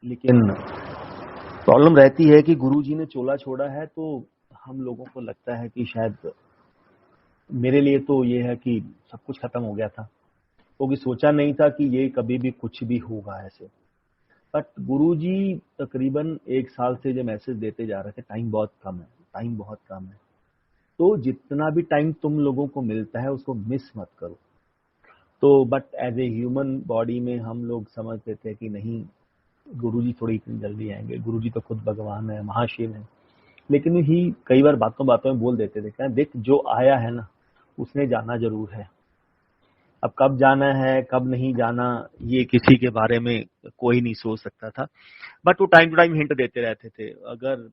लेकिन प्रॉब्लम रहती है कि गुरुजी ने चोला छोड़ा है तो हम लोगों को लगता है कि शायद मेरे लिए तो ये है कि सब कुछ खत्म हो गया था, क्योंकि सोचा नहीं था कि ये कभी भी कुछ भी होगा ऐसे। बट गुरुजी तकरीबन 1 साल से जो मैसेज देते जा रहे थे, टाइम बहुत कम है, टाइम बहुत कम है, तो जितना भी टाइम तुम लोगों को मिलता है उसको मिस मत करो। तो but as a human body में हम लोग समझते थे कि नहीं, गुरुजी थोड़ी इतनी जल्दी आएंगे, गुरुजी तो खुद भगवान है, महाशिव है। लेकिन ही कई बार बातों बातों में बोल देते थे, क्या देख जो आया है ना उसने जाना जरूर है। अब कब जाना है कब नहीं जाना ये किसी के बारे में कोई नहीं सोच सकता था, बट वो टाइम टू टाइम हिंट देते रहते थे। अगर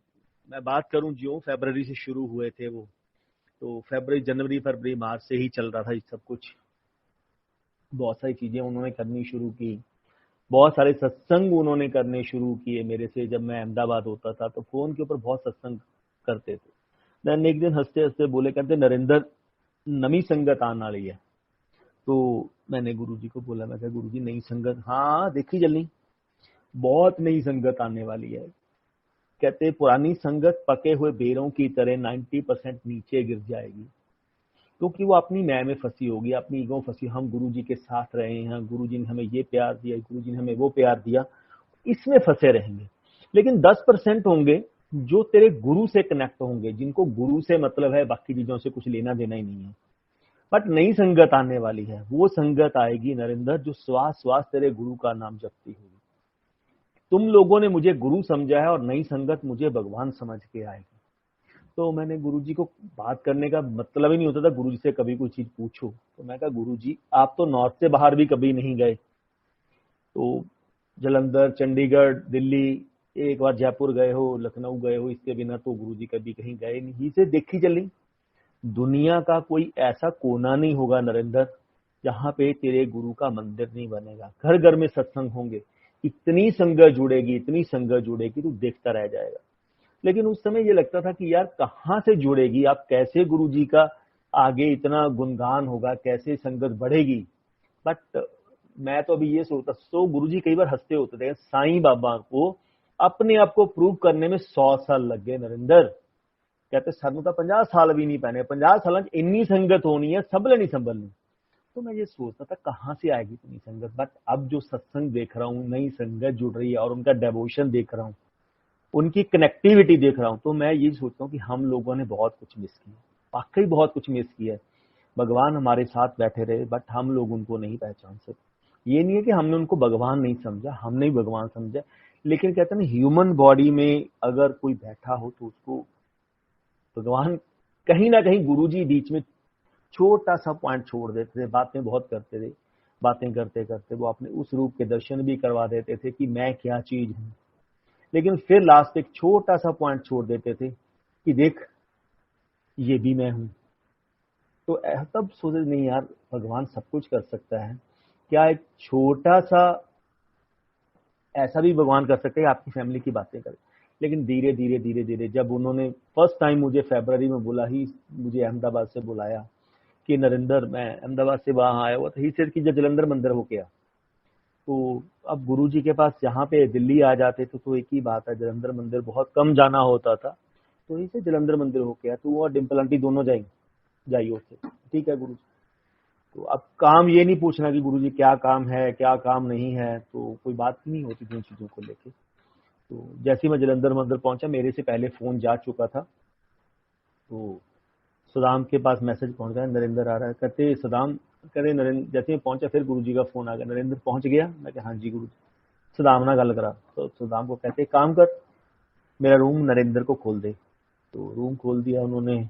मैं बात करूं जो फरवरी से शुरू हुए थे वो, तो फरवरी जनवरी फरवरी मार्च से ही चल रहा था ये सब कुछ। बहुत सारी चीजें उन्होंने करनी शुरू की, बहुत सारे सत्संग उन्होंने करने शुरू किए मेरे से। जब मैं अहमदाबाद होता था तो फोन के ऊपर बहुत सत्संग करते थे। देन एक दिन हंसते हंसते बोले, कहते नरेंद्र नवी संगत आने वाली है। तो मैंने गुरुजी को बोला, मैं कहा गुरुजी नई संगत, हाँ देखी जल्दी बहुत नई संगत आने वाली है। कहते पुरानी संगत पके हुए बेरों की तरह 90% नीचे गिर जाएगी, क्योंकि वो अपनी मैं में फंसी होगी, अपनी ईगो फंसी। हम गुरुजी के साथ रहे हैं, गुरुजी ने हमें ये प्यार दिया, गुरुजी ने हमें वो प्यार दिया, इसमें फंसे रहेंगे। लेकिन 10% होंगे जो तेरे गुरु से कनेक्ट होंगे, जिनको गुरु से मतलब है, बाकी चीजों से कुछ लेना देना ही नहीं है। बट नई संगत आने वाली है, वो संगत आएगी नरेंद्र जो श्वास श्वास तेरे गुरु का नाम जपती होगी। तुम लोगों ने मुझे गुरु समझा है और नई संगत मुझे भगवान समझ के आएगी। तो मैंने गुरुजी को बात करने का मतलब ही नहीं होता था गुरुजी से कभी कोई चीज पूछो। तो मैं कहा गुरुजी आप तो नॉर्थ से बाहर भी कभी नहीं गए, तो जलंधर, चंडीगढ़, दिल्ली, एक बार जयपुर गए हो, लखनऊ गए हो, इसके बिना तो गुरुजी कभी कहीं गए नहीं। ही से देखी चली, दुनिया का कोई ऐसा कोना नहीं होगा नरेंद्र जहां पे तेरे गुरु का मंदिर नहीं बनेगा। घर घर में सत्संग होंगे, इतनी संगत जुड़ेगी, इतनी संगत जुड़ेगी, तू देखता रह जाएगा। लेकिन उस समय ये लगता था कि यार कहाँ से जुड़ेगी, आप कैसे गुरुजी का आगे इतना गुणगान होगा, कैसे संगत बढ़ेगी। बट मैं तो अभी ये सोचता, तो गुरुजी कई बार हंसते होते थे, साईं बाबा को अपने आप को प्रूव करने में 100 साल लग गए नरेंद्र। कहते सर तो 50 साल भी नहीं पहने, 50 साल इन्नी संगत होनी है, सबले नहीं संभलनी। तो मैं ये सोचता था कहाँ से आएगी इतनी संगत। बट अब जो सत्संग देख रहा हूँ, नई संगत जुड़ रही है और उनका डेवोशन देख रहा हूँ, उनकी कनेक्टिविटी देख रहा हूँ, तो मैं ये सोचता हूँ कि हम लोगों ने बहुत कुछ मिस किया, वाकई बहुत कुछ मिस किया है। भगवान हमारे साथ बैठे रहे बट हम लोग उनको नहीं पहचान सके। ये नहीं है कि हमने उनको भगवान नहीं समझा, हमने ही भगवान समझा। लेकिन कहते हैं ना, ह्यूमन बॉडी में अगर कोई बैठा हो तो उसको भगवान कहीं ना कहीं गुरुजी बीच में छोटा सा पॉइंट छोड़ देते थे। बातें बहुत करते थे, बातें करते करते वो अपने उस रूप के दर्शन भी करवा देते थे कि मैं क्या चीज हूँ। लेकिन फिर लास्ट एक छोटा सा पॉइंट छोड़ देते थे कि देख ये भी मैं हूं। तो तब सोचे नहीं यार, भगवान सब कुछ कर सकता है, क्या एक छोटा सा ऐसा भी भगवान कर सकते हैं आपकी फैमिली की बातें करें। लेकिन धीरे धीरे धीरे धीरे जब उन्होंने फर्स्ट टाइम मुझे फरवरी में बोला, ही मुझे अहमदाबाद से बुलाया कि नरेंद्र, मैं अहमदाबाद से वहां आया हुआ था, ही सेड कि जब जलंधर मंदिर होके आ। तो अब गुरुजी के पास जहाँ पे दिल्ली आ जाते तो एक ही बात है, जलंधर मंदिर बहुत कम जाना होता था। तो इसे जलंधर मंदिर होके आ, तू और डिम्पल आंटी दोनों जाइए उससे, ठीक है गुरुजी। तो अब काम ये नहीं पूछना कि गुरुजी क्या काम है क्या काम नहीं है, तो कोई बात ही नहीं होती थी उन चीजों को लेके। तो जैसे ही मैं जलंधर मंदिर पहुंचा, मेरे से पहले फोन जा चुका था, तो सदाम के पास मैसेज पहुंच गया, नरेंद्र आ रहा है। कहते सदाम, कहते नरेंद्र, जैसे ही पहुंचा फिर गुरुजी का फोन आ गया, नरेंद्र पहुंच गया। मैं कहा हाँ जी गुरुजी। सदाम ना गल करा, तो सदाम को कहते काम कर, मेरा रूम नरेंद्र को खोल दे। तो रूम खोल दिया उन्होंने।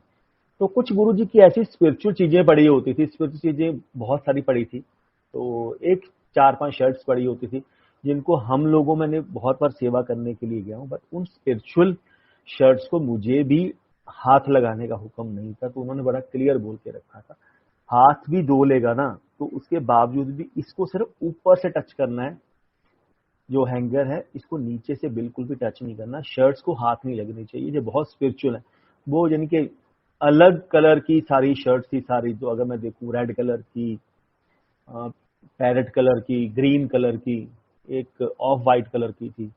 तो कुछ गुरुजी की ऐसी स्पिरिचुअल चीजें पड़ी होती थी, स्पिरिचुअल चीजें बहुत सारी पड़ी थी। तो एक 4-5 शर्ट्स पड़ी होती थी जिनको हम लोगों, मैंने बहुत बार सेवा करने के लिए गया हूँ, बट उन स्पिरिचुअल शर्ट्स को मुझे भी हाथ लगाने का हुक्म नहीं था। तो उन्होंने बड़ा क्लियर बोल के रखा था, हाथ भी धो लेगा ना तो उसके बावजूद भी इसको सिर्फ ऊपर से टच करना है, जो हैंगर है इसको नीचे से बिल्कुल भी टच नहीं करना, शर्ट्स को हाथ नहीं लगनी चाहिए। ये बहुत स्पिरिचुअल है। वो यानी कि अलग कलर की सारी शर्ट्स थी सारी, जो अगर मैं देखूं रेड कलर की, पैरेट कलर की, ग्रीन कलर की, एक ऑफ वाइट कलर की थी,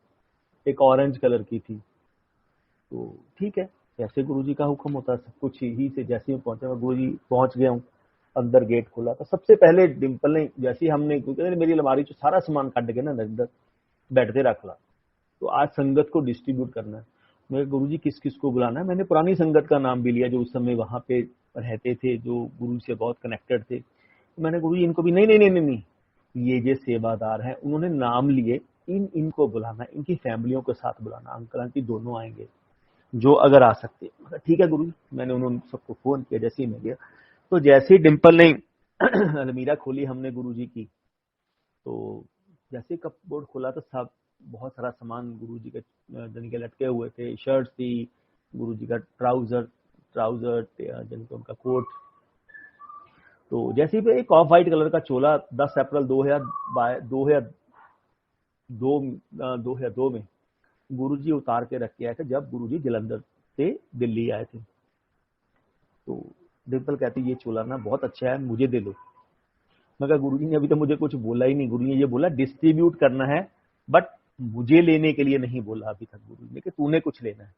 एक ऑरेंज कलर की थी। तो ठीक है, जैसे गुरुजी का हुक्म होता है, सब कुछ ही से जैसे ही पहुंचा, मैं गुरुजी पहुंच गया हूँ, अंदर गेट खोला तो सबसे पहले डिम्पल ने, जैसे ही हमने, क्योंकि मेरी अलमारी से सारा सामान काट के ना अंदर बेड पे रख ला, तो आज संगत को डिस्ट्रीब्यूट करना है। मेरे गुरुजी किस किस को बुलाना है, मैंने पुरानी संगत का नाम भी लिया जो उस समय वहां पे रहते थे, जो गुरु से बहुत कनेक्टेड थे। तो मैंने गुरुजी इनको भी, नहीं नहीं नहीं नहीं नहीं, ये जो सेवादार हैं उन्होंने नाम लिए, इनको बुलाना, इनकी फैमिलियों के साथ बुलाना, अंकल आंटी दोनों आएंगे जो अगर आ सकते। ठीक है गुरुजी, मैंने उन्होंने सबको फोन किया जैसे ही मैं गया। तो जैसे ही डिम्पल ने अलमीरा खोली हमने गुरुजी की, तो जैसे ही कपबोर्ड खोला तो सब बहुत सारा सामान गुरुजी के जन के लटके हुए थे, शर्ट थी, गुरुजी का ट्राउजर ट्राउजर जन के उनका कोट। तो जैसे ही एक ऑफ वाइट कलर का चोला 10 अप्रैल 2002 में गुरुजी उतार के रख के आए थे, जब गुरुजी जलंधर से दिल्ली आए थे। तो डिम्पल कहती ये चोला ना बहुत अच्छा है, मुझे दे दो। मैं कहा गुरुजी ने अभी तो मुझे कुछ बोला ही नहीं, गुरुजी ने ये बोला डिस्ट्रीब्यूट करना है, बट मुझे लेने के लिए नहीं बोला अभी तक गुरुजी ने कि तूने कुछ लेना है।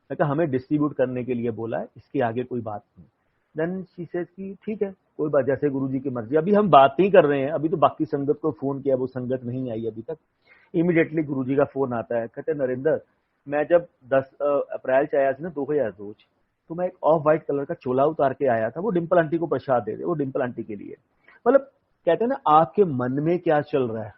मैं कहा हमें डिस्ट्रीब्यूट करने के लिए बोला है, इसके आगे कोई बात नहीं। देन शी सेज कि ठीक है कोई बात, जैसे गुरुजी की मर्जी। अभी हम बात नहीं कर रहे हैं, अभी तो बाकी संगत को फोन किया, वो संगत नहीं आई अभी तक। इमीडिएटली गुरुजी का फोन आता है, कहते नरेंद्र, मैं जब 10 अप्रैल से आया था ना 2002, तो मैं एक ऑफ व्हाइट कलर का चोला उतार के आया था, वो डिम्पल आंटी को प्रसाद दे दे, वो डिम्पल आंटी के लिए। मतलब कहते हैं ना, आपके मन में क्या चल रहा है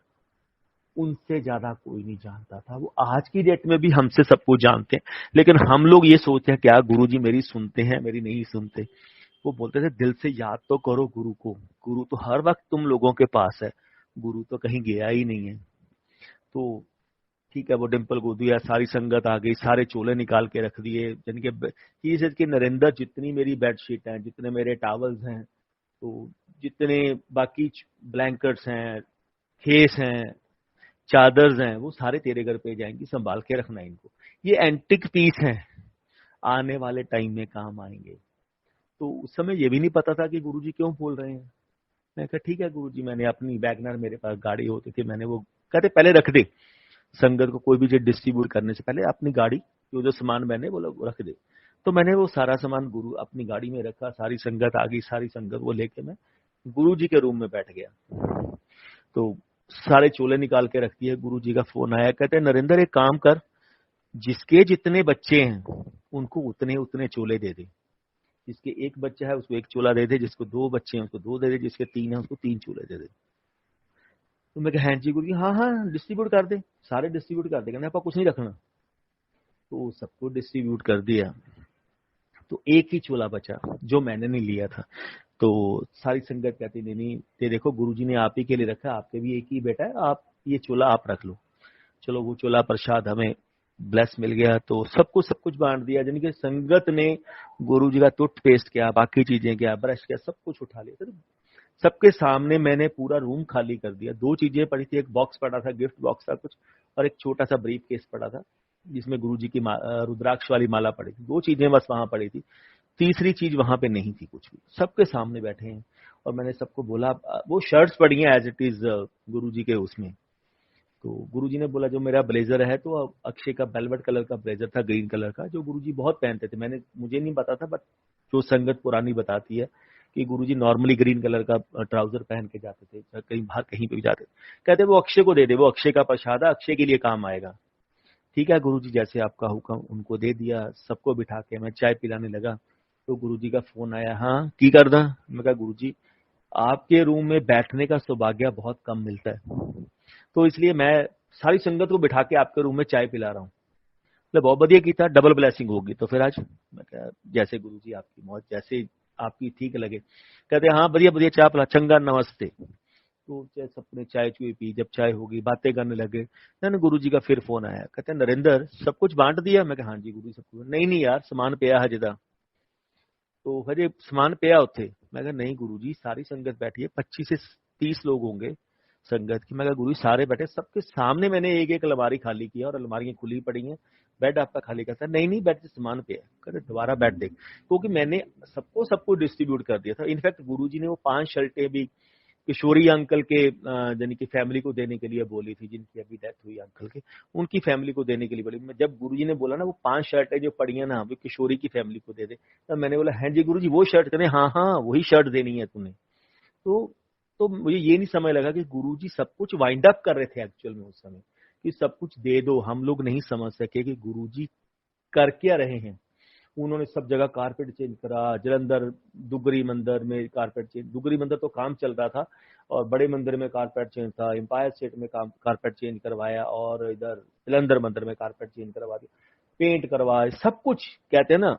उनसे ज्यादा कोई नहीं जानता था। वो आज की डेट में भी हमसे सब कुछ जानते हैं, लेकिन हम लोग ये सोचते हैं क्या गुरुजी मेरी सुनते हैं, मेरी नहीं सुनते। वो बोलते थे दिल से याद तो करो गुरु को, गुरु तो हर वक्त तुम लोगों के पास है, गुरु तो कहीं गया ही नहीं है। तो ठीक है, वो डिम्पल को दिया, सारी संगत आ गई, सारे चोले निकाल के रख दिए, जिनके चीज कि नरेंद्र जितनी मेरी बेडशीट है, जितने मेरे टावल्स हैं, तो जितने बाकी ब्लैंकेट्स हैं, खेस हैं, चादर्स हैं, वो सारे तेरे घर पे जाएंगी, संभाल के रखना इनको, ये एंटिक पीस हैं, आने वाले टाइम में काम आएंगे। तो उस समय ये भी नहीं पता था कि गुरुजी क्यों बोल रहे हैं। मैं कहा ठीक है गुरुजी, मैंने अपनी वैगनर, मेरे पास गाड़ी होती थी, मैंने वो कहते पहले रख दे, संगत को कोई भी चीज डिस्ट्रीब्यूट करने से पहले अपनी गाड़ी जो सामान मैंने बोला वो रख दे। तो मैंने वो सारा सामान गुरु अपनी गाड़ी में रखा, सारी संगत आ गई, सारी संगत वो लेके मैं गुरु जी के रूम में बैठ गया। तो सारे चोले निकाल के रख दिए। गुरु जी का फोन आया, कहते हैं नरेंद्र एक काम कर, जिसके जितने बच्चे हैं उनको उतने उतने चोले दे दे, जिसके एक बच्चा है उसको एक चोला दे दे, जिसको 2 बच्चे हैं उसको 2 दे दे, जिसके 3 है उसको 3 चोले दे दे। तो मैं कहा हाँ जी गुरु जी, हाँ हाँ डिस्ट्रीब्यूट कर दे, सारे डिस्ट्रीब्यूट कर दे, कहने आपका कुछ नहीं रखना। तो सबको डिस्ट्रीब्यूट कर दिया। तो एक ही चोला बचा जो मैंने नहीं लिया था। तो सारी संगत कहती नहीं नहीं, ये देखो गुरुजी ने आप ही के लिए रखा, आपके भी एक ही बेटा है, आप ये चोला आप रख लो। चलो वो चोला प्रसाद हमें ब्लेस मिल गया, तो सब कुछ बांट दिया। यानी कि संगत ने गुरुजी का टूथपेस्ट क्या, बाकी चीजें क्या, ब्रश क्या, सब कुछ उठा लिया। तो सबके सामने मैंने पूरा रूम खाली कर दिया। 2 चीजें पड़ी थी, एक बॉक्स पड़ा था, गिफ्ट बॉक्स था कुछ, और एक छोटा सा ब्रीफ केस पड़ा था जिसमें गुरुजी की रुद्राक्ष वाली माला पड़ी थी। 2 चीजें बस वहां पड़ी थी, तीसरी चीज वहां पे नहीं थी कुछ भी। सबके सामने बैठे हैं और मैंने सबको बोला, वो शर्ट्स पड़ी हैं एज इट इज गुरुजी के उसमें। तो गुरुजी ने बोला जो मेरा ब्लेजर है, तो अक्षय का वेलवेट कलर का ब्लेजर था, ग्रीन कलर का, जो गुरुजी बहुत पहनते थे। मुझे नहीं पता था, बट जो संगत पुरानी बताती है कि गुरुजी नॉर्मली ग्रीन कलर का ट्राउजर पहन के जाते थे, कहीं बाहर कहीं पे भी जाते थे। कहते वो अक्षय को दे दे, वो अक्षय का प्रसाद है, अक्षय के लिए काम आएगा। ठीक है गुरुजी, जैसे आपका हुक्म, उनको दे दिया। सबको बिठा के मैं चाय पिलाने लगा, तो गुरुजी का फोन आया, हाँ की करदा। मैं कहा गुरुजी आपके रूम में बैठने का सौभाग्य बहुत कम मिलता है, तो इसलिए मैं सारी संगत को बिठा के आपके रूम में चाय पिला रहा हूँ। मतलब बहुत बढ़िया की था, डबल ब्लेसिंग होगी तो फिर आज। मैं कहा जैसे गुरुजी आपकी मौज, जैसे आपकी ठीक लगे। कहते हाँ बढ़िया बढ़िया, चाय पिला, चंगा नमस्ते। तो सबने चाय चुई पी, जब चाय होगी बातें करने लगे। ना गुरुजी का फिर फोन आया, कहते हैं नरेंद्र सब कुछ बांट दिया। मैं कहा हाँ जी गुरु सब कुछ। नहीं नहीं यार, सामान पिया हजे दा, तो हजे सामान पिया उथे। मैं कहा नहीं गुरुजी, सारी संगत बैठी है, 25 से 30 लोग होंगे संगत की। मैं कहा गुरु सारे बैठे, सबके सामने मैंने एक एक अलमारी खाली किया और अलमारियां खुली पड़ी हैं, बेड आपका खाली करता है। नहीं नहीं, बेड से सामान पे है। कहते दोबारा बेड देख, क्योंकि मैंने सबको सब कुछ डिस्ट्रीब्यूट कर दिया था। इनफैक्ट गुरुजी ने वो 5 शर्टें भी किशोरी अंकल के यानी कि फैमिली को देने के लिए बोली थी, जिनकी अभी डेथ हुई अंकल के, उनकी फैमिली को देने के लिए बोली। मैं जब गुरुजी ने बोला ना वो 5 शर्टें जो पड़ी है ना वो किशोरी की फैमिली को दे दे, तब मैंने बोला हैं जी गुरुजी वो शर्ट, कहते हाँ हाँ वही शर्ट देनी है तुम्हें। तो मुझे ये नहीं समझ लगा कि गुरुजी सब कुछ वाइंड अप कर रहे थे एक्चुअल में उस समय, कि सब कुछ दे दो। हम लोग नहीं समझ सके कि गुरुजी कर क्या रहे हैं। उन्होंने सब जगह कारपेट चेंज करा, जलंधर दुगरी मंदिर में कारपेट चेंज, दुगरी मंदिर तो काम चल रहा था और बड़े मंदिर में कारपेट चेंज था, एम्पायर स्टेट में काम कारपेट चेंज करवाया और इधर जलंधर मंदिर में कारपेट चेंज करवा दिया, पेंट करवाए, सब कुछ। कहते हैं ना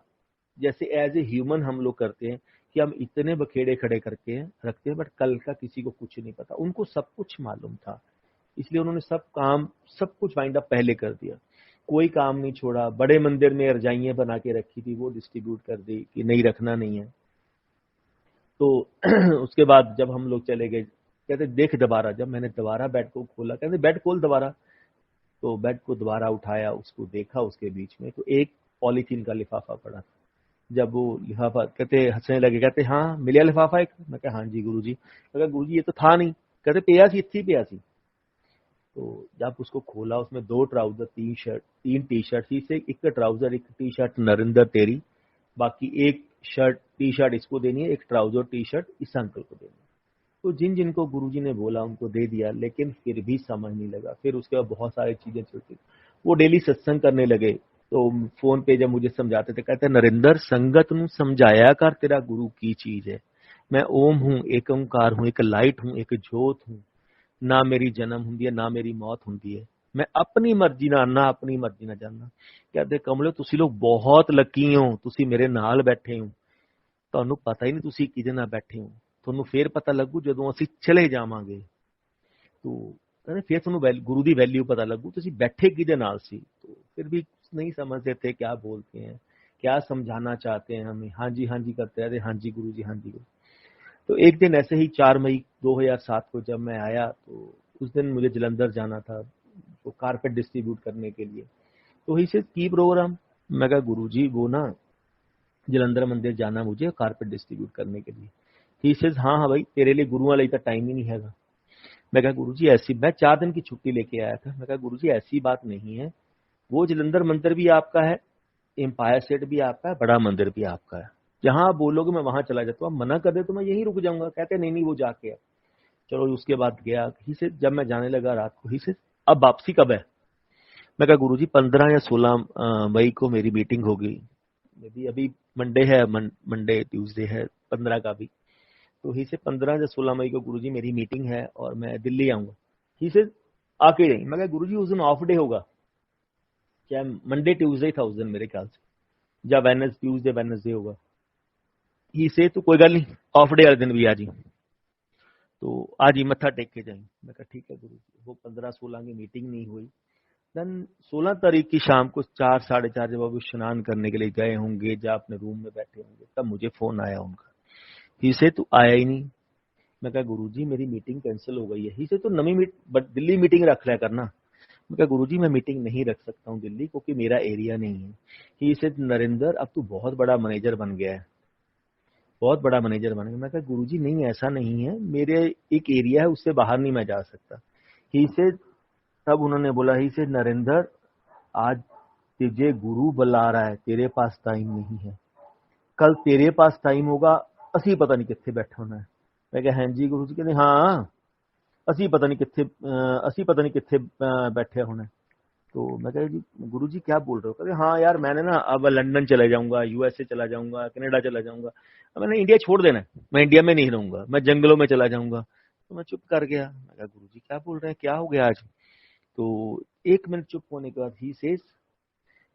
जैसे एज ए ह्यूमन हम लोग करते हैं कि हम इतने बखेड़े खड़े करके रखते हैं, बट कल का किसी को कुछ नहीं पता, उनको सब कुछ मालूम था। इसलिए उन्होंने सब कुछ वाइंड अप पहले कर दिया, कोई काम नहीं छोड़ा। बड़े मंदिर में रजाइयां बना के रखी थी वो डिस्ट्रीब्यूट कर दी कि नहीं रखना नहीं है। तो उसके बाद जब हम लोग चले गए, कहते देख दोबारा, जब मैंने दोबारा बेड को खोला, कहते बेड खोल दोबारा, तो बेड को दोबारा उठाया, उसको देखा, उसके बीच में तो एक पॉलीथीन का लिफाफा पड़ा था। जब वो लिफाफा, कहते हंसने लगे, कहते हाँ मिलिया लिफाफा एक। मैं कहा हाँ जी गुरुजी। मैं गुरुजी ये तो था नहीं। कहते पिया सी इतनी पिया सी। तो जब उसको खोला उसमें 2 ट्राउजर 3 टी शर्ट थी, से एक ट्राउजर एक टी शर्ट नरिंदर तेरी, बाकी एक शर्ट टी शर्ट इसको देनी है, एक ट्राउजर टी शर्ट इस अंकल को देनी है। तो जिन जिनको गुरुजी ने बोला उनको दे दिया, लेकिन फिर भी समझ नहीं लगा। फिर उसके बाद बहुत सारी चीजें चलती, वो डेली सत्संग करने लगे। तो फोन पे जब मुझे समझाते थे, कहते नरिंदर संगत नू समझाया कर, तेरा गुरु की चीज है। मैं ओम हूं, एक ओंकार हूं, एक लाइट हूं, एक जोत हूं, ना मेरी जन्म हुंदी है ना मेरी मौत हुंदी है, मैं अपनी मर्जी ਨਾਲ ਨਾ ਆਪਣੀ ਮਰਜ਼ੀ ਨਾਲ ਜਾਣਾ। ਕਹਿੰਦੇ ਕਮਲੇ ਤੁਸੀਂ ਲੋਕ ਬਹੁਤ ਲੱਕੀ ਹੋ, ਤੁਸੀਂ ਮੇਰੇ ਨਾਲ ਬੈਠੇ ਹੋ, ਤੁਹਾਨੂੰ ਪਤਾ ਹੀ ਨਹੀਂ ਤੁਸੀਂ ਕਿਹਦੇ ਨਾਲ ਬੈਠੇ ਹੋ, ਤੁਹਾਨੂੰ ਫੇਰ ਪਤਾ ਲੱਗੂ ਜਦੋਂ ਅਸੀਂ ਚਲੇ ਜਾਵਾਂਗੇ। तो कहते फिर ਤੁਹਾਨੂੰ गुरु की वैल्यू पता लगू ਤੁਸੀਂ बैठे किहदे नाल सी। तो फिर भी नहीं समझते थे क्या बोलते हैं, क्या समझाना चाहते हैं हमें। हाँ जी करते रहते, हाँ जी गुरु जी, हाँ जी गुरु। तो एक दिन ऐसे ही 4 मई 2007 को जब मैं आया, तो उस दिन मुझे जलंधर जाना था तो कारपेट डिस्ट्रीब्यूट करने के लिए। तो ही से की प्रोग्राम, मैं कहा गुरु जी वो ना जलंधर मंदिर जाना मुझे कारपेट डिस्ट्रीब्यूट करने के लिए। ही से हाँ हाँ भाई तेरे लिए गुरुओं लिए तो टाइम ही नहीं है। मैं कहा गुरुजी ऐसी, मैं 4 दिन की छुट्टी लेके आया था। मैं कहा गुरुजी ऐसी बात नहीं है, वो जलंधर मंदिर भी आपका है, एम्पायर स्टेट भी आपका है, बड़ा मंदिर भी आपका है, जहां आप बोलोगे मैं वहां चला जाता हूँ, आप मना कर दे तो मैं यहीं रुक जाऊंगा। कहते नहीं वो जाके है। चलो उसके बाद गया ही से, जब मैं जाने लगा रात को, ही से अब वापसी कब है। मैं कहा गुरुजी 15 या 16 मई को मेरी मीटिंग होगी। अभी मंडे है, मंडे ट्यूसडे है 15 का भी। तो ही से 15 या 16 मई को गुरुजी मेरी मीटिंग है और मैं दिल्ली आऊंगा। ही से आके जाएंगे। मैं कहा गुरुजी उस दिन ऑफ डे होगा क्या, मंडे ट्यूसडे था उस दिन मेरे ख्याल से, या ट्यूसडे वेडनेसडे होगा। ही से तो कोई गल नहीं, ऑफ डे वाले दिन भी आ जी, तो आज ही मत्था टेक के जाएंगे। मैं कहा ठीक है गुरुजी। वो 15-16 की मीटिंग नहीं हुई। देन 16 तारीख की शाम को 4 साढ़े 4 जब वो स्नान करने के लिए गए होंगे, जब अपने रूम में बैठे होंगे, तब मुझे फोन आया उनका। ही से तू आया ही नहीं। मैं कहा गुरुजी मेरी मीटिंग कैंसिल हो गई है। ही से तो नवी दिल्ली मीटिंग रख लिया करना। मैं कहा गुरुजी मैं मीटिंग नहीं रख सकता हूँ दिल्ली, क्योंकि मेरा एरिया नहीं है। ही से नरेंद्र अब तू बहुत बड़ा मैनेजर बन गया है, बहुत बड़ा मैनेजर बन गया। मैं कहा गुरुजी नहीं ऐसा नहीं है, मेरे एक एरिया है उससे बाहर नहीं मैं जा सकता। ही से तब उन्होंने बोला, ही से नरेंद्र आज तुझे गुरु बुला रहा है, तेरे पास टाइम नहीं है, कल तेरे पास टाइम होगा, असी पता नहीं कितने बैठा होना है। मैं कहा हाँ जी गुरु जी। कहते हाँ ਅਸੀਂ पता नहीं कितने बैठे होना है। तो मैं कहा जी गुरु जी क्या बोल रहे हो। कहते हाँ यार मैंने ना अब लंदन चला जाऊंगा, यूएसए चला जाऊंगा, कनाडा चला जाऊंगा, मैंने इंडिया छोड़ देना है, मैं इंडिया में नहीं रहूंगा, मैं जंगलों में चला जाऊंगा। तो मैं चुप कर गया। मैं कहा गुरु जी क्या बोल रहे हैं, क्या हो गया आज। तो 1 मिनट चुप होने के बाद ही सेज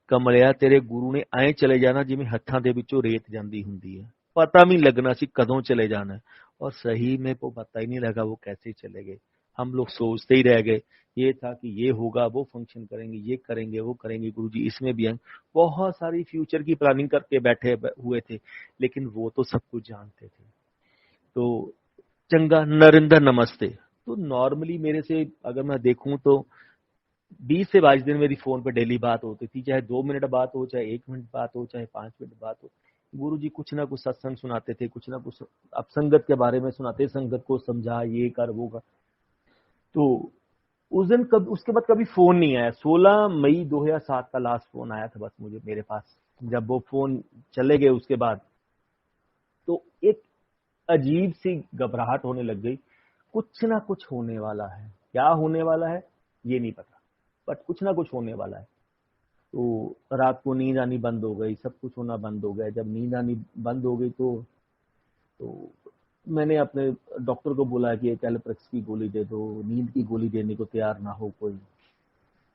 कमलिया तेरे गुरु ने ਐ चले जाना जिवें हत्थां दे विचों रेत जांदी हुंदी है, पता भी नहीं लगना सी कदों चले जाना है। और सही में वो पता ही नहीं लगा वो कैसे चले गए। हम लोग सोचते ही रह गए, ये था कि ये होगा, वो फंक्शन करेंगे, ये करेंगे, वो करेंगे, गुरुजी इसमें भी आएंगे, बहुत सारी फ्यूचर की प्लानिंग करके बैठे हुए थे। लेकिन वो तो सब कुछ जानते थे। तो चंगा नरिंदर नमस्ते। तो नॉर्मली मेरे से अगर मैं देखूं तो 20 से 22 दिन मेरी फोन पे डेली बात होती थी, चाहे 2 मिनट बात हो, चाहे 1 मिनट बात हो, चाहे 5 मिनट बात हो। गुरुजी कुछ ना कुछ सत्संग सुनाते थे, कुछ ना कुछ अब संगत के बारे में सुनाते, संगत को समझा, ये कर वो कर। तो उस दिन उसके बाद कभी फोन नहीं आया। 16 मई 2007 का लास्ट फोन आया था बस मुझे, मेरे पास। जब वो फोन चले गए उसके बाद तो एक अजीब सी घबराहट होने लग गई। कुछ ना कुछ होने वाला है, क्या होने वाला है ये नहीं पता, बट कुछ ना कुछ होने वाला है। तो रात को नींद आनी बंद हो गई, सब कुछ होना बंद हो गया। जब नींद आनी बंद हो गई तो मैंने अपने डॉक्टर को बोला कि एक एलोप्रेक्स की गोली दे दो, नींद की गोली देने को तैयार ना हो कोई।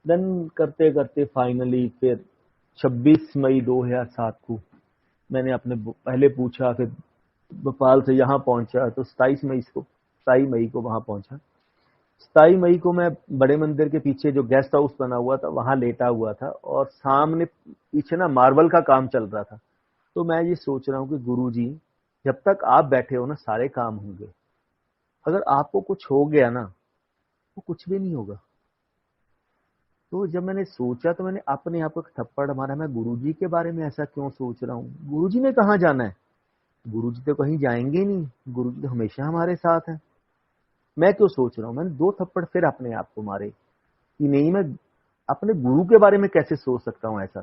देन करते करते फाइनली फिर 26 मई 2007 को मैंने अपने पहले पूछा, फिर भोपाल से यहाँ पहुंचा तो 27 मई को वहां पहुंचा। 27 मई को मैं बड़े मंदिर के पीछे जो गेस्ट हाउस बना हुआ था वहां लेटा हुआ था, और सामने पीछे ना मार्बल का काम चल रहा था। तो मैं ये सोच रहा हूँ कि गुरुजी, जब तक आप बैठे हो ना सारे काम होंगे, अगर आपको कुछ हो गया ना तो कुछ भी नहीं होगा। तो जब मैंने सोचा तो मैंने अपने आप को एक थप्पड़ मारा, मैं गुरुजी के बारे में ऐसा क्यों सोच रहा हूँ? गुरुजी ने कहाँ जाना है? गुरुजी तो कहीं जाएंगे नहीं, गुरुजी तो हमेशा हमारे साथ है। मैं क्यों सोच रहा हूँ? मैंने 2 थप्पड़ फिर अपने आप को मारे कि नहीं, मैं अपने गुरु के बारे में कैसे सोच सकता हूँ ऐसा।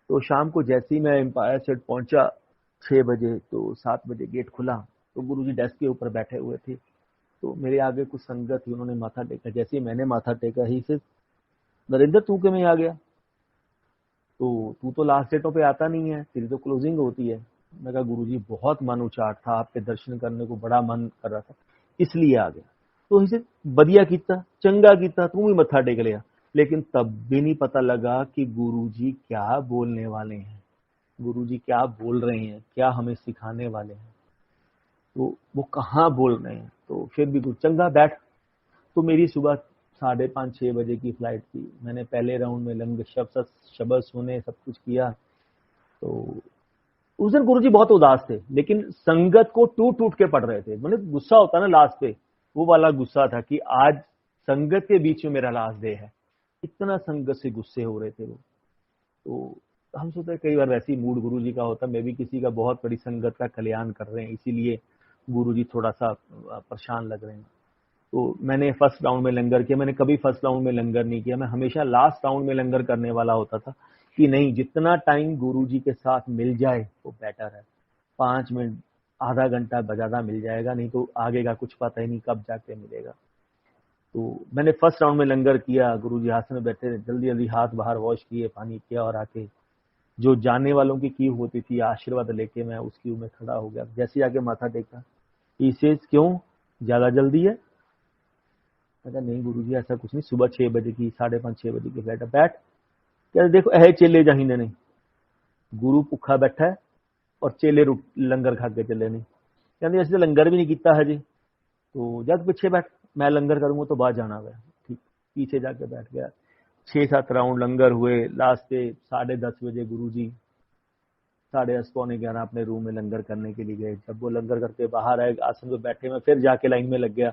तो शाम को जैसे ही मैं एम्पायर स्टेट पहुंचा 6 बजे, तो 7 बजे गेट खुला तो गुरुजी डेस्क के ऊपर बैठे हुए थे। तो मेरे आगे कुछ संगत थी, उन्होंने माथा टेका। जैसे ही मैंने माथा टेका ही से, नरेंद्र तू क्यों आ गया? तो तू तो लास्ट डेटों पे आता नहीं है, तेरी तो क्लोजिंग होती है। मैं कहा गुरुजी बहुत मन उचाट था, आपके दर्शन करने को बड़ा मन कर रहा था, इसलिए आ गया। तो इसे बढ़िया कीता, चंगा कीता, तू भी मत्था टेक लिया। लेकिन तब भी नहीं पता लगा कि गुरुजी क्या बोलने वाले हैं, गुरुजी क्या बोल रहे हैं, क्या हमें सिखाने वाले हैं। तो वो कहाँ बोल रहे हैं। तो फिर भी कुछ चंगा बैठ। तो मेरी सुबह 5:30-6 बजे की फ्लाइट थी। मैंने पहले राउंड में लंगर शब्द सुने, सब कुछ किया। तो उस दिन गुरुजी बहुत उदास थे, लेकिन संगत को टूट टूट के पढ़ रहे थे। मतलब गुस्सा होता ना लास्ट पे, वो वाला गुस्सा था कि आज संगत के बीच में मेरा लास्ट डे है। इतना संगत से गुस्से हो रहे थे वो। तो हम सोचते कई बार वैसे ही मूड गुरुजी का होता, मैं भी किसी का बहुत बड़ी संगत का कल्याण कर रहे हैं, इसीलिए गुरुजी थोड़ा सा परेशान लग रहे हैं। तो मैंने फर्स्ट राउंड में लंगर किया। मैंने कभी फर्स्ट राउंड में लंगर नहीं किया, मैं हमेशा लास्ट राउंड में लंगर करने वाला होता था कि नहीं, जितना टाइम गुरुजी के साथ मिल जाए वो बेटर है। 5 मिनट, आधा घंटा ज्यादा मिल जाएगा, नहीं तो आगे का कुछ पता ही नहीं कब जाके मिलेगा। तो मैंने फर्स्ट राउंड में लंगर किया, गुरुजी आसन में बैठे, जल्दी जल्दी हाथ बाहर वॉश किए, पानी किया, और आके जो जाने वालों की क्यू होती थी आशीर्वाद लेके मैं उस क्यू में खड़ा हो गया। जैसे आके माथा टेका, इसे क्यों, ज्यादा जल्दी है? मैं नहीं गुरुजी ऐसा कुछ नहीं, सुबह 6 बजे की, 5:30-6 बजे की फ्लाइट है, बैठ। कहते देखो ऐ चेले जाहिंदे ने, गुरु भुखा बैठा है और चेले लंगर खा के चले नहीं। कहते असं लंगर भी नहीं किया हजे, तो जब पीछे बैठ, मैं लंगर करूंगा तो बाद जाना है। ठीक, पीछे जाके बैठ गया। 6-7 राउंड लंगर हुए। लास्ट पे 10:30 बजे गुरुजी 10:30-11 अपने रूम में लंगर करने के लिए गए। जब वो लंगर करके बाहर आए, आसन पे बैठे, मैं फिर जाके लाइन में लग गया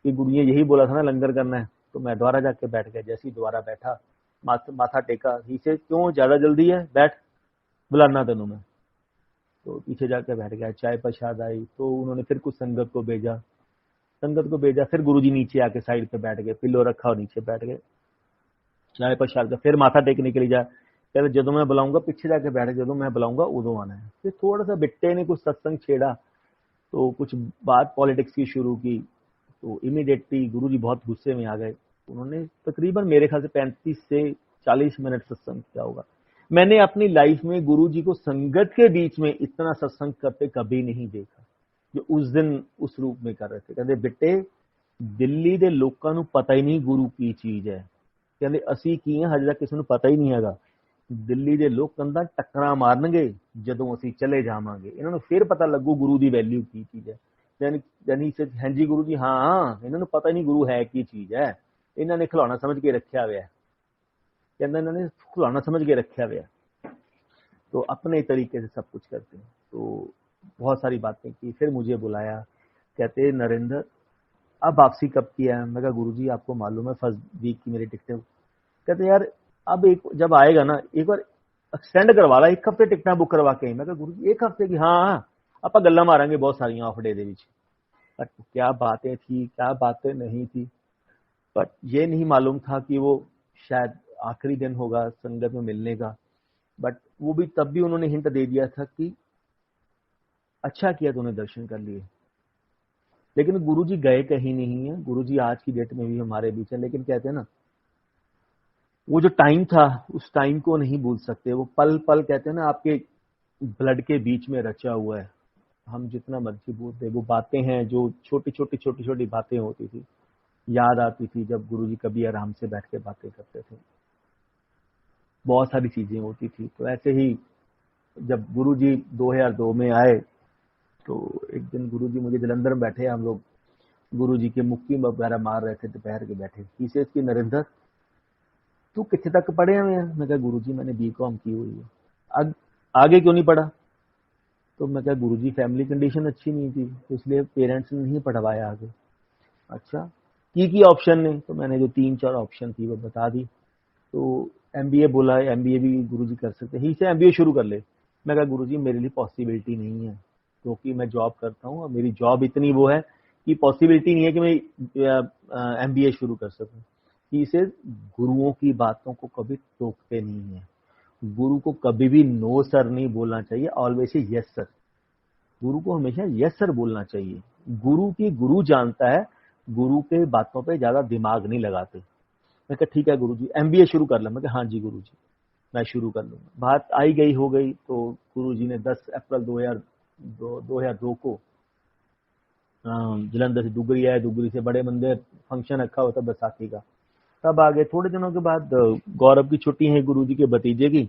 कि गुरु ने यही बोला था ना लंगर करना है। तो मैं दोबारा जाके बैठ गया। जैसे ही दोबारा बैठा, माथा टेका, ही से क्यों, ज्यादा जल्दी है, बैठ, बुलाना तेनू मैं। तो पीछे जाके बैठ गया। चाय प्रसाद आई तो उन्होंने फिर कुछ संगत को भेजा। फिर गुरुजी नीचे आके साइड पे बैठ गए, पिल्लो रखा और नीचे बैठ गए। चाय प्रसाद का फिर माथा टेकने के लिए जा, कहते जो मैं बुलाऊंगा पीछे जाके बैठ, जो मैं बुलाऊंगा उदो आना है। फिर थोड़ा सा बिट्टे ने कुछ सत्संग छेड़ा, तो कुछ बात पॉलिटिक्स की शुरू की। तो इमीडिएटली गुरुजी बहुत गुस्से में आ गए। उन्होंने तकरीबन मेरे ख्याल से 35 से 40 मिनट सत्संग किया होगा। मैंने अपनी लाइफ में गुरुजी को संगत के बीच में इतना सत्संग करते कभी नहीं देखा जो उस दिन उस रूप में कर रहे थे। कहते बेटे, दिल्ली ਦੇ ਲੋਕਾਂ ਨੂੰ ਪਤਾ ਹੀ ਨਹੀਂ ਗੁਰੂ ਕੀ ਚੀਜ਼ ਹੈ। ਕਹਿੰਦੇ ਅਸੀਂ ਕੀ ਹਾਂ, ਹਜੇ ਤੱਕ ਕਿਸੇ ਨੂੰ ਪਤਾ ਹੀ ਨਹੀਂ ਹੈਗਾ। ਦਿੱਲੀ ਦੇ ਲੋਕ ਕੰਧਾਂ ਟੱਕਰਾਂ ਮਾਰਨਗੇ ਜਦੋਂ ਅਸੀਂ ਚਲੇ ਜਾਵਾਂਗੇ, ਇਹਨਾਂ ਨੂੰ ਫਿਰ ਪਤਾ ਲੱਗੂ ਗੁਰੂ ਦੀ ਵੈਲਿਊ ਕੀ ਚੀਜ਼ ਹੈ। ਯਾਨੀ ਹਾਂਜੀ ਗੁਰੂ ਜੀ, ਹਾਂ ਇਹਨਾਂ ਨੂੰ ਪਤਾ ਹੀ ਨਹੀਂ ਗੁਰੂ ਹੈ ਕੀ ਚੀਜ਼ ਹੈ, ਇਹਨਾਂ ਨੇ ਖਿਡੌਣਾ ਸਮਝ ਕੇ ਰੱਖਿਆ ਹੋਇਆ। कहना इन्होंने खिलौना समझ के रखा हुआ। तो अपने तरीके से सब कुछ करते हैं। तो बहुत सारी बातें की। फिर मुझे बुलाया, कहते नरेंद्र अब वापसी कब की है? मैं कहा गुरुजी आपको मालूम है फर्स्ट वीक की मेरी टिकटें। कहते यार अब एक जब आएगा ना, एक बार एक्सटेंड करवा ला, 1 हफ्ते टिकटा बुक करवा के। मैं कहा गुरु जी 1 हफ्ते की? हाँ आप गल्ला मारेंगे बहुत सारिया of day they which. But क्या बातें थी, क्या बातें नहीं थी। बट ये नहीं मालूम था कि वो शायद आखिरी दिन होगा संगत में मिलने का। बट वो भी तब भी उन्होंने हिंट दे दिया था कि अच्छा किया तूने दर्शन कर लिए। लेकिन गुरुजी गए कहीं नहीं है, गुरुजी आज की डेट में भी हमारे बीच है। लेकिन कहते हैं ना, वो जो टाइम था उस टाइम को नहीं भूल सकते। वो पल पल कहते हैं ना आपके ब्लड के बीच में रचा हुआ है। हम जितना मर्जी बोलते, वो बातें हैं जो छोटी छोटी छोटी छोटी बातें होती थी, याद आती थी जब गुरुजी कभी आराम से बैठ के बातें करते थे। बहुत सारी चीजें होती थी। तो ऐसे ही जब गुरुजी 2002 में आए तो एक दिन गुरुजी मुझे जलंधर में बैठे, हम लोग गुरुजी के मुक्की वगैरह मार रहे थे, दोपहर के बैठे। पीछे इसकी नरेंद्र तू कितने तक पढ़े हुए हैं? मैं कहा गुरुजी मैंने बीकॉम की हुई है। आगे क्यों नहीं पढ़ा? तो मैं कहा गुरुजी फैमिली कंडीशन अच्छी नहीं थी, तो इसलिए पेरेंट्स ने नहीं पढ़वाया आगे। अच्छा की ऑप्शन ने? तो मैंने जो 3-4 ऑप्शन थी वो बता दी। तो एमबीए बोला, एमबीए भी गुरुजी कर सकते हैं, इसे एमबीए शुरू कर ले। मैं कहा गुरुजी मेरे लिए पॉसिबिलिटी नहीं है, क्योंकि मैं जॉब करता हूँ और मेरी जॉब इतनी वो है कि पॉसिबिलिटी नहीं है कि मैं एमबीए शुरू कर सकूं। कि इसे गुरुओं की बातों को कभी टोकते नहीं है। गुरु को कभी भी नो सर नहीं बोलना चाहिए, ऑलवेज यस सर। गुरु को हमेशा यस सर बोलना चाहिए। गुरु की गुरु जानता है, गुरु के बातों पे ज्यादा दिमाग नहीं लगाते। मैं कहा ठीक है गुरुजी एमबीए शुरू कर ला। मैं कहा हाँ जी गुरुजी मैं शुरू कर लूंगा। बात आई गई हो गई। तो गुरुजी ने 10 अप्रैल 2002 को जलंधर से दुगरी आए, दुगरी से बड़े मंदिर फंक्शन रखा होता बैसाखी का, तब आ गए। थोड़े दिनों के बाद गौरव की छुट्टी है गुरुजी के भतीजे की।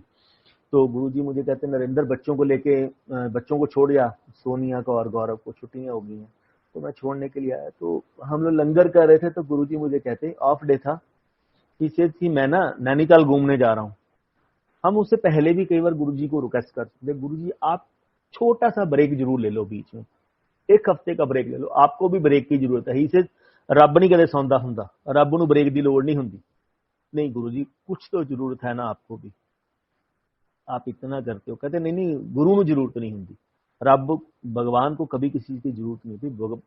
तो गुरुजी मुझे कहते हैं नरेंद्र बच्चों को लेके बच्चों को छोड़ जा, सोनिया को और गौरव को छुट्टियां हो गई हैं। तो मैं छोड़ने के लिए आया। तो हम लोग लंगर कर रहे थे, तो गुरुजी मुझे कहते ऑफ डे था, इसे थी मैं ना नैनीताल घूमने जा रहा हूँ। हम उससे पहले भी कई बार गुरुजी को रिक्वेस्ट करते थे, गुरुजी आप छोटा सा ब्रेक जरूर ले लो बीच में, 1 हफ्ते का ब्रेक ले लो, आपको भी ब्रेक की जरूरत है। इसे रब नहीं कदे सौंदा हुंदा, रब नूं ब्रेक की लोड़ नहीं हुंदी। नहीं गुरुजी कुछ तो जरूरत है ना आपको भी, आप इतना करते हो। कहते नहीं नहीं गुरु नूं जरूरत नहीं हुंदी, रब भगवान को कभी किसी चीज की जरूरत नहीं होती।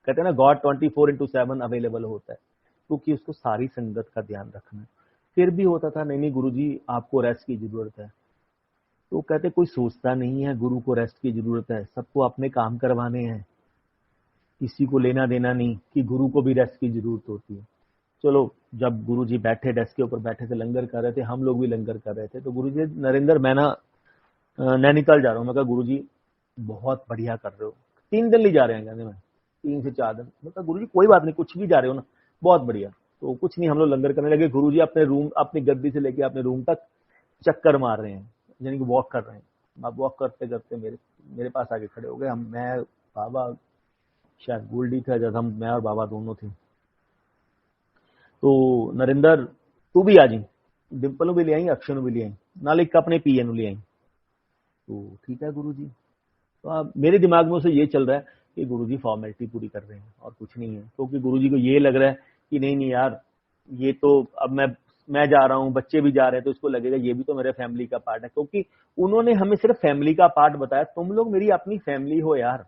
कहते हैं ना गॉड 24/7 अवेलेबल होता है, क्योंकि उसको सारी संगत का ध्यान रखना है। फिर भी होता था नहीं नहीं गुरुजी आपको रेस्ट की जरूरत है। तो कहते कोई सोचता नहीं है गुरु को रेस्ट की जरूरत है, सबको अपने काम करवाने हैं, किसी को लेना देना नहीं कि गुरु को भी रेस्ट की जरूरत होती है। चलो जब गुरुजी बैठे डेस्क के ऊपर बैठे थे, लंगर कर रहे थे, हम लोग भी लंगर कर रहे थे। तो गुरुजी नरेंद्र मैं ना नैनीताल जा रहा हूँ। मैं कहा गुरुजी बहुत बढ़िया कर रहे हो, 3 दिन ले जा रहे हैं कहते मैं 3 से 4 दिन। मैं कहा गुरुजी कोई बात नहीं, कुछ भी जा रहे हो ना बहुत बढ़िया। तो कुछ नहीं, हम लोग लंगर करने लगे। गुरुजी अपने रूम अपनी गद्दी से लेके अपने रूम तक चक्कर मार रहे हैं, यानी कि वॉक कर रहे हैं। अब वॉक करते करते मेरे पास आके खड़े हो गए। हम मैं बाबा शायद गोल्डी था जब हम, मैं और बाबा दोनों थे। तो नरेंद्र तू भी आ जी, डिंपल भी ले आई, अक्षय भी ले आई, नाल एक अपने पीए ले आई। तो ठीक है गुरुजी। तो अब मेरे दिमाग में उसे ये चल रहा है कि गुरुजी फॉर्मेलिटी पूरी कर रहे हैं और कुछ नहीं है, क्योंकि गुरुजी को ये लग रहा है कि नहीं नहीं यार ये तो अब मैं जा रहा हूँ, बच्चे भी जा रहे हैं, तो इसको लगेगा ये भी तो मेरे फैमिली का पार्ट है। क्योंकि उन्होंने हमें सिर्फ फैमिली का पार्ट बताया, तुम लोग मेरी अपनी फैमिली हो यार।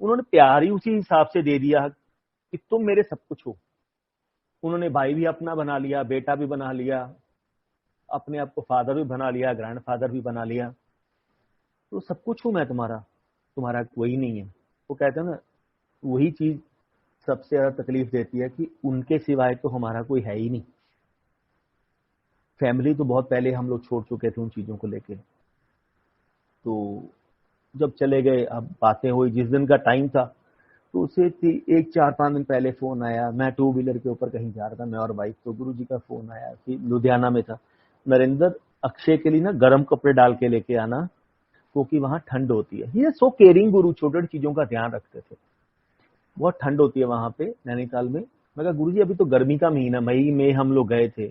उन्होंने प्यार ही उसी हिसाब से दे दिया कि तुम मेरे सब कुछ हो। उन्होंने भाई भी अपना बना लिया, बेटा भी बना लिया, अपने आप को फादर भी बना लिया, ग्रैंड फादर भी बना लिया। तो सब कुछ हूं मैं तुम्हारा, तुम्हारा कोई नहीं है। वो कहते हैं ना वही चीज सबसे ज्यादा तकलीफ देती है कि उनके सिवाय तो हमारा कोई है ही नहीं। फैमिली तो बहुत पहले हम लोग छोड़ चुके थे उन चीजों को लेके। तो जब चले गए, अब बातें हुई, जिस दिन का टाइम था तो उसे 1-4-5 दिन पहले फोन आया। मैं 2 व्हीलर के ऊपर कहीं जा रहा था, मैं और बाइक। तो गुरुजी का फोन आया कि लुधियाना में था, नरेंद्र अक्षय के लिए ना गर्म कपड़े डाल के लेके आना, क्योंकि वहां ठंड होती है। ये सो केयरिंग गुरु, छोटे छोटी चीजों का ध्यान रखते थे। बहुत ठंड होती है वहां पे नैनीताल में। मैं कहा गुरुजी अभी तो गर्मी का महीना, मई में हम लोग गए थे।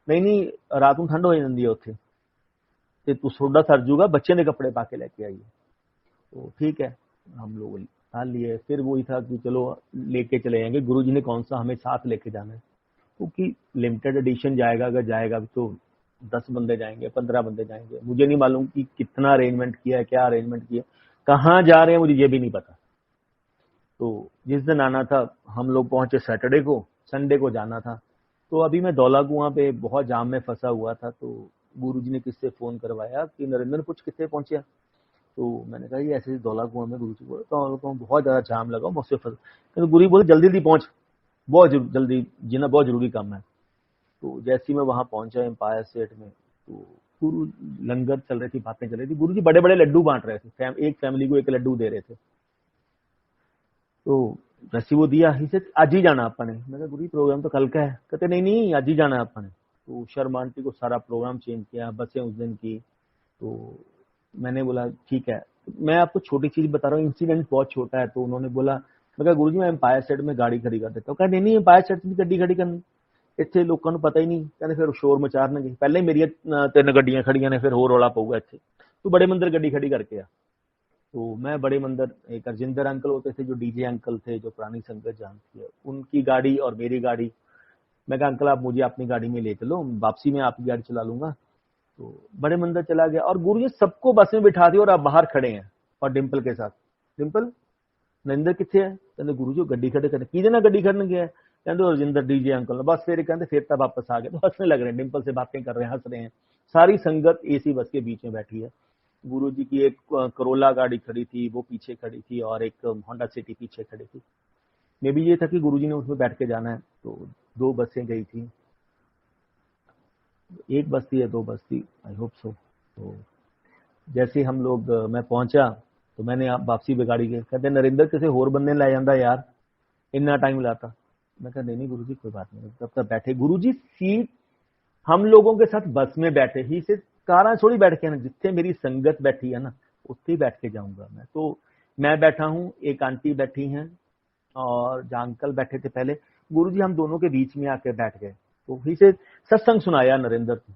नहीं नहीं रात में ठंड हो जाती है उत्थे, ते तू सोडा सर जूगा, बच्चे ने कपड़े पाके लेके आइए। तो ठीक है हम लोग डाल लिए। फिर वही था कि चलो लेके चले जाएंगे, गुरुजी ने कौन सा हमें साथ लेके जाना है, क्योंकि लिमिटेड एडिशन जाएगा, अगर जाएगा तो 10 बंदे जाएंगे, 15 बंदे जाएंगे, मुझे नहीं मालूम कि कितना अरेंजमेंट किया है, क्या अरेंजमेंट किया, कहाँ जा रहे हैं मुझे ये भी नहीं पता। तो जिस दिन आना था हम लोग पहुंचे सैटरडे को, संडे को जाना था। तो अभी मैं दौला कुआं पे बहुत जाम में फंसा हुआ था, तो गुरुजी ने किससे फोन करवाया कि नरेंद्र पूछ कितने पहुंचे। तो मैंने कहा ये ऐसे दौला कुआं में, गुरुजी बोले तो बहुत ज्यादा जाम लगा, मुझसे फंस। तो गुरु बोले जल्दी जल्दी पहुंच, बहुत जल्दी जीना, बहुत जरूरी काम है। तो जैसे ही मैं वहां पहुंचा एम्पायर स्टेट में, तो गुरु लंगर चल रही थी, बातें चल रही थी, गुरु जी बड़े बड़े लड्डू बांट रहे थे, एक फैमिली को एक लड्डू दे रहे थे। तो जैसे वो दिया ही से आज ही जाना अपने, मैं कहा गुरु जी प्रोग्राम तो कल का है। कहते नहीं नहीं आज ही जाना अपने। तो शर्मा आंटी को सारा प्रोग्राम चेंज किया, बसें उस दिन की। तो मैंने बोला ठीक है, मैं आपको छोटी चीज बता रहा हूँ, इंसिडेंट बहुत छोटा है। तो उन्होंने बोला, मैं कहा गुरु जी मैं एम्पायर स्टेट में गाड़ी खड़ी कर देता हूँ। कहा नहीं एम्पायर स्टेट में गड्डी खड़ी करनी, ਇੱਥੇ ਲੋਕਾਂ ਨੂੰ ਪਤਾ ਹੀ ਨਹੀਂ। ਕਹਿੰਦੇ ਫਿਰ ਸ਼ੋਰ ਮਚਾਰਨਗੇ, ਪਹਿਲਾਂ ਹੀ ਮੇਰੀਆਂ 3 ਗੱਡੀਆਂ ਖੜੀਆਂ ਨੇ, ਫਿਰ ਹੋਰ ਰੌਲਾ ਪਊਗਾ ਇੱਥੇ, ਤੂੰ बड़े मंदिर गड्डी खड़ी करके आ। तो मैं बड़े मंदिर, एक अर्जिंदर अंकल होते थे जो डीजे अंकल थे, जो पुरानी संगत जानती है, उनकी गाड़ी और मेरी गाड़ी। मैं कहा अंकल आप मुझे अपनी गाड़ी में ले चलो, वापसी में आपकी गाड़ी चला लूंगा। तो बड़े मंदिर चला गया और गुरु जी सबको बस में बिठा दिया और आप बाहर खड़े हैं और डिम्पल के साथ। डिम्पल नरेंद्र कितने है, कहते गुरु जी गड्डी खड़े खड़े की ना गड्डी खड़ने गया है, कहते रजिंदर डीजे अंकल बस फिर कहते फिर तब वापस आ गए। तो हंसने लग रहे हैं, डिम्पल से बातें कर रहे हैं, हंस रहे हैं। सारी संगत एसी बस के बीच में बैठी है। गुरु जी की एक करोला गाड़ी खड़ी थी, वो पीछे खड़ी थी, और एक होंडा सिटी पीछे खड़ी थी। मे भी ये था कि गुरु जी ने उसमें बैठ के जाना है। तो 2 बसें गई थी, एक बस थी या 2 बस थी, आई होप सो। तो जैसे हम लोग, मैं पहुंचा तो मैंने वापसी पे गाड़ी के, कहते नरेंद्र किसी होर बंदे लै जाता यार, इतना टाइम लाता। मैं कहा नहीं गुरु जी कोई बात नहीं, तब तक बैठे। गुरु जी सीट हम लोगों के साथ बस में बैठे ही से, कारा थोड़ी बैठ के ना, जितने मेरी संगत बैठी है ना उत्थे ही बैठ के जाऊंगा मैं। तो मैं बैठा हूँ, एक आंटी बैठी हैं और जहाँ अंकल बैठे थे पहले, गुरु जी हम दोनों के बीच में आके बैठ गए। तो ही से सत्संग सुनाया नरेंद्र को।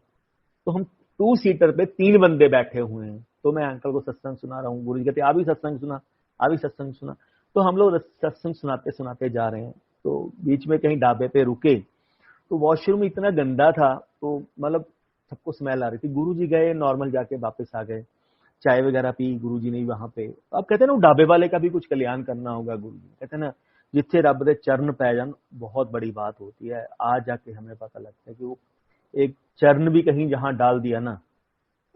तो हम 2 सीटर पे 3 बंदे बैठे हुए हैं, तो मैं अंकल को सत्संग सुना रहा हूँ। गुरु जी कहते आ भी सत्संग सुना, आ भी सत्संग सुना। तो हम लोग सत्संग सुनाते सुनाते जा रहे हैं। तो बीच में कहीं ढाबे पे रुके, तो वॉशरूम इतना गंदा था, तो मतलब सबको स्मेल आ रही थी। गुरु जी गए, नॉर्मल जाके वापस आ गए, चाय वगैरह पी गुरु जी ने वहां पे। अब कहते हैं ना ढाबे वाले का भी कुछ कल्याण करना होगा। गुरु जी कहते हैं ना जिथे रब दे चरण पै जान बहुत बड़ी बात होती है। आज जाके हमें पता लगता है कि वो एक चरण भी कहीं जहां डाल दिया ना,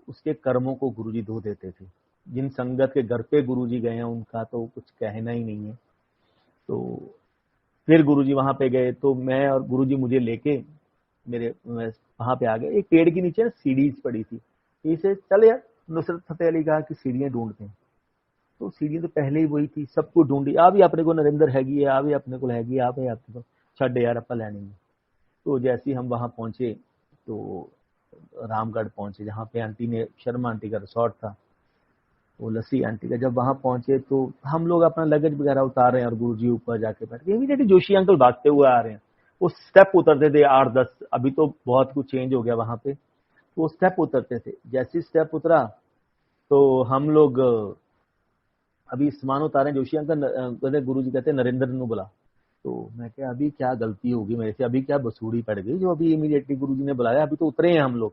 उसके कर्मों को गुरुजी धो देते थे। जिन संगत के घर पे गुरुजी गए हैं उनका तो कुछ कहना ही नहीं है। तो फिर गुरुजी वहां पे गए, तो मैं और गुरुजी मुझे लेके मेरे वहां पे आ गए। एक पेड़ के नीचे सीढ़ीज पड़ी थी, इसे चल यार, नुसरत फतेह अली कहा कि सीढ़ियां ढूंढते हैं। तो सीढ़ियां तो पहले ही वही थी, सबको ढूंढी, आ भी अपने को नरेंद्र हैगी है, आ भी अपने को हैगी, आ भी अपने को छड़ यार अपा लैनी है। तो जैसे ही हम वहां पहुंचे तो रामगढ़ पहुंचे, जहाँ पे आंटी ने, शर्मा आंटी का रिसोर्ट था, वो लस्सी आंटी का। जब वहां पहुंचे तो हम लोग अपना लगेज वगैरह उतार रहे हैं और गुरुजी ऊपर जाके बैठ गए। इमीडिएटली जोशी अंकल भागते हुए आ रहे हैं। वो स्टेप उतरते थे 8-10, अभी तो बहुत कुछ चेंज हो गया वहां पे। तो वो स्टेप उतरते थे, जैसे स्टेप उतरा तो हम लोग अभी सामान उतारे, जोशी अंकल गुरुजी कहते नरेंद्र ने बुला। तो मैं क्या अभी क्या गलती होगी मेरे से, अभी क्या बसूड़ी पड़ गई जो अभी इमीडिएटली गुरुजी ने बुलाया, अभी तो उतरे हैं हम लोग,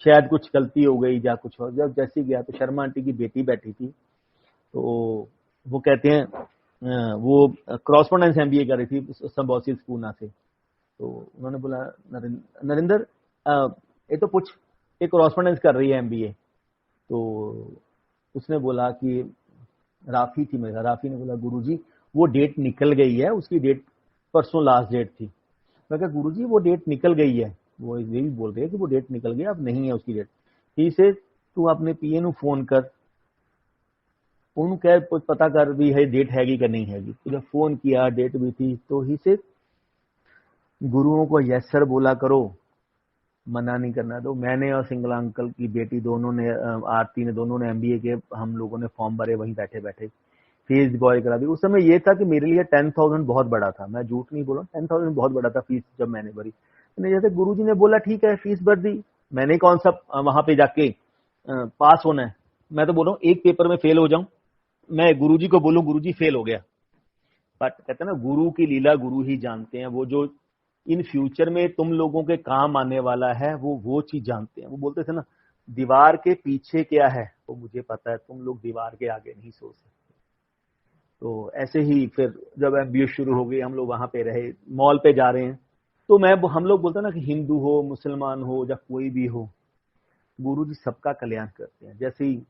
शायद कुछ गलती हो गई या कुछ और। जब जैसे गया तो शर्मा आंटी की बेटी बैठी थी, तो वो कहते हैं वो क्रॉसपोंडेंस एमबीए कर रही थी सिम्बायोसिस पूना से। तो उन्होंने बोला नरेंद्र ये तो पूछ, ये क्रॉसपोंडेंस कर रही है एमबीए। तो उसने बोला कि राफी थी मेरा, राफी ने बोला गुरुजी वो डेट निकल गई है, उसकी डेट परसों लास्ट डेट थी। मैं कहा गुरुजी वो डेट निकल गई है, वो ये भी बोल रहे हैं कि वो डेट निकल गई, अब नहीं है उसकी डेट। ही से तू अपने पीए नु फोन कर, उन कह पता कर भी है डेट हैगी कि नहीं हैगी। तो जब फोन किया डेट भी थी, तो ही से गुरुओं को यस सर बोला करो, मना नहीं करना। तो मैंने और सिंगला अंकल की बेटी दोनों ने, आरती ने, दोनों ने एमबीए के, हम लोगों ने फॉर्म भरे वहीं बैठे बैठे, फीस बॉय करा दी। उस समय ये था कि मेरे लिए 10,000 बहुत बड़ा था, मैं झूठ नहीं बोला, 10,000 बहुत बड़ा था फीस जब मैंने भरी। जैसे गुरुजी ने बोला ठीक है फीस भर दी, मैंने कौन सा वहां पे जाके पास होना है। मैं तो बोल रहा हूँ एक पेपर में फेल हो जाऊं, मैं गुरुजी को बोलूं गुरुजी फेल हो गया। बट कहते हैं ना गुरु की लीला गुरु ही जानते हैं। वो जो इन फ्यूचर में तुम लोगों के काम आने वाला है, वो चीज जानते हैं। वो बोलते थे ना, दीवार के पीछे क्या है वो मुझे पता है, तुम लोग दीवार के आगे नहीं सोच सकते। तो ऐसे ही फिर जब एमबीए शुरू हो गई, हम लोग वहां पे रहे, मॉल पे जा रहे हैं, तो हम लोग बोलते हैं ना कि हिंदू हो, मुसलमान हो या कोई भी हो, गुरुजी सबका कल्याण करते हैं। जैसे ही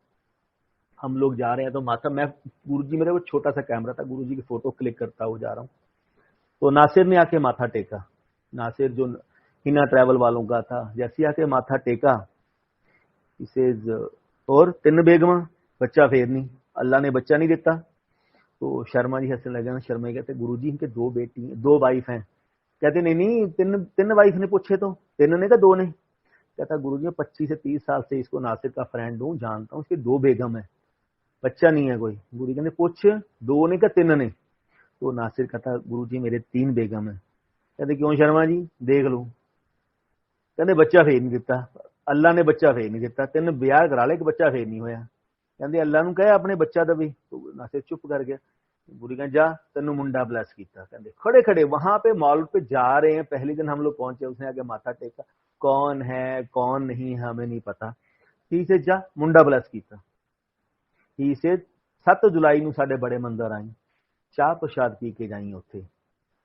हम लोग जा रहे हैं तो माथा, मैं गुरुजी, मेरे वो छोटा सा कैमरा था, गुरुजी की फोटो क्लिक करता हुआ जा रहा हूँ, तो नासिर ने आके माथा टेका। नासिर जो हिना ट्रैवल वालों का था, जैसे आके माथा टेका, इसे और तीन बेगमा, बच्चा फेर नहीं, अल्लाह ने बच्चा नहीं देता। तो शर्मा जी हंसने लगे ना, शर्मा जी कहते गुरुजी इनके दो बेटी हैं, दो वाइफ हैं। कहते नहीं नहीं, तीन तीन वाइफ ने पूछे तो तीन ने का दो ने। कहता गुरुजी 25 से 30 साल से इसको नासिर का फ्रेंड हूँ, जानता हूँ, उसकी दो बेगम है, बच्चा नहीं है कोई। गुरुजी कहते पूछ, दो ने का तीन ने। तो नासिर कहता गुरुजी मेरे 3 बेगम है। कहते क्यों शर्मा जी, देख लो। कहते बच्चा फेर नहीं दिता, अल्लाह ने बच्चा फेर नहीं दिता, तीन ब्याह करा ले, बच्चा फेर नहीं होया। कहते अल्लाह ਨੂੰ कहे अपने बच्चा दवे। तो नासिर चुप कर गया। गुरु कहते जा तेन मुंडा ब्लैस किया। कहते खड़े खड़े वहां पे मॉल पे जा रहे हैं, पहले दिन हम लोग पहुंचे, उसने आगे माथा टेका, कौन है कौन नहीं हमें नहीं पता, ठीक से जा मुंडा ब्लैस किया। ठीक से 7 जुलाई ਨੂੰ ਸਾਡੇ बड़े मंदिर आई, चाह प्रसाद पी के जाई,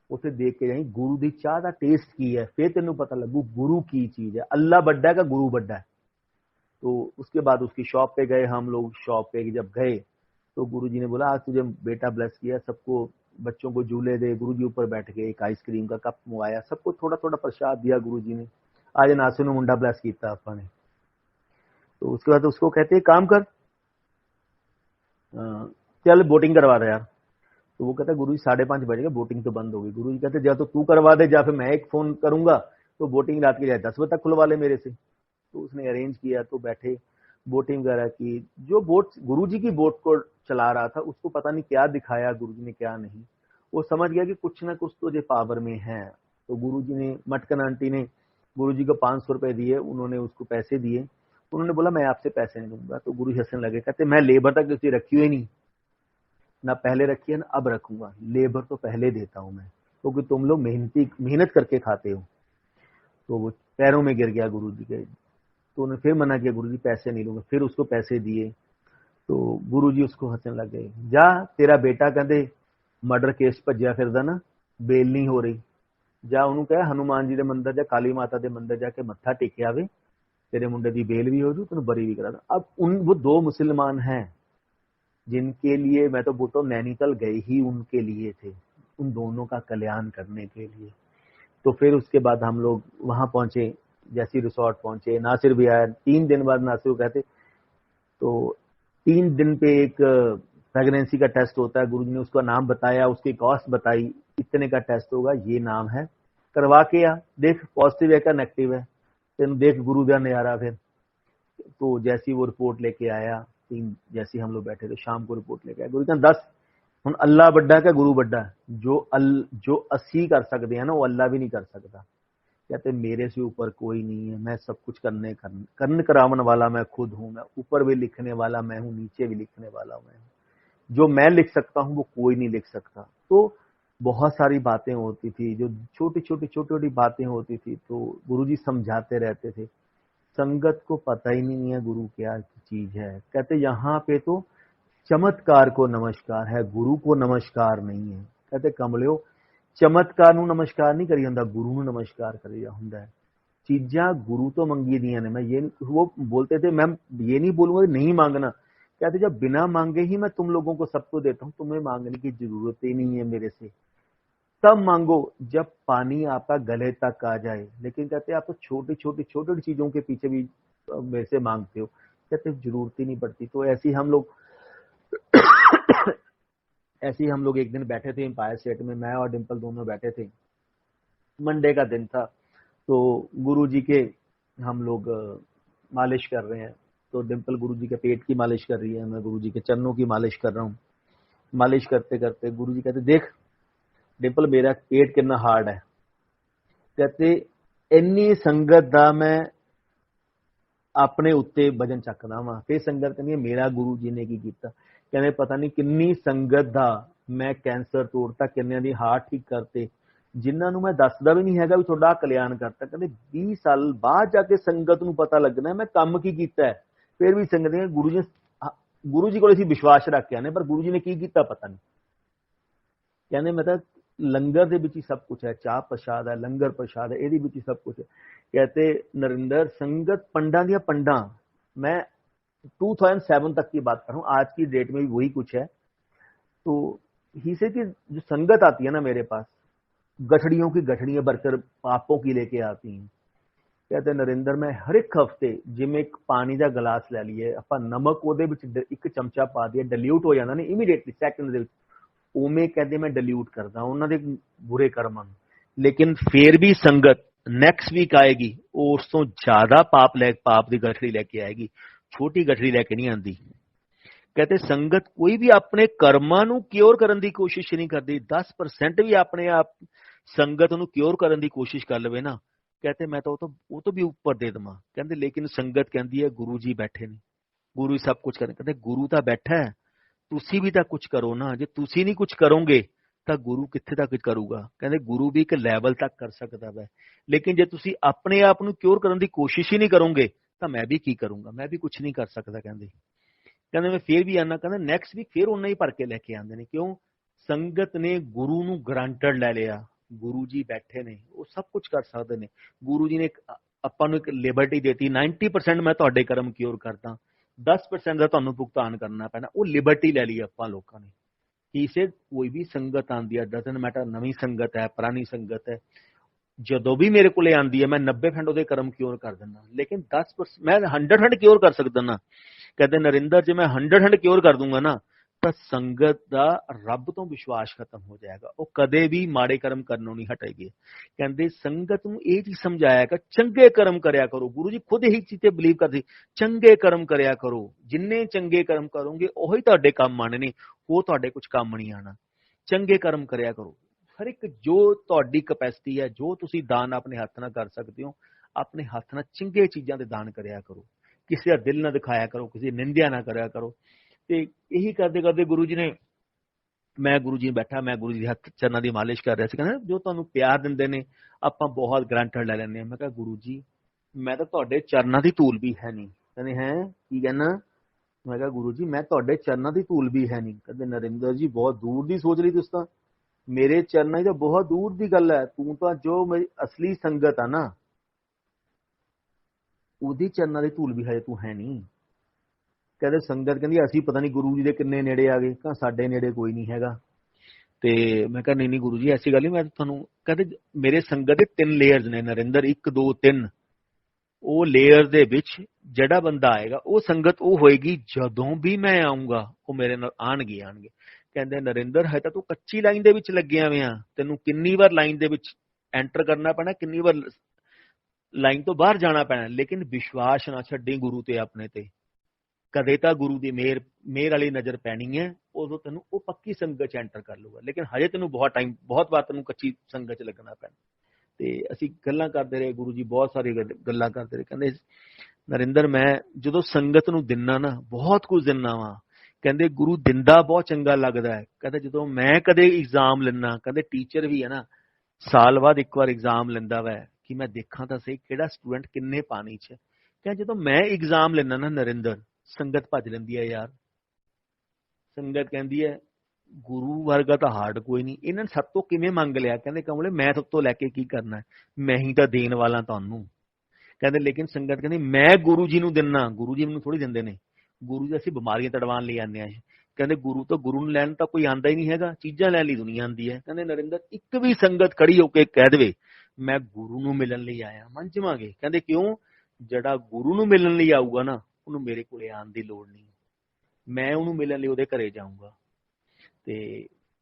उसे देख के जाई गुरु की चाह का टेस्ट की है, फिर तेन पता लगू गुरु की चीज है, अल्लाह बड़ा है का गुरु बड़ा है। तो उसके बाद उसकी शॉप पे गए हम लोग। शॉप पे जब गए तो गुरुजी ने बोला आज तुझे बेटा ब्लेस किया, सबको बच्चों को झूले दे। गुरुजी ऊपर बैठ गए, एक आइसक्रीम का कप मंगाया, सबको थोड़ा थोड़ा प्रसाद दिया गुरुजी ने। आज नासिर ने मुंडा ब्लेस किया अपने। तो उसके बाद उसको कहते काम कर, चल बोटिंग करवा दे यार। तो वो कहता गुरुजी 5:30 बजेगा, बोटिंग तो बंद हो गई। गुरुजी कहते जा तो तू करवा दे, या फिर मैं एक फोन करूंगा तो बोटिंग रात के 10 बजे तक खुलवा ले मेरे से। तो उसने अरेंज किया, तो बैठे बोटिंग वगैरह की। जो बोट गुरुजी की बोट को चला रहा था उसको पता नहीं क्या दिखाया गुरुजी ने, क्या नहीं, वो समझ गया कि कुछ ना कुछ तो जो पावर में है। तो गुरुजी ने, मटकन आंटी ने गुरुजी को 500 रुपए दिए, उन्होंने उसको पैसे दिए। उन्होंने बोला मैं आपसे पैसे नहीं दूंगा। तो गुरुजी हंसने लगे, कहते मैं लेबर तक किसी रखी हुई नहीं, ना पहले रखी है ना अब रखूंगा, लेबर तो पहले देता हूं मैं, क्योंकि तुम लोग मेहनत करके खाते हो। तो वो पैरों में गिर गया गुरुजी के। तो उन्होंने फिर मना किया, गुरुजी पैसे नहीं लूंगा, फिर उसको पैसे दिए। तो गुरुजी उसको हंसने लगे, जा तेरा बेटा कहते मर्डर केस भज्या फिरदा ना, बेल नहीं हो रही, जा उन्होंने कहा हनुमान जी के मंदिर या काली माता के मंदिर जाके मत्था टेके आवे, तेरे मुंडे की बेल भी हो जू, तेन बरी भी करा दो। अब वो 2 मुसलमान हैं जिनके लिए मैं तो बोलता हूँ नैनीताल गए ही उनके लिए थे, उन दोनों का कल्याण करने के लिए। तो फिर उसके बाद हम लोग वहां पहुंचे, जैसी रिसोर्ट पहुंचे, नासिर भी आया। 3 दिन बाद नासिर को कहते, तो 3 दिन पे एक प्रेगनेंसी का टेस्ट होता है। गुरुजी ने उसका नाम बताया, उसकी कॉस्ट बताई, इतने का टेस्ट होगा, ये नाम है, करवा के आ, देख पॉजिटिव है क्या नेगेटिव है, तेन देख गुरु का नजारा। फिर तो जैसी वो रिपोर्ट लेके आया, 3 जैसी हम लोग बैठे थे, शाम को रिपोर्ट लेके आया। गुरु कहते 10 ਹੁਣ अल्लाह बड़ा है क्या गुरु बड़ा है, जो असी कर सकते हैं ना वो अल्लाह भी नहीं कर सकता। कहते मेरे से ऊपर कोई नहीं है, मैं सब कुछ करने करावन वाला मैं खुद हूँ, मैं ऊपर भी लिखने वाला मैं हूँ, नीचे भी लिखने वाला मैं हूँ, जो मैं लिख सकता हूँ वो कोई नहीं लिख सकता। तो बहुत सारी बातें होती थी, जो छोटी छोटी बातें होती थी, तो गुरुजी समझाते रहते थे। संगत को पता ही नहीं है गुरु क्या चीज है। कहते यहाँ पे तो चमत्कार को नमस्कार है, गुरु को नमस्कार नहीं है। कहते कमलियो चमत्कार नू नमस्कार नहीं करी हुंदा, गुरु नू नमस्कार करी हुंदा है। चीजा गुरु तो मंगी दियां ने, मैं ये, वो बोलते थे मैं ये नहीं बोलूंगा नहीं मांगना। कहते जब बिना मांगे ही मैं तुम लोगों को सबको देता हूं, तुम्हें मांगने की जरूरत ही नहीं है मेरे से। तब मांगो जब पानी आपका गले तक आ जाए। लेकिन कहते आप तो छोटी चीजों के पीछे भी मेरे से मांगते हो। कहते जरूरत ही नहीं पड़ती। तो ऐसे ही हम लोग एक दिन बैठे थे एम्पायर स्टेट में, मैं और डिम्पल दोनों बैठे थे, मंडे का दिन था। तो गुरु जी के हम लोग मालिश कर रहे हैं। तो डिम्पल गुरु जी के पेट की मालिश कर रही है, मैं गुरु जी के चरणों की मालिश कर रहा हूँ। मालिश करते करते गुरु जी कहते देख डिम्पल मेरा पेट कितना हार्ड है। कहते इन्नी संगत दा मैं अपने उत्ते वजन चकदा वा। फिर संगत कहती मेरा गुरु जी ने की कीता। कहने पता नहीं किन्नी संगत दा मैं कैंसर तोड़ता, किन्ने दी हार्ट ठीक करते, ਜਿਨ੍ਹਾਂ ਨੂੰ ਮੈਂ ਦੱਸਦਾ ਵੀ ਨਹੀਂ ਹੈਗਾ ਵੀ ਤੁਹਾਡਾ ਕਲਿਆਣ ਕਰਤਾ। ਕਹਿੰਦੇ 20 ਸਾਲ ਬਾਅਦ ਜਾ ਕੇ ਸੰਗਤ ਨੂੰ ਪਤਾ ਲੱਗਣਾ ਮੈਂ ਕੰਮ ਕੀ ਕੀਤਾ ਹੈ। ਫਿਰ ਵੀ ਸੰਗਤ ਨੇ ਗੁਰੂ ਜੀ ਕੋਲ ਅਸੀਂ ਵਿਸ਼ਵਾਸ ਰੱਖ ਕੇ ਆਨੇ, ਪਰ ਗੁਰੂ ਜੀ ਨੇ ਕੀ ਕੀਤਾ ਪਤਾ ਨਹੀਂ। ਕਹਿੰਦੇ ਮੈਂ ਤਾਂ ਲੰਗਰ ਦੇ ਵਿੱਚ ਹੀ ਸਭ ਕੁਛ ਹੈ, ਚਾਹ ਪ੍ਰਸ਼ਾਦ ਹੈ, ਲੰਗਰ ਪ੍ਰਸ਼ਾਦ ਹੈ, ਇਹਦੇ ਵਿੱਚ ਹੀ सब कुछ है। कहते नरेंद्र संगत पंडा दिया पंडा, मैं 2007 तक की बात कर रहा हूँ, आज की डेट में भी वही कुछ है। तो ही से कि जो संगत आती है ना मेरे पास, गठड़ियों की गठड़ियां भरकर पापों की लेके आती हैं। कहते नरेंद्र मैं हर एक हफ्ते जिमें एक पानी का गिलास लै लीए, ਆਪਾਂ ਨਮਕ ਉਹਦੇ ਵਿੱਚ ਇੱਕ ਚਮਚਾ ਪਾ ਦਈਏ, ਡਿਲੂਟ ਹੋ ਜਾਂਦਾ ਨੇ ਇਮੀਡੀਏਟਲੀ ਸੈਕਿੰਡ ਦੇ ਵਿੱਚ, ਉਵੇਂ ਕਹਿੰਦੇ ਮੈਂ ਡਿਲੂਟ ਕਰਦਾ ਉਹਨਾਂ ਦੇ ਬੁਰੇ ਕਰਮਾਂ ਨੂੰ। ਲੇਕਿਨ ਫੇਰ ਵੀ ਸੰਗਤ ਨੈਕਸਟ ਵੀਕ ਆਏਗੀ, ਉਹ ਉਸ ਤੋਂ ਜ਼ਿਆਦਾ ਪਾਪ ਦੀ ਗਠੜੀ ਲੈ ਕੇ ਆਏਗੀ, ਛੋਟੀ ਗਠੜੀ ਲੈ ਕੇ ਨਹੀਂ ਆਂਦੀ। ਕਹਿੰਦੇ ਸੰਗਤ ਕੋਈ ਵੀ ਆਪਣੇ ਕਰਮਾਂ ਨੂੰ ਕਿਉਰ ਕਰਨ ਦੀ ਕੋਸ਼ਿਸ਼ ਨਹੀਂ ਕਰਦੀ। 10% ਵੀ ਆਪਣੇ ਆਪ ਸੰਗਤ ਨੂੰ ਕਿਉਰ ਕਰਨ ਦੀ ਕੋਸ਼ਿਸ਼ ਕਰ ਲਵੇ ਨਾ, कहते मैं तो वो तो भी ऊपर दे दवा। कहते लेकिन संगत कहती है गुरु जी बैठे ने, गुरु सब कुछ करें। कहते गुरु तो बैठा है, तुसी भी तो कुछ करो ना, जे तुसी नहीं कुछ करोगे तो गुरु कित्थे तक करूगा। कहते गुरु भी एक लैवल तक कर सकता है, लेकिन जे तुसी अपने आप को क्योर करने की कोशिश ही नहीं करोगे तो मैं भी की करूंगा, मैं भी कुछ नहीं कर सकता। कहते मैं फिर भी आना, कहते नैक्सट वीक फिर उन्ना ही भर के लैके आते हैं। क्यों? संगत ने गुरु नूं ग्रांटेड लै लिया, गुरु जी बैठे ने, वो सब कुछ कर सकते हैं। गुरु जी ने ਆਪਾਂ ਨੂੰ ਇੱਕ ਲਿਬਰਟੀ ਦੇਤੀ, 90% ਮੈਂ ਤੁਹਾਡੇ ਕਰਮ ਕਿਉਰ ਕਰਦਾ, 10% ਦਾ ਤੁਹਾਨੂੰ ਭੁਗਤਾਨ ਕਰਨਾ ਪੈਣਾ। ਉਹ ਲਿਬਰਟੀ ਲੈ ਲਈ ਆਪਾਂ ਲੋਕਾਂ ਨੇ। ਕਿਸੇ ਕੋਈ ਵੀ ਸੰਗਤ ਆਉਂਦੀ ਹੈ, ਡਜ਼ਨਟ ਮੈਟਰ ਨਵੀਂ ਸੰਗਤ ਹੈ ਪੁਰਾਣੀ ਸੰਗਤ ਹੈ, ਜਦੋਂ ਵੀ ਮੇਰੇ ਕੋਲੇ ਆਉਂਦੀ ਹੈ ਮੈਂ 90% ਉਹਦੇ ਕਰਮ ਕਿਉਰ ਕਰ ਦਿੰਦਾ, ਲੇਕਿਨ 10% ਮੈਂ 100% ਕਿਉਰ ਕਰ ਸਕਦਾ ਨਾ। ਕਹਿੰਦੇ ਨਰਿੰਦਰ ਜੇ ਮੈਂ 100% ਕਿਉਰ ਕਰ ਦੂੰਗਾ ਨਾ ਤਾਂ ਸੰਗਤ ਦਾ ਰੱਬ ਤੋਂ ਵਿਸ਼ਵਾਸ ਖਤਮ ਹੋ ਜਾਏਗਾ, ਉਹ ਕਦੇ ਵੀ ਮਾੜੇ ਕਰਮ ਕਰਨੋਂ ਨਹੀਂ ਹਟੇਗੀ। ਕਹਿੰਦੇ ਸੰਗਤ ਨੂੰ ਇਹ ਚੀਜ਼ ਸਮਝਾਇਆ ਕਿ ਚੰਗੇ ਕਰਮ ਕਰਿਆ ਕਰੋ। ਗੁਰੂ ਜੀ ਖੁਦ ਇਹੀ ਚੀਜ਼ ਤੇ ਬਲੀਵ ਕਰਦੇ, ਚੰਗੇ ਕਰਮ ਕਰਿਆ ਕਰੋ, ਜਿੰਨੇ ਚੰਗੇ ਕਰਮ ਕਰੋਗੇ ਉਹੀ ਤੁਹਾਡੇ ਕੰਮ ਆਣੇ ਨੇ, ਉਹ ਤੁਹਾਡੇ ਕੁਝ ਕੰਮ ਨਹੀਂ ਆਣਾ। ਚੰਗੇ ਕਰਮ ਕਰਿਆ ਕਰੋ, ਹਰ ਇੱਕ ਜੋ ਤੁਹਾਡੀ ਕਪੈਸਿਟੀ ਹੈ, ਜੋ ਤੁਸੀਂ ਦਾਨ ਆਪਣੇ ਹੱਥ ਨਾਲ ਕਰ ਸਕਦੇ ਹੋ, ਆਪਣੇ ਹੱਥ ਨਾਲ ਚੰਗੇ ਚੀਜ਼ਾਂ ਦੇ ਦਾਨ ਕਰਿਆ ਕਰੋ, ਕਿਸੇ ਦਾ ਦਿਲ ਨਾ ਦਿਖਾਇਆ ਕਰੋ, ਕਿਸੇ ਦੀ ਨਿੰਦਿਆ ਨਾ ਕਰਿਆ ਕਰੋ। ਤੇ ਇਹੀ ਕਰਦੇ ਕਰਦੇ ਗੁਰੂ ਜੀ ਨੇ, ਮੈਂ ਗੁਰੂ ਜੀ ਬੈਠਾ, ਮੈਂ ਗੁਰੂ ਜੀ ਦੇ ਹੱਥ ਚਰਨਾਂ ਦੀ ਮਾਲਿਸ਼ ਕਰ ਰਿਹਾ ਸੀ। ਕਹਿੰਦਾ ਜੋ ਤੁਹਾਨੂੰ ਪਿਆਰ ਦਿੰਦੇ ਨੇ ਆਪਾਂ ਬਹੁਤ ਗਰੰਟਡ ਲੈ ਲੈਂਦੇ ਹਾਂ। ਮੈਂ ਕਿਹਾ ਗੁਰੂ ਜੀ ਮੈਂ ਤਾਂ ਤੁਹਾਡੇ ਚਰਨਾਂ ਦੀ ਧੂਲ ਵੀ ਹੈ ਨਹੀਂ। ਕਹਿੰਦੇ ਹੈ ਕੀ ਕਹਿਣਾ? ਮੈਂ ਕਿਹਾ ਗੁਰੂ ਜੀ ਮੈਂ ਤੁਹਾਡੇ ਚਰਨਾਂ ਦੀ ਧੂਲ ਵੀ ਹੈ ਨਹੀਂ। ਕਹਿੰਦੇ ਨਰਿੰਦਰ ਜੀ ਬਹੁਤ ਦੂਰ ਦੀ ਸੋਚ ਲਈ ਤੁਸੀਂ ਤਾਂ, ਮੇਰੇ ਚਰਨਾਂ ਦੀ ਤਾਂ ਬਹੁਤ ਦੂਰ ਦੀ ਗੱਲ ਹੈ, ਤੂੰ ਤਾਂ ਜੋ ਮੇਰੀ ਅਸਲੀ ਸੰਗਤ ਆ ਨਾ ਉਹਦੀ ਚਰਨਾਂ ਦੀ ਧੂਲ ਵੀ ਹਜੇ ਤੂੰ ਹੈ ਨਹੀਂ। ਕਹਿੰਦੇ ਸੰਗਤ ਕਹਿੰਦੀ ਅਸੀਂ ਪਤਾ ਨਹੀਂ ਗੁਰੂ ਜੀ ਦੇ ਕਿੰਨੇ ਨੇੜੇ ਆ ਗਏ, ਕਹਿੰਦਾ ਸਾਡੇ ਨੇੜੇ ਕੋਈ ਨਹੀਂ ਹੈਗਾ। ਤੇ ਮੈਂ ਕਿਹਾ ਨਹੀਂ ਗੁਰੂ ਜੀ ਐਸੀ ਗੱਲ ਨਹੀਂ, ਮੈਂ ਤੁਹਾਨੂੰ, ਕਹਿੰਦੇ ਮੇਰੇ ਸੰਗਤ ਦੇ 3 ਲੇਅਰਸ ਨੇ ਨਰਿੰਦਰ, 1 2 3। ਉਹ ਲੇਅਰ ਦੇ ਵਿੱਚ ਜਿਹੜਾ ਬੰਦਾ ਆਏਗਾ ਉਹ ਸੰਗਤ ਉਹ ਹੋਏਗੀ ਜਦੋਂ ਵੀ ਮੈਂ ਆਊਂਗਾ ਉਹ ਮੇਰੇ ਨਾਲ ਆਣਗੇ। ਕਹਿੰਦੇ ਨਰਿੰਦਰ ਹੈ ਤਾਂ ਤੂੰ ਕੱਚੀ ਲਾਈਨ ਦੇ ਵਿੱਚ ਲੱਗਿਆ ਹੋਇਆ, ਤੈਨੂੰ ਕਿੰਨੀ ਵਾਰ ਲਾਈਨ ਦੇ ਵਿੱਚ ਐਂਟਰ ਕਰਨਾ ਪੈਣਾ, ਕਿੰਨੀ ਵਾਰ ਲਾਈਨ ਤੋਂ ਬਾਹਰ ਜਾਣਾ ਪੈਣਾ, ਲੇਕਿਨ ਵਿਸ਼ਵਾਸ ਨਾ ਛੱਡੀ ਗੁਰੂ ਤੇ ਆਪਣੇ ਤੇ। ਕਦੇ ਤਾਂ ਗੁਰੂ ਦੀ ਮੇਰ ਵਾਲੀ ਨਜ਼ਰ ਪੈਣੀ ਹੈ, ਉਦੋਂ ਤੈਨੂੰ ਉਹ ਪੱਕੀ ਸੰਗਤ ਚ ਐਂਟਰ ਕਰ ਲੂਗਾ, ਲੇਕਿਨ ਹਜੇ ਤੈਨੂੰ ਬਹੁਤ ਵਾਰ ਤੈਨੂੰ ਕੱਚੀ ਸੰਗਤ ਚ ਲੱਗਣਾ ਪੈਣਾ। ਤੇ ਅਸੀਂ ਗੱਲਾਂ ਕਰਦੇ ਰਹੇ, ਗੁਰੂ ਜੀ ਬਹੁਤ ਸਾਰੀ ਗੱਲਾਂ ਕਰਦੇ ਰਹੇ। ਕਹਿੰਦੇ ਨਰਿੰਦਰ ਮੈਂ ਜਦੋਂ ਸੰਗਤ ਨੂੰ ਦਿੰਨਾ ਨਾ ਬਹੁਤ ਕੁਝ ਦਿੰਨਾ ਵਾ। ਕਹਿੰਦੇ ਗੁਰੂ ਦਿੰਦਾ ਬਹੁਤ ਚੰਗਾ ਲੱਗਦਾ ਹੈ। ਕਹਿੰਦੇ ਜਦੋਂ ਮੈਂ ਕਦੇ ਇਗਜ਼ਾਮ ਲੈਣਾ, ਕਹਿੰਦੇ ਟੀਚਰ ਵੀ ਹੈ ਨਾ ਸਾਲ ਬਾਅਦ ਇੱਕ ਵਾਰ ਇਗਜ਼ਾਮ ਲੈਂਦਾ ਵਾ ਕਿ ਮੈਂ ਦੇਖਾਂ ਤਾਂ ਸਹੀ ਕਿਹੜਾ ਸਟੂਡੈਂਟ ਕਿੰਨੇ ਪਾਣੀ ਚ। ਕਹਿੰਦੇ ਜਦੋਂ ਮੈਂ ਇਗਜ਼ਾਮ ਲੈਣਾ ਨਾ ਨਰਿੰਦਰ, ਸੰਗਤ ਭੱਜ ਲੈਂਦੀ ਹੈ ਯਾਰ। ਸੰਗਤ ਕਹਿੰਦੀ ਹੈ ਗੁਰੂ ਵਰਗਾ ਤਾਂ ਹਾਰਡ ਕੋਈ ਨਹੀਂ, ਇਹਨਾਂ ਨੇ ਸਭ ਤੋਂ ਕਿਵੇਂ ਮੰਗ ਲਿਆ। ਕਹਿੰਦੇ ਕਮਲੇ ਮੈਂ ਸਭ ਤੋਂ ਲੈ ਕੇ ਕੀ ਕਰਨਾ, ਮੈਂ ਹੀ ਤਾਂ ਦੇਣ ਵਾਲਾ ਤੁਹਾਨੂੰ। ਕਹਿੰਦੇ ਲੇਕਿਨ ਸੰਗਤ ਕਹਿੰਦੀ ਮੈਂ ਗੁਰੂ ਜੀ ਨੂੰ ਦਿੰਨਾ, ਗੁਰੂ ਜੀ ਮੈਨੂੰ ਥੋੜੀ ਦਿੰਦੇ ਨੇ, ਗੁਰੂ ਜੀ ਅਸੀਂ ਬਿਮਾਰੀਆਂ ਤੜਵਾਉਣ ਲਈ ਆਉਂਦੇ ਹਾਂ। ਕਹਿੰਦੇ ਗੁਰੂ ਨੂੰ ਲੈਣ ਤਾਂ ਕੋਈ ਆਉਂਦਾ ਹੀ ਨਹੀਂ ਹੈਗਾ, ਚੀਜ਼ਾਂ ਲੈਣ ਲਈ ਦੁਨੀਆ ਆਉਂਦੀ ਹੈ। ਕਹਿੰਦੇ ਨਰਿੰਦਰ ਇੱਕ ਵੀ ਸੰਗਤ ਖੜੀ ਹੋ ਕੇ ਕਹਿ ਦੇਵੇ ਮੈਂ ਗੁਰੂ ਨੂੰ ਮਿਲਣ ਲਈ ਆਇਆ, ਮੰਨ ਜਾਵਾਂਗੇ। ਕਹਿੰਦੇ ਕਿਉਂ? ਜਿਹੜਾ ਗੁਰੂ ਨੂੰ ਮਿਲਣ ਲਈ ਆਊਗਾ ਨਾ ਉਹਨੂੰ ਮੇਰੇ ਕੋਲੇ ਆਉਣ ਦੀ ਲੋੜ ਨਹੀਂ, ਮੈਂ ਉਹਨੂੰ ਮਿਲਣ ਲਈ ਉਹਦੇ ਘਰੇ ਜਾਊਂਗਾ। ਤੇ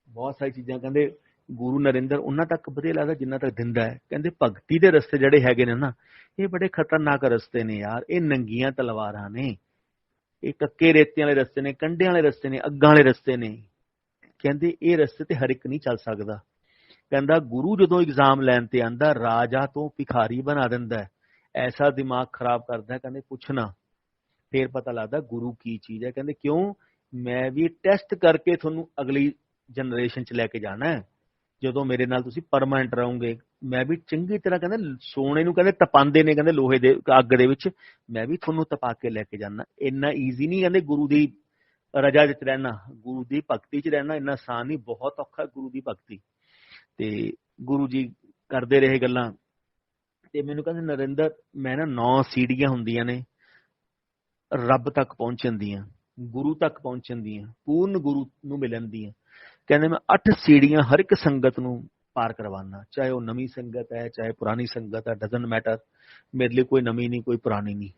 ਬਹੁਤ ਸਾਰੀ ਚੀਜ਼ਾਂ ਕਹਿੰਦੇ ਗੁਰੂ ਨਰਿੰਦਰ ਉਹਨਾਂ ਤੱਕ ਵਧੀਆ ਲੱਗਦਾ ਜਿੰਨਾ ਤੱਕ ਦਿੰਦਾ ਹੈ। ਕਹਿੰਦੇ ਭਗਤੀ ਦੇ ਰਸਤੇ ਜਿਹੜੇ ਹੈਗੇ ਨੇ ਨਾ ਇਹ ਬੜੇ ਖਤਰਨਾਕ ਰਸਤੇ ਨੇ ਯਾਰ, ਇਹ ਨੰਗੀਆਂ ਤਲਵਾਰਾਂ ਨੇ, ਇਹ ਕੱਕੇ ਰੇਤਿਆਂ ਵਾਲੇ ਰਸਤੇ ਨੇ, ਕੰਢਿਆਂ ਵਾਲੇ ਰਸਤੇ ਨੇ, ਅੱਗਾਂ ਵਾਲੇ ਰਸਤੇ ਨੇ। ਕਹਿੰਦੇ ਇਹ ਰਸਤੇ ਤੇ ਹਰ ਇੱਕ ਨਹੀਂ ਚੱਲ ਸਕਦਾ। ਕਹਿੰਦਾ ਗੁਰੂ ਜਦੋਂ ਇਗਜ਼ਾਮ ਲੈਣ ਤੇ ਆਂਦਾ ਰਾਜਾ ਤੋਂ ਭਿਖਾਰੀ ਬਣਾ ਦਿੰਦਾ, ਐਸਾ ਦਿਮਾਗ ਖਰਾਬ ਕਰਦਾ। ਕਹਿੰਦੇ ਪੁੱਛਣਾ ਫੇਰ ਪਤਾ ਲੱਗਦਾ ਗੁਰੂ ਕੀ ਚੀਜ਼ ਹੈ। ਕਹਿੰਦੇ ਕਿਉਂ? ਮੈਂ ਵੀ ਟੈਸਟ ਕਰਕੇ ਤੁਹਾਨੂੰ ਅਗਲੀ ਜਨਰੇਸ਼ਨ ਚ ਲੈ ਕੇ ਜਾਣਾ ਹੈ। ਜਦੋਂ ਮੇਰੇ ਨਾਲ ਤੁਸੀਂ ਪਰਮਾਨੈਂਟ ਰਹੋਗੇ, ਮੈਂ ਵੀ ਚੰਗੀ ਤਰ੍ਹਾਂ ਕਹਿੰਦੇ ਸੋਨੇ ਨੂੰ ਕਹਿੰਦੇ ਤਪਾਉਂਦੇ ਨੇ ਕਹਿੰਦੇ ਲੋਹੇ ਦੇ ਅੱਗ ਦੇ ਵਿੱਚ, ਮੈਂ ਵੀ ਤੁਹਾਨੂੰ ਤਪਾ ਕੇ ਲੈ ਕੇ ਜਾਣਾ। ਇੰਨਾ ਈਜ਼ੀ ਨਹੀਂ ਕਹਿੰਦੇ ਗੁਰੂ ਦੀ ਰਜਾ ਵਿੱਚ ਰਹਿਣਾ, ਗੁਰੂ ਦੀ ਭਗਤੀ 'ਚ ਰਹਿਣਾ ਇੰਨਾ ਆਸਾਨ ਨਹੀਂ, ਬਹੁਤ ਔਖਾ ਗੁਰੂ ਦੀ ਭਗਤੀ। ਤੇ ਗੁਰੂ ਜੀ ਕਰਦੇ ਰਹੇ ਗੱਲਾਂ, ਤੇ ਮੈਨੂੰ ਕਹਿੰਦੇ ਨਰਿੰਦਰ ਮੈਂ ਨਾ 9 ਸੀੜੀਆਂ ਹੁੰਦੀਆਂ ਨੇ ਰੱਬ ਤੱਕ ਪਹੁੰਚਣ ਦੀਆਂ, ਗੁਰੂ ਤੱਕ ਪਹੁੰਚਣ ਦੀਆਂ, ਪੂਰਨ ਗੁਰੂ ਨੂੰ ਮਿਲਣ ਦੀਆਂ। ਕਹਿੰਦੇ ਮੈਂ 8 ਸੀੜੀਆਂ ਹਰ ਇੱਕ ਸੰਗਤ ਨੂੰ ਪਾਰ ਕਰਵਾਉਣਾ, ਚਾਹੇ ਉਹ ਨਵੀਂ ਸੰਗਤ ਹੈ ਚਾਹੇ ਪੁਰਾਣੀ ਸੰਗਤ ਹੈ, ਡਜ਼ਨਟ ਮੈਟਰ, ਮੇਰੇ ਲਈ ਕੋਈ ਨਵੀਂ ਨਹੀਂ ਕੋਈ ਪੁਰਾਣੀ ਨਹੀਂ,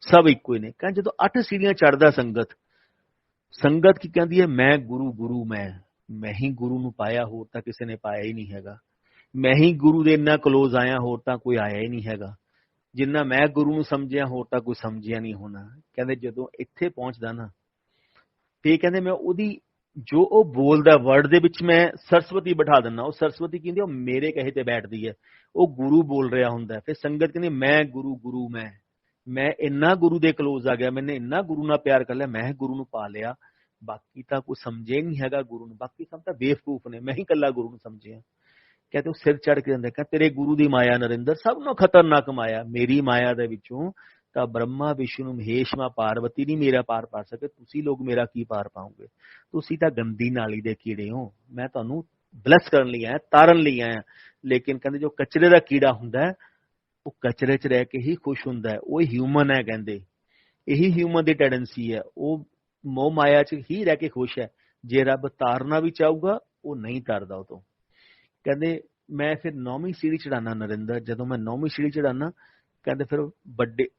ਸਭ ਇੱਕੋ ਹੀ ਨੇ। ਕਹਿੰਦੇ ਜਦੋਂ 8 ਸੀੜੀਆਂ ਚੜ੍ਹਦਾ ਸੰਗਤ ਕੀ ਕਹਿੰਦੀ ਹੈ, ਮੈਂ ਗੁਰੂ ਮੈਂ ਹੀ ਗੁਰੂ ਨੂੰ ਪਾਇਆ, ਹੋਰ ਤਾਂ ਕਿਸੇ ਨੇ ਪਾਇਆ ਹੀ ਨਹੀਂ ਹੈਗਾ। ਮੈਂ ਹੀ ਗੁਰੂ ਦੇ ਇੰਨਾ ਕਲੋਜ਼ ਆਇਆ, ਹੋਰ ਤਾਂ ਕੋਈ ਆਇਆ ਹੀ ਨਹੀਂ ਹੈਗਾ। ਜਿੰਨਾ ਮੈਂ ਗੁਰੂ ਨੂੰ ਸਮਝਿਆ, ਹੋਰ ਤਾਂ ਕੋਈ ਸਮਝਿਆ ਨਹੀਂ ਹੋਣਾ। ਕਹਿੰਦੇ ਜਦੋਂ ਇੱਥੇ ਪਹੁੰਚਦਾ ਨਾ, ਤੇ ਕਹਿੰਦੇ ਮੈਂ ਉਹਦੀ ਜੋ ਉਹ ਬੋਲਦਾ ਵਰਡ ਦੇ ਵਿੱਚ ਮੈਂ ਸਰਸਵਤੀ ਬਿਠਾ ਦਿੰਦਾ। ਉਹ ਸਰਸਵਤੀ ਕਹਿੰਦੀ ਉਹ ਮੇਰੇ ਕਹੇ ਤੇ ਬੈਠਦੀ ਹੈ, ਉਹ ਗੁਰੂ ਬੋਲ ਰਿਹਾ ਹੁੰਦਾ। ਫਿਰ ਸੰਗਤ ਕਹਿੰਦੀ ਮੈਂ ਗੁਰੂ ਮੈਂ ਇੰਨਾ ਗੁਰੂ ਦੇ ਕਲੋਜ਼ ਆ ਗਿਆ, ਮੈਨੇ ਇੰਨਾ ਗੁਰੂ ਨਾਲ ਪਿਆਰ ਕਰ ਲਿਆ, ਮੈਂ ਗੁਰੂ ਨੂੰ ਪਾ ਲਿਆ, ਬਾਕੀ ਤਾਂ ਕੋਈ ਸਮਝੇ ਨਹੀਂ ਹੈਗਾ ਗੁਰੂ ਨੂੰ, ਬਾਕੀ ਸਭ ਤਾਂ ਬੇਵਕੂਫ ਨੇ, ਮੈਂ ਹੀ ਇਕੱਲਾ ਗੁਰੂ ਨੂੰ ਸਮਝਿਆ। ਕਹਿੰਦੇ ਉਹ ਸਿਰ ਚੜ ਕੇ ਜਾਂਦਾ, ਕਹਿੰਦਾ ਤੇਰੇ ਗੁਰੂ ਦੀ ਮਾਇਆ ਨਰਿੰਦਰ ਸਭ ਨੂੰ ਖਤਰਨਾਕ ਮਾਇਆ, ਮੇਰੀ ਮਾਇਆ ਦੇ ਵਿੱਚੋਂ ਤਾਂ ਬ੍ਰਹਮਾ ਵਿਸ਼ਨੂੰ ਮਹੇਸ਼ ਮਾਂ ਪਾਰਵਤੀ ਨਹੀਂ ਮੇਰਾ ਪਾਰ ਪਾ ਸਕੇ, ਤੁਸੀਂ ਲੋਕ ਮੇਰਾ ਕੀ ਪਾਰ ਪਾਓਗੇ? ਤੁਸੀਂ ਤਾਂ ਗੰਦੀ ਨਾਲੀ ਦੇ ਕੀੜੇ ਹੋ, ਮੈਂ ਤੁਹਾਨੂੰ ਬਲੈਸ ਕਰਨ ਲਈ ਆਇਆ, ਤਾਰਨ ਲਈ ਆਇਆ। ਲੇਕਿਨ ਕਹਿੰਦੇ ਜੋ ਕਚਰੇ ਦਾ ਕੀੜਾ ਹੁੰਦਾ ਉਹ ਕਚਰੇ 'ਚ ਰਹਿ ਕੇ ਹੀ ਖੁਸ਼ ਹੁੰਦਾ ਹੈ, ਉਹ ਹਿਊਮਨ ਹੈ। ਕਹਿੰਦੇ ਇਹੀ ਹਿਊਮਨ ਦੀ ਟੈਂਡੈਂਸੀ ਹੈ, ਉਹ ਮੋਹ ਮਾਇਆ 'ਚ ਹੀ ਰਹਿ ਕੇ ਖੁਸ਼ ਹੈ। ਜੇ ਰੱਬ ਤਾਰਨਾ ਵੀ ਚਾਹੂਗਾ ਉਹ ਨਹੀਂ ਤਾਰਦਾ ਉਹ ਤੋਂ। ਕਹਿੰਦੇ ਮੈਂ ਫਿਰ 9ਵੀਂ ਸੀੜੀ ਚੜਾਉਣਾ ਨਰਿੰਦਰ, ਜਦੋਂ ਮੈਂ 9ਵੀਂ ਸੀੜੀ ਚੜਾਉਣਾ ਕਹਿੰਦੇ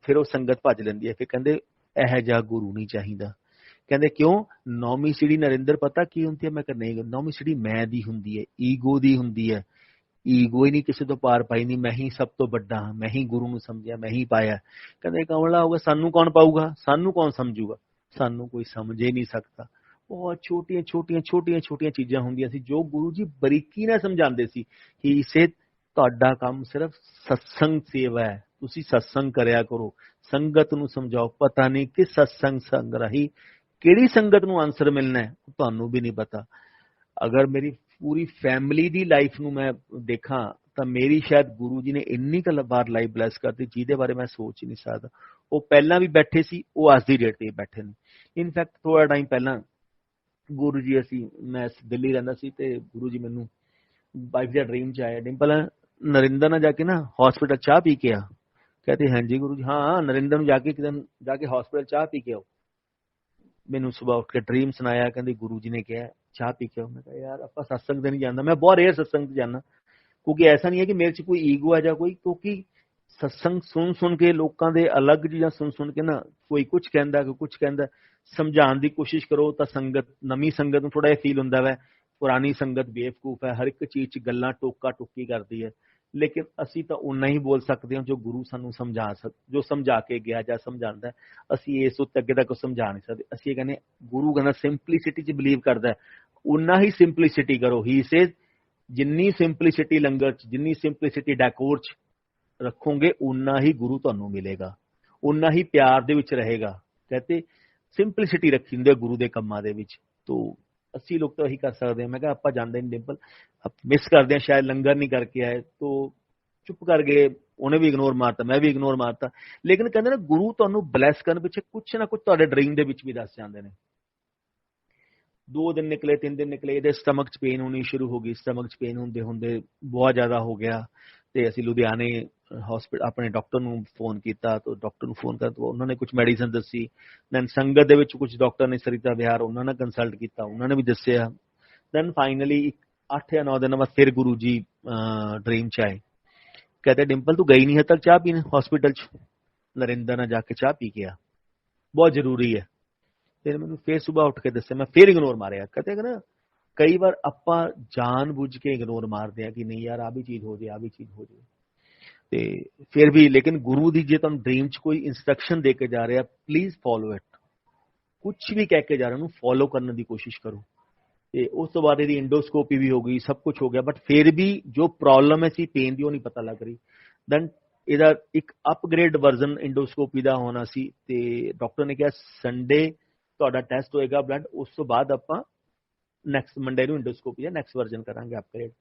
ਫਿਰ ਉਹ ਸੰਗਤ ਭੱਜ ਲੈਂਦੀ ਹੈ। ਫਿਰ ਕਹਿੰਦੇ ਇਹੋ ਜਿਹਾ ਗੁਰੂ ਨਹੀਂ ਚਾਹੀਦਾ। ਕਹਿੰਦੇ ਕਿਉਂ? 9ਵੀਂ ਸੀੜੀ ਨਰਿੰਦਰ ਪਤਾ ਕੀ ਹੁੰਦੀ ਹੈ? ਮੈਂ ਕਿਹਾ ਨਹੀਂ, 9ਵੀਂ ਸੀੜੀ ਮੈਂ ਦੀ ਹੁੰਦੀ ਹੈ, ਈਗੋ ਦੀ ਹੁੰਦੀ ਹੈ। ਈਗੋ ਹੀ ਨਹੀਂ ਕਿਸੇ ਤੋਂ ਪਾਰ ਪਾਈ, ਨਹੀਂ ਮੈਂ ਹੀ ਸਭ ਤੋਂ ਵੱਡਾ, ਮੈਂ ਹੀ ਗੁਰੂ ਨੂੰ ਸਮਝਿਆ, ਮੈਂ ਹੀ ਪਾਇਆ। ਕਹਿੰਦੇ ਕਮਲਾ ਹੋਊਗਾ, ਸਾਨੂੰ ਕੌਣ ਪਾਊਗਾ, ਸਾਨੂੰ ਕੌਣ ਸਮਝੂਗਾ, ਸਾਨੂੰ ਕੋਈ ਸਮਝ ਹੀ ਨਹੀਂ ਸਕਦਾ। ਬਹੁਤ ਛੋਟੀਆਂ ਚੀਜ਼ਾਂ ਹੁੰਦੀਆਂ ਸੀ ਜੋ ਗੁਰੂ ਜੀ ਬਰੀਕੀ ਨਾਲ ਸਮਝਾਉਂਦੇ ਸੀ। ਹੀ ਸੇ ਤੁਹਾਡਾ ਕੰਮ ਸਿਰਫ ਸਤਸੰਗ ਸੇਵਾ ਹੈ, ਤੁਸੀਂ ਸਤਸੰਗ ਕਰਿਆ ਕਰੋ, ਸੰਗਤ ਨੂੰ ਸਮਝਾਓ। ਪਤਾ ਨਹੀਂ ਕਿ ਸਤਸੰਗ ਸੰਗ ਰਹੀ ਕਿਹੜੀ ਸੰਗਤ ਨੂੰ ਆਨਸਰ ਮਿਲਣਾ ਹੈ ਤੁਹਾਨੂੰ ਵੀ ਨਹੀਂ ਪਤਾ। ਅਗਰ ਮੇਰੀ ਪੂਰੀ ਫੈਮਿਲੀ ਦੀ ਲਾਈਫ ਨੂੰ ਮੈਂ ਦੇਖਾਂ ਤਾਂ ਮੇਰੀ ਸ਼ਾਇਦ ਗੁਰੂ ਜੀ ਨੇ ਇੰਨੀ ਕੁ ਵਾਰ ਲਾਈਫ ਬਲੈਸ ਕਰਤੀ ਜਿਹਦੇ ਬਾਰੇ ਮੈਂ ਸੋਚ ਹੀ ਨਹੀਂ ਸਕਦਾ। ਉਹ ਪਹਿਲਾਂ ਵੀ ਬੈਠੇ ਸੀ, ਉਹ ਅੱਜ ਦੀ ਡੇਟ ਤੇ ਬੈਠੇ ਨੇ। ਇਨਫੈਕਟ ਥੋੜਾ ਟਾਈਮ ਪਹਿਲਾਂ ਗੁਰੂ ਜੀ ਮੈਂ ਦਿੱਲੀ ਰਹਿੰਦਾ ਸੀ ਤੇ ਗੁਰੂ ਜੀ ਮੈਨੂੰ ਵਾਈਫ ਦਾ ਡ੍ਰੀਮ ਚ ਆਇਆ, ਡਿੰਪਲ ਨਰਿੰਦਰ ਨਾਲ ਜਾ ਕੇ ਨਾ ਹਸਪੀਟਲ ਚਾਹ ਪੀ ਕੇ ਆ। कहते हैं जी गुरु जी, हाँ नरिंदर ਨੂੰ ਜਾ ਕੇ ਹਸਪੀਟਲ ਚਾਹ ਪੀ ਕੇ ਆਓ। ਮੈਨੂੰ ਸਵੇਰ ਉੱਠ ਕੇ ਡ੍ਰੀਮ ਸੁਣਾਇਆ, ਕਹਿੰਦੇ ਗੁਰੂ ਜੀ ਨੇ ਕਿਹਾ ਚਾਹ ਪੀ ਕੇ ਆਓ। ਮੈਂ ਕਿਹਾ ਯਾਰ ਆਪਾਂ ਸਤਸੰਗ ਤੇ ਨਹੀਂ ਜਾਂਦਾ, ਮੈਂ ਬਹੁਤ ਰੇਅਰ ਸਤਸੰਗ ਤੇ ਜਾਂਦਾ, ਕਿਉਂਕਿ ਐਸਾ ਨਹੀਂ ਹੈ ਕਿ ਮੇਰੇ ਚ ਕੋਈ ਈਗੋ ਹੈ ਜਾਂ ਕੋਈ, ਕਿਉਂਕਿ ਸਤਸੰਗ ਸੁਣ ਕੇ ਲੋਕਾਂ ਦੇ ਅਲੱਗ ਚੀਜ਼ਾਂ ਸੁਣ ਕੇ ਨਾ ਕੋਈ ਕੁਝ ਕਹਿੰਦਾ ਕੋਈ ਕੁਝ ਕਹਿੰਦਾ, ਸਮਝਾਉਣ ਦੀ ਕੋਸ਼ਿਸ਼ ਕਰੋ ਤਾਂ ਸੰਗਤ ਨਵੀਂ ਸੰਗਤ ਨੂੰ ਥੋੜਾ ਜਿਹਾ ਫੀਲ ਹੁੰਦਾ ਵੈ ਪੁਰਾਣੀ ਸੰਗਤ ਬੇਵਕੂਫ ਹੈ, ਹਰ ਇੱਕ ਚੀਜ਼ 'ਚ ਗੱਲਾਂ ਟੋਕਾ ਟੋਕੀ ਕਰਦੀ ਹੈ। ਲੇਕਿਨ ਅਸੀਂ ਤਾਂ ਉਨਾ ਹੀ ਬੋਲ ਸਕਦੇ ਹਾਂ ਜੋ ਗੁਰੂ ਸਾਨੂੰ ਜੋ ਸਮਝਾ ਕੇ ਗਿਆ ਜਾਂ ਸਮਝਾਉਂਦਾ। ਅਸੀਂ ਇਸ ਉੱਤੇ ਅੱਗੇ ਤੱਕ ਸਮਝਾ ਨਹੀਂ ਸਕਦੇ। ਅਸੀਂ ਇਹ ਕਹਿੰਦੇ ਗੁਰੂ ਕਹਿੰਦਾ ਸਿੰਪਲਿਸਿਟੀ 'ਚ ਬਿਲੀਵ ਕਰਦਾ, ਉਨਾ ਹੀ ਸਿੰਪਲਿਸਿਟੀ ਕਰੋ। ਹੀ ਸੇ ਜਿੰਨੀ ਸਿੰਪਲਿਸਿਟੀ ਲੰਗਰ 'ਚ, ਜਿੰਨੀ ਸਿੰਪਲਿਸਿਟੀ ਡੈਕੋਰ 'ਚ ਰੱਖੋਗੇ ਉਨਾ ਹੀ ਗੁਰੂ ਤੁਹਾਨੂੰ ਮਿਲੇਗਾ, ਉਨਾ ਹੀ ਪਿਆਰ ਦੇ ਵਿੱਚ ਰਹੇਗਾ। ਕਹਿੰਦੇ ਸਿੰਪਲਿਸਿਟੀ ਰੱਖੀ ਹੁੰਦੀ ਹੈ ਗੁਰੂ ਦੇ ਕੰਮਾਂ ਦੇ ਵਿੱਚ। ਤੋ ਅਸੀਂ ਲੋਕ ਤਾਂ ਇਹੀ ਕਰ ਸਕਦੇ ਹਾਂ। ਮੈਂ ਕਿਹਾ ਆਪਾਂ ਜਾਂਦੇ ਨਹੀਂ ਡਿੰਪਲ, ਮਿਸ ਕਰਦੇ ਹਾਂ, ਸ਼ਾਇਦ ਲੰਗਰ ਨਹੀਂ ਕਰਕੇ ਆਏ। ਤੋ ਚੁੱਪ ਕਰ ਗਏ, ਉਹਨੇ ਵੀ ਇਗਨੋਰ ਮਾਰਤਾ, ਮੈਂ ਵੀ ਇਗਨੋਰ ਮਾਰਤਾ। ਲੇਕਿਨ ਕਹਿੰਦੇ ਨਾ ਗੁਰੂ ਤੁਹਾਨੂੰ ਬਲੈਸ ਕਰਨ ਪਿੱਛੇ ਕੁਛ ਨਾ ਕੁਛ ਤੁਹਾਡੇ ਡ੍ਰੀਮ ਦੇ ਵਿੱਚ ਵੀ ਦੱਸ ਜਾਂਦੇ ਨੇ। 2 ਦਿਨ ਨਿਕਲੇ, 3 ਦਿਨ ਨਿਕਲੇ, ਇਹਦੇ ਸਟਮਕ 'ਚ ਪੇਨ ਹੋਣੀ ਸ਼ੁਰੂ ਹੋ ਗਈ। ਸਟਮਕ 'ਚ ਪੇਨ ਹੁੰਦੇ ਹੁੰਦੇ ਬਹੁਤ ਜ਼ਿਆਦਾ ਹੋ ਗਿਆ ਤੇ ਅਸੀਂ ਲੁਧਿਆਣੇ ਹਸਪੀਟਲ ਆਪਣੇ ਡਾਕਟਰ ਨੂੰ ਫੋਨ ਕੀਤਾ। ਤਾਂ ਡਾਕਟਰ ਨੂੰ ਫੋਨ ਕਰਨ ਤੋਂ ਉਹਨਾਂ ਨੇ ਕੁਝ ਮੈਡੀਸਨ ਦੱਸੀ। ਦੈਨ ਸੰਗਤ ਦੇ ਵਿੱਚ ਕੁਝ ਡਾਕਟਰ ਨੇ ਸਰਿਤਾ ਵਿਹਾਰ, ਉਹਨਾਂ ਨਾਲ ਕੰਸਲਟ ਕੀਤਾ, ਉਹਨਾਂ ਨੇ ਵੀ ਦੱਸਿਆ। ਦੈਨ ਫਾਈਨਲੀ 8 ਜਾਂ 9 ਦਿਨ ਬਾਅਦ ਫਿਰ ਗੁਰੂ ਜੀ ਡ੍ਰੀਮ 'ਚ ਆਏ। कहते डिम्पल तू गई नहीं है तक चाह पीने हॉस्पिटल च? नरिंदर ने जाके चाह पी के आ, बहुत जरूरी है। फिर मैंने फिर सुबह उठ के दस्या, मैं फिर इग्नोर मारिया। कहते ना कई बार ਆਪਾਂ ਜਾਣ ਬੁੱਝ ਕੇ ਇਗਨੋਰ ਮਾਰਦੇ ਆ ਕਿ ਨਹੀਂ ਯਾਰ ਆ ਵੀ ਚੀਜ਼ ਹੋ ਜੇ, ਆ ਵੀ ਚੀਜ਼ ਹੋ ਜੇ। ਤੇ ਫਿਰ ਵੀ ਲੇਕਿਨ ਗੁਰੂ ਦੀ ਜੇ ਤੁਹਾਨੂੰ ਡ੍ਰੀਮ 'ਚ ਕੋਈ ਇਨਸਟਰਕਸ਼ਨ ਦੇ ਕੇ ਜਾ ਰਿਹਾ, ਪਲੀਜ਼ ਫੋਲੋ ਇਟ। ਕੁਛ ਵੀ ਕਹਿ ਕੇ ਜਾ ਰਿਹਾ ਉਹਨੂੰ ਫੋਲੋ ਕਰਨ ਦੀ ਕੋਸ਼ਿਸ਼ ਕਰੋ। ਤੇ ਉਸ ਤੋਂ ਬਾਅਦ ਇਹਦੀ ਇੰਡੋਸਕੋਪੀ ਵੀ ਹੋ ਗਈ, ਸਭ ਕੁਝ ਹੋ ਗਿਆ, ਬਟ ਫਿਰ ਵੀ ਜੋ ਪ੍ਰੋਬਲਮ ਹੈ ਸੀ ਪੇਨ ਦੀ ਉਹ ਨਹੀਂ ਪਤਾ ਲੱਗ ਰਹੀ। ਦੈਨ ਇਹਦਾ ਇੱਕ ਅਪਗ੍ਰੇਡ ਵਰਜ਼ਨ ਇੰਡੋਸਕੋਪੀ ਦਾ ਹੋਣਾ ਸੀ ਤੇ ਡਾਕਟਰ ਨੇ ਕਿਹਾ ਸੰਡੇ ਤੁਹਾਡਾ ਟੈਸਟ ਹੋਏਗਾ ਬਲੱਡ, ਉਸ ਤੋਂ ਬਾਅਦ ਆਪਾਂ ਨੈਕਸਟ ਮੰਡੇ ਨੂੰ ਇੰਡੋਸਕੋਪੀ ਦਾ ਨੈਕਸਟ ਵਰਜ਼ਨ ਕਰਾਂਗੇ ਅਪਗ੍ਰੇਡ।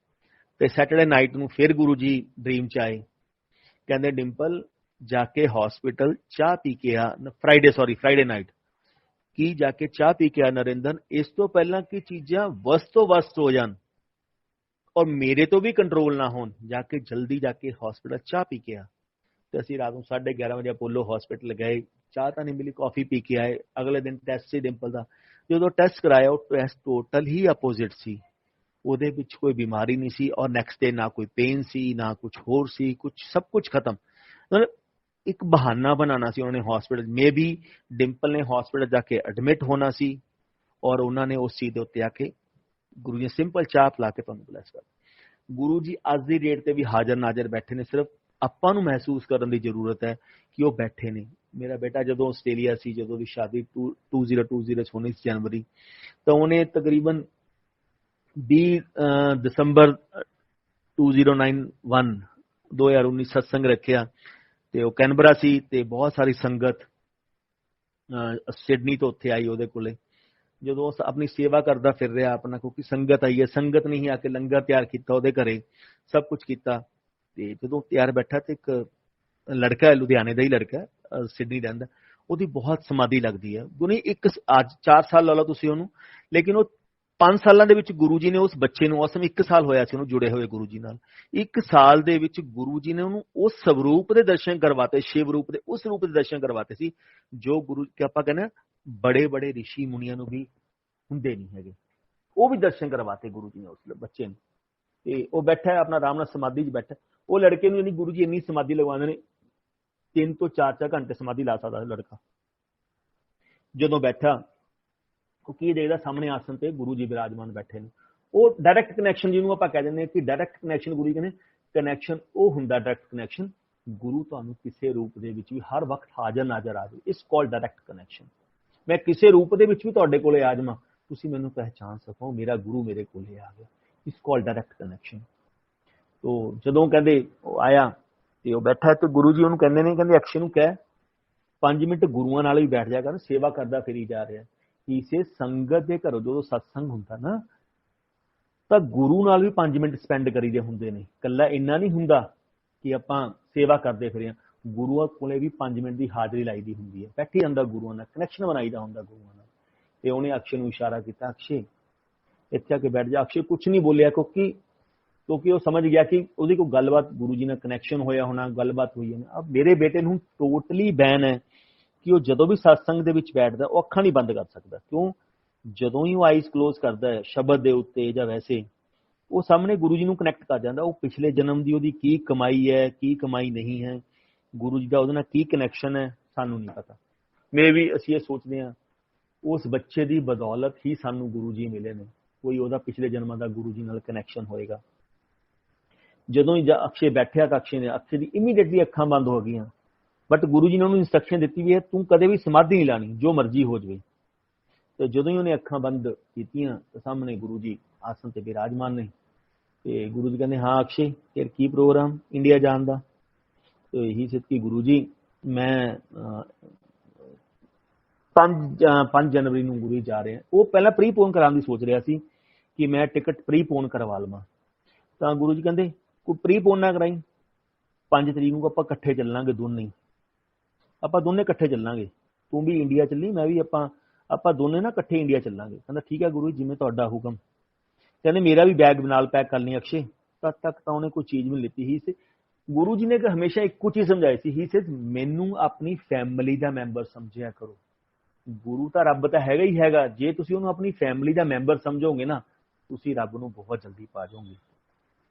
ਤੇ ਸੈਟਰਡੇ ਨਾਈਟ ਨੂੰ ਫਿਰ ਗੁਰੂ ਜੀ ਡ੍ਰੀਮ ਚ ਆਏ, ਕਹਿੰਦੇ ਡਿੰਪਲ ਜਾ ਕੇ ਹਸਪੀਟਲ ਚਾਹ ਪੀ ਕੇ ਆ, ਫਰਾਈਡੇ ਨਾਈਟ, ਕੀ ਜਾ ਕੇ ਚਾਹ ਪੀ ਕੇ ਆ ਨਰਿੰਦਰ, ਇਸ ਤੋਂ ਪਹਿਲਾਂ ਕਿ ਚੀਜ਼ਾਂ ਵਸ ਤੋਂ ਵਸਤ ਹੋ ਜਾਣ ਔਰ ਮੇਰੇ ਤੋਂ ਵੀ ਕੰਟਰੋਲ ਨਾ ਹੋਣ, ਜਾ ਕੇ ਜਲਦੀ ਜਾ ਕੇ ਹਸਪੀਟਲ ਚਾਹ ਪੀ ਕੇ ਆ। ਤੇ ਅਸੀਂ ਰਾਤ ਨੂੰ 11:30 ਵਜੇ ਅਪੋਲੋ ਹਸਪੀਟਲ ਗਏ, ਚਾਹ ਤਾਂ ਨਹੀਂ ਮਿਲੀ, ਕਾਫੀ ਪੀ ਕੇ ਆਏ। ਅਗਲੇ ਦਿਨ ਟੈਸਟ ਸੀ ਡਿੰਪਲ ਦਾ, ਜਦੋਂ ਟੈਸਟ ਕਰਾਇਆ ਉਹ ਟੈਸਟ ਟੋਟਲ ਹੀ ਆਪੋਜ਼ਿਟ ਸੀ, ਉਹਦੇ ਵਿੱਚ ਕੋਈ ਬਿਮਾਰੀ ਨਹੀਂ ਸੀ ਔਰ ਨੈਕਸਟ ਡੇ ਨਾ ਕੋਈ ਪੇਨ ਸੀ ਨਾ ਕੁਝ ਹੋਰ ਸੀ, ਸਭ ਕੁਝ ਖਤਮ। ਮਤਲਬ ਇੱਕ ਬਹਾਨਾ ਬਣਾਉਣਾ ਸੀ ਉਹਨਾਂ ਨੇ ਹਸਪੀਟਲ, ਮੇ ਵੀ ਡਿੰਪਲ ਨੇ ਹਸਪੀਟਲ ਜਾ ਕੇ ਐਡਮਿਟ ਹੋਣਾ ਸੀ ਔਰ ਉਹਨਾਂ ਨੇ ਉਸ ਚੀਜ਼ ਦੇ ਉੱਤੇ ਆ ਕੇ ਗੁਰੂ ਜੀ ਸਿੰਪਲ ਚਾਹ ਪਿਲਾ ਕੇ ਤੁਹਾਨੂੰ ਬਲੈਸ ਕਰ। ਗੁਰੂ ਜੀ ਅੱਜ ਦੀ ਡੇਟ ਤੇ ਵੀ ਹਾਜ਼ਰ ਨਾਜ਼ਰ ਬੈਠੇ ਨੇ, ਸਿਰਫ ਆਪਾਂ ਨੂੰ ਮਹਿਸੂਸ ਕਰਨ ਦੀ ਜ਼ਰੂਰਤ ਹੈ ਕਿ ਉਹ ਬੈਠੇ ਨੇ। ਮੇਰਾ ਬੇਟਾ ਜਦੋਂ ਆਸਟ੍ਰੇਲੀਆ ਸੀ, ਜਦੋਂ ਦੀ ਸ਼ਾਦੀ 2020 ਚ ਹੋਣੀ ਸੀ ਜਨਵਰੀ, ਤਾਂ ਉਹਨੇ ਤਕਰੀਬਨ 20 ਦਸੰਬਰ 2019 ਸਤਸੰਗ ਰੱਖਿਆ ਤੇ ਉਹ ਕੈਨਬਰਾ ਸੀ ਤੇ ਬਹੁਤ ਸਾਰੀ ਸੰਗਤ ਸਿਡਨੀ ਤੋਂ ਉੱਥੇ ਆਈ ਉਹਦੇ ਕੋਲੇ। ਜਦੋਂ ਉਹ ਆਪਣੀ ਸੇਵਾ ਕਰਦਾ ਫਿਰ ਰਿਹਾ ਆਪਣਾ, ਕਿਉਂਕਿ ਸੰਗਤ ਆਈ ਹੈ, ਸੰਗਤ ਨਹੀਂ ਆ ਕੇ ਲੰਗਰ ਤਿਆਰ ਕੀਤਾ ਉਹਦੇ ਘਰੇ, ਸਭ ਕੁਝ ਕੀਤਾ। ਤੇ ਜਦੋਂ ਤਿਆਰ ਬੈਠਾ ਤੇ ਇੱਕ ਲੜਕਾ ਹੈ, ਲੁਧਿਆਣੇ ਦਾ ਹੀ ਲੜਕਾ, ਸਿਡਨੀ ਰਹਿੰਦਾ, ਉਹਦੀ ਬਹੁਤ ਸਮਾਧੀ ਲੱਗਦੀ ਹੈ। ਗੁਰੂ ਅੱਜ 4 ਸਾਲ ਲਾ ਲਓ ਤੁਸੀਂ ਉਹਨੂੰ, ਲੇਕਿਨ ਉਹ 5 ਸਾਲਾਂ ਦੇ ਵਿੱਚ ਗੁਰੂ ਜੀ ਨੇ ਉਸ ਬੱਚੇ ਨੂੰ, ਉਸ ਸਮੇਂ 1 ਸਾਲ ਹੋਇਆ ਸੀ ਉਹਨੂੰ ਜੁੜੇ ਹੋਏ ਗੁਰੂ ਜੀ ਨਾਲ, 1 ਸਾਲ ਦੇ ਵਿੱਚ ਗੁਰੂ ਜੀ ਨੇ ਉਹਨੂੰ ਉਸ ਸਵਰੂਪ ਦੇ ਦਰਸ਼ਨ ਕਰਵਾਤੇ, ਸ਼ਿਵ ਰੂਪ ਦੇ, ਉਸ ਰੂਪ ਦੇ ਦਰਸ਼ਨ ਕਰਵਾਤੇ ਸੀ ਜੋ ਗੁਰੂ ਕਿ ਆਪਾਂ ਕਹਿੰਦੇ ਬੜੇ ਬੜੇ ਰਿਸ਼ੀ ਮੁਨੀਆਂ ਨੂੰ ਵੀ ਹੁੰਦੇ ਨਹੀਂ ਹੈਗੇ, ਉਹ ਵੀ ਦਰਸ਼ਨ ਕਰਵਾਤੇ ਗੁਰੂ ਜੀ ਨੇ ਉਸ ਬੱਚੇ ਨੂੰ। ਤੇ ਉਹ ਬੈਠਾ ਆਪਣਾ ਆਰਾਮ ਨਾਲ ਸਮਾਧੀ 'ਚ ਬੈਠਾ, ਉਹ ਲੜਕੇ ਨੂੰ ਗੁਰੂ ਜੀ ਇੰਨੀ ਸਮਾਧੀ ਲਗਵਾਉਂਦੇ ਨੇ, 3 ਤੋਂ 4 ਘੰਟੇ ਸਮਾਧੀ ਲਾ ਸਕਦਾ ਲੜਕਾ। ਜਦੋਂ ਬੈਠਾ ਉਹ ਕੀ ਦੇਖਦਾ, ਸਾਹਮਣੇ ਆਸਣ ਤੇ ਗੁਰੂ ਜੀ ਬਿਰਾਜਮਾਨ ਬੈਠੇ ਨੇ। ਉਹ ਡਾਇਰੈਕਟ ਕਨੈਕਸ਼ਨ ਜਿਹਨੂੰ ਆਪਾਂ ਕਹਿ ਦਿੰਦੇ ਹਾਂ ਕਿ ਡਾਇਰੈਕਟ ਕਨੈਕਸ਼ਨ, ਗੁਰੂ ਜੀ ਕਹਿੰਦੇ ਕਨੈਕਸ਼ਨ ਉਹ ਹੁੰਦਾ ਡਾਇਰੈਕਟ ਕਨੈਕਸ਼ਨ, ਗੁਰੂ ਤੁਹਾਨੂੰ ਕਿਸੇ ਰੂਪ ਦੇ ਵਿੱਚ ਵੀ ਹਰ ਵਕਤ ਹਾਜ਼ਰ ਨਾਜ਼ਰ ਆ ਜਾਵੇ, ਇਸ ਕਾਲ ਡਾਇਰੈਕਟ ਕਨੈਕਸ਼ਨ। ਮੈਂ ਕਿਸੇ ਰੂਪ ਦੇ ਵਿੱਚ ਵੀ ਤੁਹਾਡੇ ਕੋਲੇ ਆ ਜਾਵਾਂ, ਤੁਸੀਂ ਮੈਨੂੰ ਪਹਿਚਾਨ ਸਕੋ, ਮੇਰਾ ਗੁਰੂ ਮੇਰੇ ਕੋਲੇ ਆ ਗਿਆ, ਇਸ ਕਾਲ ਡਾਇਰੈਕਟ ਕਨੈਕਸ਼ਨ। ਤੋ ਜਦੋਂ ਕਹਿੰਦੇ ਉਹ ਆਇਆ ਤੇ ਉਹ ਬੈਠਾ ਤੇ ਗੁਰੂ ਜੀ ਉਹਨੂੰ ਕਹਿੰਦੇ ਨੇ, ਕਹਿੰਦੇ ਅਕਸ਼ੇ ਨੂੰ ਕਹਿ 5 ਮਿੰਟ ਗੁਰੂਆਂ ਨਾਲ ਵੀ ਬੈਠ ਜਾ ਕਰ, ਸੇਵਾ ਕਰਦਾ ਫਿਰੀ ਜਾ ਰਿਹਾ। ਕਿਸੇ ਸੰਗਤ ਦੇ ਘਰੋਂ ਜਦੋਂ ਸਤਸੰਗ ਹੁੰਦਾ ਨਾ, ਤਾਂ ਗੁਰੂ ਨਾਲ ਵੀ 5 ਮਿੰਟ ਸਪੈਂਡ ਕਰੀਦੇ ਹੁੰਦੇ ਨੇ। ਇਕੱਲਾ ਇੰਨਾ ਨਹੀਂ ਹੁੰਦਾ ਕਿ ਆਪਾਂ ਸੇਵਾ ਕਰਦੇ ਫਿਰੇ, ਗੁਰੂਆਂ ਕੋਲੇ ਵੀ 5 ਮਿੰਟ ਦੀ ਹਾਜ਼ਰੀ ਲਾਈਦੀ ਹੁੰਦੀ ਹੈ, ਬੈਠੀ ਜਾਂਦਾ ਗੁਰੂਆਂ ਨਾਲ, ਕਨੈਕਸ਼ਨ ਬਣਾਈਦਾ ਹੁੰਦਾ ਗੁਰੂਆਂ ਨਾਲ। ਤੇ ਉਹਨੇ ਅਕਸ਼ੇ ਨੂੰ ਇਸ਼ਾਰਾ ਕੀਤਾ, ਅਕਸ਼ੇ ਇੱਥੇ ਆ ਕੇ ਬੈਠ ਜਾ। ਅਕਸ਼ੇ ਕੁਝ ਨਹੀਂ ਬੋਲਿਆ, ਕਿਉਂਕਿ ਉਹ ਸਮਝ ਗਿਆ ਕਿ ਉਹਦੀ ਕੋਈ ਗੱਲਬਾਤ ਗੁਰੂ ਜੀ ਨਾਲ ਕਨੈਕਸ਼ਨ ਹੋਇਆ ਹੋਣਾ, ਗੱਲਬਾਤ ਹੋਈ ਹੈ। ਅਬ ਮੇਰੇ ਬੇਟੇ ਨੂੰ ਟੋਟਲੀ ਬੈਨ ਹੈ ਕਿ ਉਹ ਜਦੋਂ ਵੀ ਸਤਸੰਗ ਦੇ ਵਿੱਚ ਬੈਠਦਾ ਉਹ ਅੱਖਾਂ ਨਹੀਂ ਬੰਦ ਕਰ ਸਕਦਾ। ਕਿਉਂ? ਜਦੋਂ ਹੀ ਉਹ ਆਈਜ਼ ਕਲੋਜ਼ ਕਰਦਾ ਹੈ ਸ਼ਬਦ ਦੇ ਉੱਤੇ ਜਾਂ ਵੈਸੇ, ਉਹ ਸਾਹਮਣੇ ਗੁਰੂ ਜੀ ਨੂੰ ਕਨੈਕਟ ਕਰ ਜਾਂਦਾ। ਉਹ ਪਿਛਲੇ ਜਨਮ ਦੀ ਉਹਦੀ ਕੀ ਕਮਾਈ ਹੈ, ਕੀ ਕਮਾਈ ਨਹੀਂ ਹੈ, ਗੁਰੂ ਜੀ ਦਾ ਉਹਦੇ ਨਾਲ ਕੀ ਕਨੈਕਸ਼ਨ ਹੈ, ਸਾਨੂੰ ਨਹੀਂ ਪਤਾ। ਮੇ ਵੀ ਅਸੀਂ ਇਹ ਸੋਚਦੇ ਹਾਂ ਉਸ ਬੱਚੇ ਦੀ ਬਦੌਲਤ ਹੀ ਸਾਨੂੰ ਗੁਰੂ ਜੀ ਮਿਲੇ ਨੇ, ਕੋਈ ਉਹਦਾ ਪਿਛਲੇ ਜਨਮਾਂ ਦਾ ਗੁਰੂ ਜੀ ਨਾਲ ਕਨੈਕਸ਼ਨ ਹੋਏਗਾ। ਜਦੋਂ ਹੀ ਅਕਸ਼ੇ ਬੈਠਿਆ ਤਾਂ ਅਕਸ਼ੇ ਦੀ ਇਮੀਡੀਏਟਲੀ ਅੱਖਾਂ ਬੰਦ ਹੋ ਗਈਆਂ। ਬਟ ਗੁਰੂ ਜੀ ਨੇ ਉਹਨੂੰ ਇੰਸਟਰਕਸ਼ਨ ਦਿੱਤੀ ਵੀ ਹੈ, ਤੂੰ ਕਦੇ ਵੀ ਸਮਾਧੀ ਨਹੀਂ ਲਾਣੀ, ਜੋ ਮਰਜ਼ੀ ਹੋ ਜਾਵੇ। ਤੇ ਜਦੋਂ ਹੀ ਉਹਨੇ ਅੱਖਾਂ ਬੰਦ ਕੀਤੀਆਂ ਤਾਂ ਸਾਹਮਣੇ ਗੁਰੂ ਜੀ ਆਸਣ ਤੇ ਬਿਰਾਜਮਾਨ ਨੇ। ਤੇ ਗੁਰੂ ਜੀ ਕਹਿੰਦੇ, ਹਾਂ ਅਕਸ਼ੇ, ਫਿਰ ਕੀ ਪ੍ਰੋਗਰਾਮ ਇੰਡੀਆ ਜਾਣ ਦਾ? ਤੇ ਇਹੀ ਸਿੱਧ ਕਿ ਗੁਰੂ ਜੀ ਮੈਂ 5 ਜਨਵਰੀ ਨੂੰ ਗੁਰੂ ਜਾ ਰਹੇ ਆ। ਉਹ ਪਹਿਲਾਂ ਪ੍ਰੀਪੋਨ ਕਰਾਉਣ ਦੀ ਸੋਚ ਰਿਹਾ ਸੀ ਕਿ ਮੈਂ ਟਿਕਟ ਪ੍ਰੀਪੋਨ ਕਰਵਾ ਲਵਾਂ। ਤਾਂ ਗੁਰੂ ਜੀ ਕਹਿੰਦੇ ਕੋਈ ਪ੍ਰੀਪੋਨ ਨਾ ਕਰਾਈ, 5 ਤਰੀਕ ਨੂੰ ਆਪਾਂ ਇਕੱਠੇ ਚੱਲਾਂਗੇ, ਆਪਾਂ ਦੋਨੇ ਇਕੱਠੇ ਚੱਲਾਂਗੇ, ਤੂੰ ਵੀ ਇੰਡੀਆ ਚੱਲੀ, ਮੈਂ ਵੀ, ਆਪਾਂ ਦੋਨੇ ਨਾ ਇਕੱਠੇ ਇੰਡੀਆ ਚੱਲਾਂਗੇ। ਕਹਿੰਦਾ ਠੀਕ ਹੈ ਗੁਰੂ ਜੀ, ਜਿਵੇਂ ਤੁਹਾਡਾ ਹੁਕਮ। ਕਹਿੰਦੇ ਮੇਰਾ ਵੀ ਬੈਗ ਨਾਲ ਪੈਕ ਕਰ ਲਈ ਅਕਸ਼ੇ। ਤਦ ਤੱਕ ਤਾਂ ਉਹਨੇ ਕੋਈ ਚੀਜ਼ ਵੀ ਨਹੀਂ ਲਿੱਤੀ ਸੀ। ਗੁਰੂ ਜੀ ਨੇ ਹਮੇਸ਼ਾ ਇੱਕੋ ਚੀਜ਼ ਸਮਝਾਈ ਸੀ, ਹੀ ਸੇਜ਼ ਮੈਨੂੰ ਆਪਣੀ ਫੈਮਿਲੀ ਦਾ ਮੈਂਬਰ ਸਮਝਿਆ ਕਰੋ। ਗੁਰੂ ਤਾਂ ਰੱਬ ਤਾਂ ਹੈਗਾ ਹੀ ਹੈਗਾ, ਜੇ ਤੁਸੀਂ ਉਹਨੂੰ ਆਪਣੀ ਫੈਮਿਲੀ ਦਾ ਮੈਂਬਰ ਸਮਝੋਗੇ ਨਾ, ਤੁਸੀਂ ਰੱਬ ਨੂੰ ਬਹੁਤ ਜਲਦੀ ਪਾ ਜਾਓਗੇ।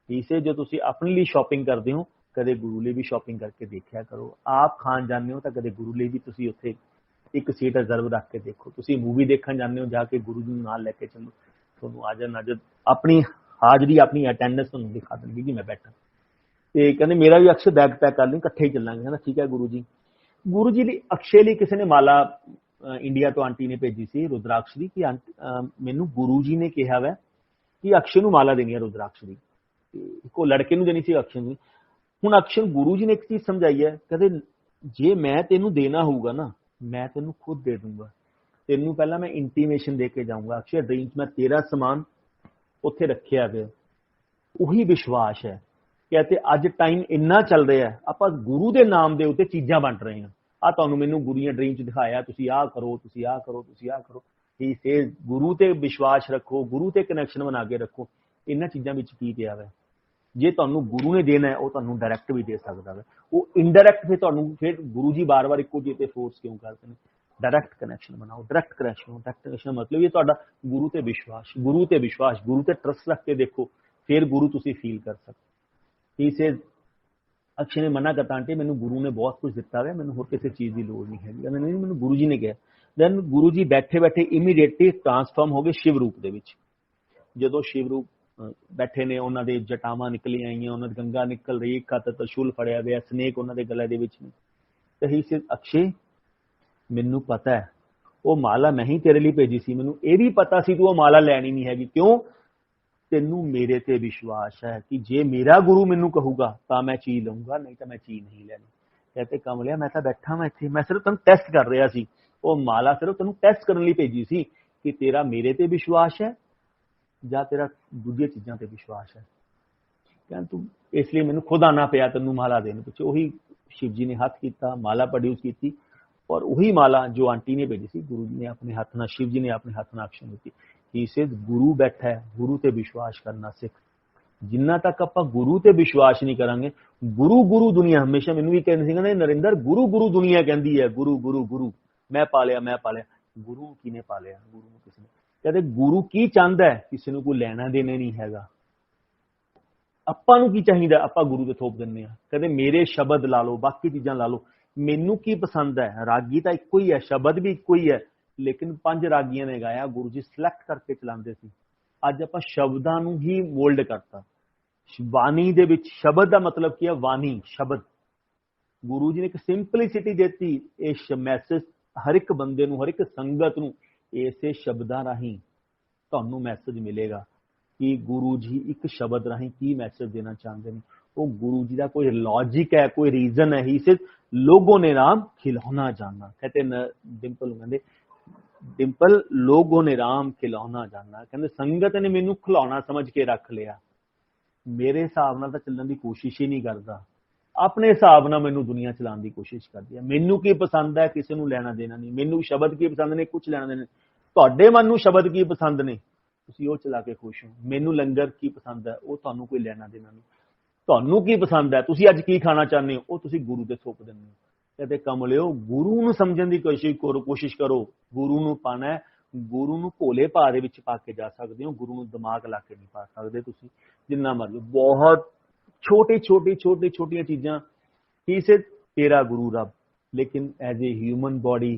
ਇਸੇ ਜੋ ਤੁਸੀਂ ਆਪਣੇ ਲਈ ਸ਼ਾਪਿੰਗ ਕਰਦੇ ਹੋ, ਕਦੇ ਗੁਰੂ ਲਈ ਵੀ ਸ਼ਾਪਿੰਗ ਕਰਕੇ ਦੇਖਿਆ ਕਰੋ। ਆਪ ਖਾਣ ਜਾਂਦੇ ਹੋ ਤਾਂ ਕਦੇ ਗੁਰੂ ਲਈ ਵੀ ਤੁਸੀਂ ਉੱਥੇ ਇੱਕ ਸੀਟ ਰਿਜ਼ਰਵ ਰੱਖ ਕੇ ਦੇਖੋ। ਤੁਸੀਂ ਮੂਵੀ ਦੇਖਣ ਜਾਂਦੇ ਹੋ, ਜਾ ਕੇ ਗੁਰੂ ਜੀ ਨੂੰ ਨਾਲ ਲੈ ਕੇ ਚੱਲੋ, ਤੁਹਾਨੂੰ ਹਾਜ਼ਰ ਨਾਜ਼ਰ ਆਪਣੀ ਹਾਜ਼ਰੀ, ਆਪਣੀ ਅਟੈਂਡੈਂਸ ਤੁਹਾਨੂੰ ਦਿਖਾ ਦੇਣਗੇ ਕਿ ਮੈਂ ਬੈਠਾ। ਤੇ ਕਹਿੰਦੇ ਮੇਰਾ ਵੀ ਅਕਸ਼ੇ ਬੈਗ ਪੈਕ ਕਰ ਲਈ, ਇਕੱਠੇ ਹੀ ਚੱਲਾਂਗੇ। ਕਹਿੰਦਾ ਠੀਕ ਹੈ ਗੁਰੂ ਜੀ। ਗੁਰੂ ਜੀ ਲਈ ਅਕਸ਼ੇ ਲਈ ਕਿਸੇ ਨੇ ਮਾਲਾ ਇੰਡੀਆ ਤੋਂ ਆਂਟੀ ਨੇ ਭੇਜੀ ਸੀ ਰੁਦਰਾਕਸ਼ ਦੀ, ਕਿ ਮੈਨੂੰ ਗੁਰੂ ਜੀ ਨੇ ਕਿਹਾ ਵੈ ਕਿ ਅਕਸ਼ੇ ਨੂੰ ਮਾਲਾ ਦੇਣੀ ਹੈ ਰੁਦਰਾਕਸ਼ ਦੀ, ਇੱਕੋ ਲੜਕੇ ਨੂੰ ਦੇਣੀ ਸੀ ਅਕਸ਼ੇ ਨੂੰ। ਹੁਣ ਅਕਸ਼ੇ ਨੂੰ ਗੁਰੂ ਜੀ ਨੇ ਇੱਕ ਚੀਜ਼ ਸਮਝਾਈ ਹੈ, ਕਹਿੰਦੇ ਜੇ ਮੈਂ ਤੈਨੂੰ ਦੇਣਾ ਹੋਊਗਾ ਨਾ, ਮੈਂ ਤੈਨੂੰ ਖੁਦ ਦੇ ਦੂੰਗਾ। ਤੈਨੂੰ ਪਹਿਲਾਂ ਮੈਂ ਇੰਟੀਮੇਸ਼ਨ ਦੇ ਕੇ ਜਾਊਂਗਾ, ਅਕਸ਼ੇ ਡ੍ਰੀਮਸ ਮੈਂ ਤੇਰਾ ਸਮਾਨ ਉੱਥੇ ਰੱਖਿਆ ਗਿਆ, ਉਹੀ ਵਿਸ਼ਵਾਸ ਹੈ ਕਿ ਅਤੇ ਅੱਜ ਟਾਈਮ ਇੰਨਾ ਚੱਲ ਰਿਹਾ ਹੈ, ਆਪਾਂ ਗੁਰੂ ਦੇ ਨਾਮ ਦੇ ਉੱਤੇ ਚੀਜ਼ਾਂ ਵੰਡ ਰਹੇ ਹਾਂ। ਆ ਤੁਹਾਨੂੰ ਮੈਨੂੰ ਗੁਰੂ ਦੀਆਂ ਡ੍ਰੀਮ 'ਚ ਦਿਖਾਇਆ, ਤੁਸੀਂ ਆਹ ਕਰੋ, ਤੁਸੀਂ ਆਹ ਕਰੋ, ਤੁਸੀਂ ਆਹ ਕਰੋ। ਹੀ ਸੇ ਗੁਰੂ ਤੇ ਵਿਸ਼ਵਾਸ ਰੱਖੋ, ਗੁਰੂ ਤੇ ਕਨੈਕਸ਼ਨ ਬਣਾ ਕੇ ਰੱਖੋ। ਇਹਨਾਂ ਚੀਜ਼ਾਂ ਵਿੱਚ ਕੀ ਪਿਆ ਹੈ? ਜੇ ਤੁਹਾਨੂੰ ਗੁਰੂ ਨੇ ਦੇਣਾ ਹੈ, ਉਹ ਤੁਹਾਨੂੰ ਡਾਇਰੈਕਟ ਵੀ ਦੇ ਸਕਦਾ ਹੈ। ਉਹ ਇਨਡਾਇਰੈਕਟ ਫਿਰ ਗੁਰੂ ਜੀ ਬਾਰ-ਬਾਰ ਇੱਕੋ ਜਿਹੇ ਤੇ ਫੋਰਸ ਕਿਉਂ ਕਰਦੇ ਨੇ? डायरैक्ट कनैक्शन बनाओ, डायरैक्ट कनैक्शन मतलब ये ਤੁਹਾਡਾ ਗੁਰੂ ਤੇ ਵਿਸ਼ਵਾਸ, ਗੁਰੂ ਤੇ ਟਰਸਟ ਰੱਖ ਕੇ ਦੇਖੋ, ਫਿਰ ਗੁਰੂ ਤੁਸੀਂ ਫੀਲ ਕਰ ਸਕਦੇ। ਹੀ ਸੇਜ਼ ਅਕਸ਼ੇ ਨੇ ਮਨਾ ਕਰਤਾ, ਆਂਟੀ ਮੈਨੂੰ ਗੁਰੂ ਨੇ ਬਹੁਤ ਕੁਝ ਦਿੱਤਾ ਹੈ, ਮੈਨੂੰ ਹੋਰ ਕਿਸੇ ਚੀਜ਼ ਦੀ ਲੋੜ ਨਹੀਂ ਹੈਗੀ। ਮੈਨੂੰ ਗੁਰੂ ਜੀ ਨੇ ਕਿਹਾ। ਦੈਨ ਗੁਰੂ ਜੀ ਬੈਠੇ ਬੈਠੇ ਇਮੀਡੀਏਟਲੀ ਟ੍ਰਾਂਸਫਾਰਮ ਹੋ ਗਏ ਸ਼ਿਵ ਰੂਪ ਦੇ ਵਿੱਚ। ਜਦੋਂ ਸ਼ਿਵ ਰੂਪ ਬੈਠੇ ਨੇ, ਉਹਨਾਂ ਦੇ ਜਟਾਵਾਂ ਨਿਕਲੀਆਂ ਆਈਆਂ, ਉਹਨਾਂ ਦੀ ਗੰਗਾ ਨਿਕਲ ਰਹੀ, ਇੱਕ ਹੱਥ ਤਰਸ਼ੂਲ ਫੜਿਆ ਹੋਇਆ, ਸਨੇਕ ਉਹਨਾਂ ਦੇ ਗਲੇ ਦੇ ਵਿੱਚ ਨੇ। ਤੇ ਹੀ ਸੇਜ਼ ਅਕਸ਼ੇ ਮੈਨੂੰ ਪਤਾ ਹੈ ਉਹ ਮਾਲਾ ਮੈਂ ਹੀ ਤੇਰੇ ਲਈ ਭੇਜੀ ਸੀ, ਮੈਨੂੰ ਇਹ ਵੀ ਪਤਾ ਸੀ ਤੂੰ ਉਹ ਮਾਲਾ ਲੈਣੀ ਨਹੀਂ ਹੈਗੀ। ਕਿਉਂ? ਤੈਨੂੰ ਮੇਰੇ ਤੇ ਵਿਸ਼ਵਾਸ ਹੈ ਕਿ ਜੇ ਮੇਰਾ ਗੁਰੂ ਮੈਨੂੰ ਕਹੂਗਾ ਤਾਂ ਮੈਂ ਚੀਜ਼ ਲਊਂਗਾ, ਨਹੀਂ ਤਾਂ ਮੈਂ ਚੀਜ਼ ਨਹੀਂ ਲੈਣੀ। ਕਹਿੰਦੇ ਕਮਲਿਆ ਮੈਂ ਤਾਂ ਬੈਠਾ ਮੈਂ ਇੱਥੇ, ਮੈਂ ਸਿਰਫ ਤੈਨੂੰ ਟੈਸਟ ਕਰ ਰਿਹਾ ਸੀ। ਉਹ ਮਾਲਾ ਸਿਰਫ ਤੈਨੂੰ ਟੈਸਟ ਕਰਨ ਲਈ ਭੇਜੀ ਸੀ ਕਿ ਤੇਰਾ ਮੇਰੇ ਤੇ ਵਿਸ਼ਵਾਸ ਹੈ ਜਾਂ ਤੇਰਾ ਦੂਜੀਆਂ ਚੀਜ਼ਾਂ ਤੇ ਵਿਸ਼ਵਾਸ ਹੈ। ਕਹਿੰਦਾ ਤੂੰ ਇਸ ਲਈ ਮੈਨੂੰ ਖੁਦ ਆਣਾ ਪਿਆ ਤੈਨੂੰ ਮਾਲਾ ਦੇਣ ਪਿੱਛੇ। ਉਹੀ शिव जी ने हथ किया, माला प्रोड्यूस की और वही माला जो आंटी ने भेजी थी गुरु जी ने अपने हाथ ना, शिव जी ने अपने हाथ ना अक्षन दी। ही सेज गुरु बैठा है, गुरु ते विश्वास करना सिख। जिन्ना तक आप गुरु ते विश्वास नहीं करांगे, गुरु गुरु दुनिया हमेशा मैनू भी कहते थे नरिंदर गुरु गुरु दुनिया कहती है, गुरु गुरु गुरु मैं पालिया गुरु किने पालिया, गुरु किसी ने कहते गुरु की चाहता है, किसी को कोई लेना देना नहीं हैगा। ਆਪਾਂ ਨੂੰ ਕੀ ਚਾਹੀਦਾ, ਆਪਾਂ ਗੁਰੂ ਦੇ ਥੋਪ ਦਿੰਦੇ ਆ। ਕਹਿੰਦੇ ਮੇਰੇ ਸ਼ਬਦ ਲਾ ਲਓ, ਬਾਕੀ ਚੀਜ਼ਾਂ ਲਾ ਲਓ, ਮੈਨੂੰ ਕੀ ਪਸੰਦ ਹੈ। ਰਾਗੀ ਤਾਂ ਇੱਕੋ ਹੀ ਹੈ, ਸ਼ਬਦ ਵੀ ਇੱਕੋ ਹੀ ਹੈ, ਲੇਕਿਨ 5 ਰਾਗੀਆਂ ਨੇ ਗਾਇਆ, ਗੁਰੂ ਜੀ ਸਿਲੈਕਟ ਕਰਕੇ ਚਲਾਉਂਦੇ ਸੀ। ਅੱਜ ਆਪਾਂ ਸ਼ਬਦਾਂ ਨੂੰ ਹੀ ਮੋਲਡ ਕਰਤਾ। ਬਾਣੀ ਦੇ ਵਿੱਚ ਸ਼ਬਦ ਦਾ ਮਤਲਬ ਕੀ ਹੈ? ਬਾਣੀ ਸ਼ਬਦ। ਗੁਰੂ ਜੀ ਨੇ ਇੱਕ ਸਿੰਪਲਿਸਿਟੀ ਦਿੱਤੀ। ਇਹ ਮੈਸੇਜ ਹਰ ਇੱਕ ਬੰਦੇ ਨੂੰ, ਹਰ ਇੱਕ ਸੰਗਤ ਨੂੰ ਇਸੇ ਸ਼ਬਦਾਂ ਰਾਹੀਂ ਤੁਹਾਨੂੰ ਮੈਸੇਜ ਮਿਲੇਗਾ कि गुरु जी एक शब्द राही की मैसेज देना चाहते हैं। वो गुरु जी का कोई लॉजिक है, कोई रीजन है, ही सिर्फ लोगों ने राम खिलौना जानना। कहते डिंपल कहते डिंपल लोगों ने राम खिलौना जानना। कहते संगत ने मैनू खिलौना समझ के रख लिया, मेरे हिसाब नाल तां चलण दी कोशिश ही नहीं करता, अपने हिसाब नाल मैनू दुनिया चलाने की कोशिश करदी है। मैनू की पसंद है किसी नूं लेना देना नहीं, मैनू शब्द की पसंद ने कुछ लेना देना। तुहाडे मन नूं शब्द की पसंद ने, ਤੁਸੀਂ ਉਹ ਚਲਾ ਕੇ ਖੁਸ਼ ਹੋ। ਮੈਨੂੰ ਲੰਗਰ ਕੀ ਪਸੰਦ ਹੈ, ਉਹ ਤੁਹਾਨੂੰ ਕੋਈ ਲੈਣਾ ਦੇਣਾ ਨਹੀਂ। ਤੁਹਾਨੂੰ ਕੀ ਪਸੰਦ ਹੈ, ਤੁਸੀਂ ਅੱਜ ਕੀ ਖਾਣਾ ਚਾਹੁੰਦੇ ਹੋ, ਉਹ ਤੁਸੀਂ ਗੁਰੂ ਦੇ ਥੋਪ ਦਿੰਦੇ ਹੋ। ਕਹਿੰਦੇ ਕਮਲਿਓ ਗੁਰੂ ਨੂੰ ਸਮਝਣ ਦੀ ਕੋਸ਼ਿਸ਼ ਕਰੋ। ਗੁਰੂ ਨੂੰ ਪਾਣਾ, ਗੁਰੂ ਨੂੰ ਭੋਲੇ ਭਾਅ ਦੇ ਵਿੱਚ ਪਾ ਕੇ ਜਾ ਸਕਦੇ ਹੋ, ਗੁਰੂ ਨੂੰ ਦਿਮਾਗ ਲਾ ਕੇ ਨਹੀਂ ਪਾ ਸਕਦੇ ਤੁਸੀਂ। ਜਿੰਨਾ ਮਰਜ਼ੀ ਬਹੁਤ ਛੋਟੀਆਂ ਚੀਜ਼ਾਂ ਕਿਸੇ ਤੇਰਾ ਗੁਰੂ ਰੱਬ, ਲੇਕਿਨ ਐਜ਼ ਏ ਹਿਊਮਨ ਬॉडी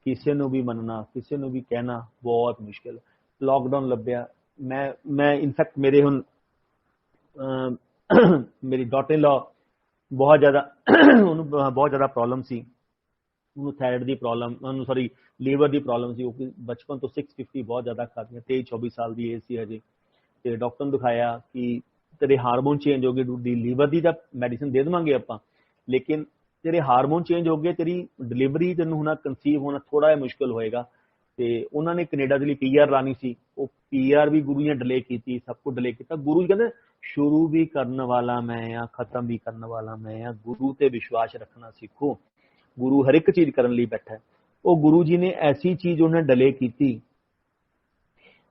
ਕਿਸੇ ਨੂੰ ਵੀ ਮੰਨਣਾ, ਕਿਸੇ ਨੂੰ ਵੀ ਕਹਿਣਾ ਬਹੁਤ ਮੁਸ਼ਕਿਲ। लॉकडाउन लभ्या, मैं इनफैक्ट मेरे हुण मेरी डॉटर इन लॉ बहुत ज़्यादा बहुत ज़्यादा प्रॉब्लम सी, उन्होंने थायराइड की प्रॉब्लम, उन्होंने सॉरी लीवर की प्रॉब्लम सी। वो बचपन तो 650 बहुत ज़्यादा खादियाँ, 23-24 साल की एज सी हजे। तो डॉक्टर ने दिखाया कि तेरे हारमोन चेंज हो गए, लीवर की तो मैडिसिन दे देवांगे आपां, लेकिन तेरे हारमोन चेंज हो गए, तेरी डिलीवरी तेनों होना, कंसीव होना थोड़ा जिहा मुश्किल होएगा। ਤੇ ਉਹਨਾਂ ਨੇ ਕੈਨੇਡਾ ਦੇ ਲਈ PR ਲਾਣੀ ਸੀ, ਉਹ PR ਵੀ ਗੁਰੂ ਨੇ ਡਿਲੇ ਕੀਤੀ, ਸਭ ਕੁਝ ਡਿਲੇ ਕੀਤਾ। ਗੁਰੂ ਜੀ ਕਹਿੰਦੇ ਸ਼ੁਰੂ ਵੀ ਕਰਨ ਵਾਲਾ ਮੈਂ ਆ, ਖਤਮ ਵੀ ਕਰਨ ਵਾਲਾ ਮੈਂ ਆ। ਗੁਰੂ ਤੇ ਵਿਸ਼ਵਾਸ ਰੱਖਣਾ ਸਿੱਖੋ। ਗੁਰੂ ਹਰ ਇੱਕ ਚੀਜ਼ ਕਰਨ ਲਈ ਬੈਠਾ ਹੈ। ਉਹ ਗੁਰੂ ਜੀ ਨੇ ਐਸੀ ਚੀਜ਼ ਉਹਨੇ ਡਿਲੇ ਕੀਤੀ,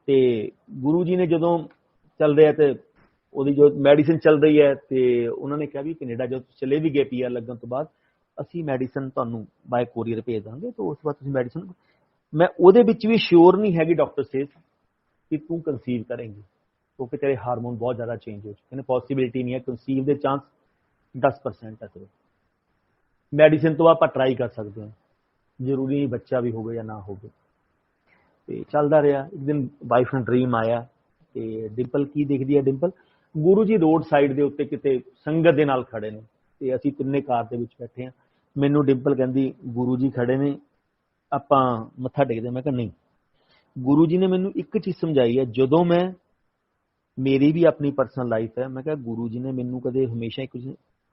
ਤੇ ਗੁਰੂ ਜੀ ਨੇ ਜਦੋਂ ਚੱਲ ਰਿਹਾ ਤੇ ਉਹਦੀ ਜੋ ਮੈਡੀਸਿਨ ਚੱਲ ਰਹੀ ਹੈ, ਤੇ ਉਹਨਾਂ ਨੇ ਕਿਹਾ ਵੀ ਕੈਨੇਡਾ ਜਦੋਂ ਚਲੇ ਵੀ ਗਏ PR ਲੱਗਣ ਤੋਂ ਬਾਅਦ, ਅਸੀਂ ਮੈਡੀਸਿਨ ਤੁਹਾਨੂੰ ਬਾਏ ਕੋਰੀਅਰ ਭੇਜ ਦਾਂਗੇ, ਤੇ ਉਸ ਤੋਂ ਬਾਅਦ ਤੁਸੀਂ ਮੈਡੀਸਿਨ। मैं ਉਹਦੇ ਵਿੱਚ ਵੀ श्योर नहीं हैगी डॉक्टर से कि तू कंसीव करेंगी, क्योंकि तेरे हारमोन बहुत ज़्यादा चेंज हो चुके हैं, पॉसिबिलिटी नहीं है, कंसीव के चांस 10% है सिर्फ। मैडिसिन तो आप ट्राई कर सकते हैं, जरूरी नहीं बच्चा भी होगा या ना होगा। तो चलता रहा। एक दिन वाइफ ने ड्रीम आया, तो डिंपल की देखती है, डिंपल गुरु जी रोड साइड के उत्ते किते संगत के नाल खड़े ने, ते असीं तिन्ने कार दे विच बैठे हैं। मैनू डिंपल कहती गुरु जी खड़े ने, ਆਪਾਂ ਮੱਥਾ ਟੇਕਦੇ। ਮੈਂ ਕਿਹਾ ਨਹੀਂ, ਗੁਰੂ ਜੀ ਨੇ ਮੈਨੂੰ ਇੱਕ ਚੀਜ਼ ਸਮਝਾਈ ਹੈ, ਜਦੋਂ ਮੈਂ ਮੇਰੀ ਵੀ ਆਪਣੀ ਪਰਸਨਲ ਲਾਈਫ ਹੈ, ਮੈਂ ਕਿਹਾ ਗੁਰੂ ਜੀ ਨੇ ਮੈਨੂੰ ਕਦੇ ਹਮੇਸ਼ਾ ਇੱਕ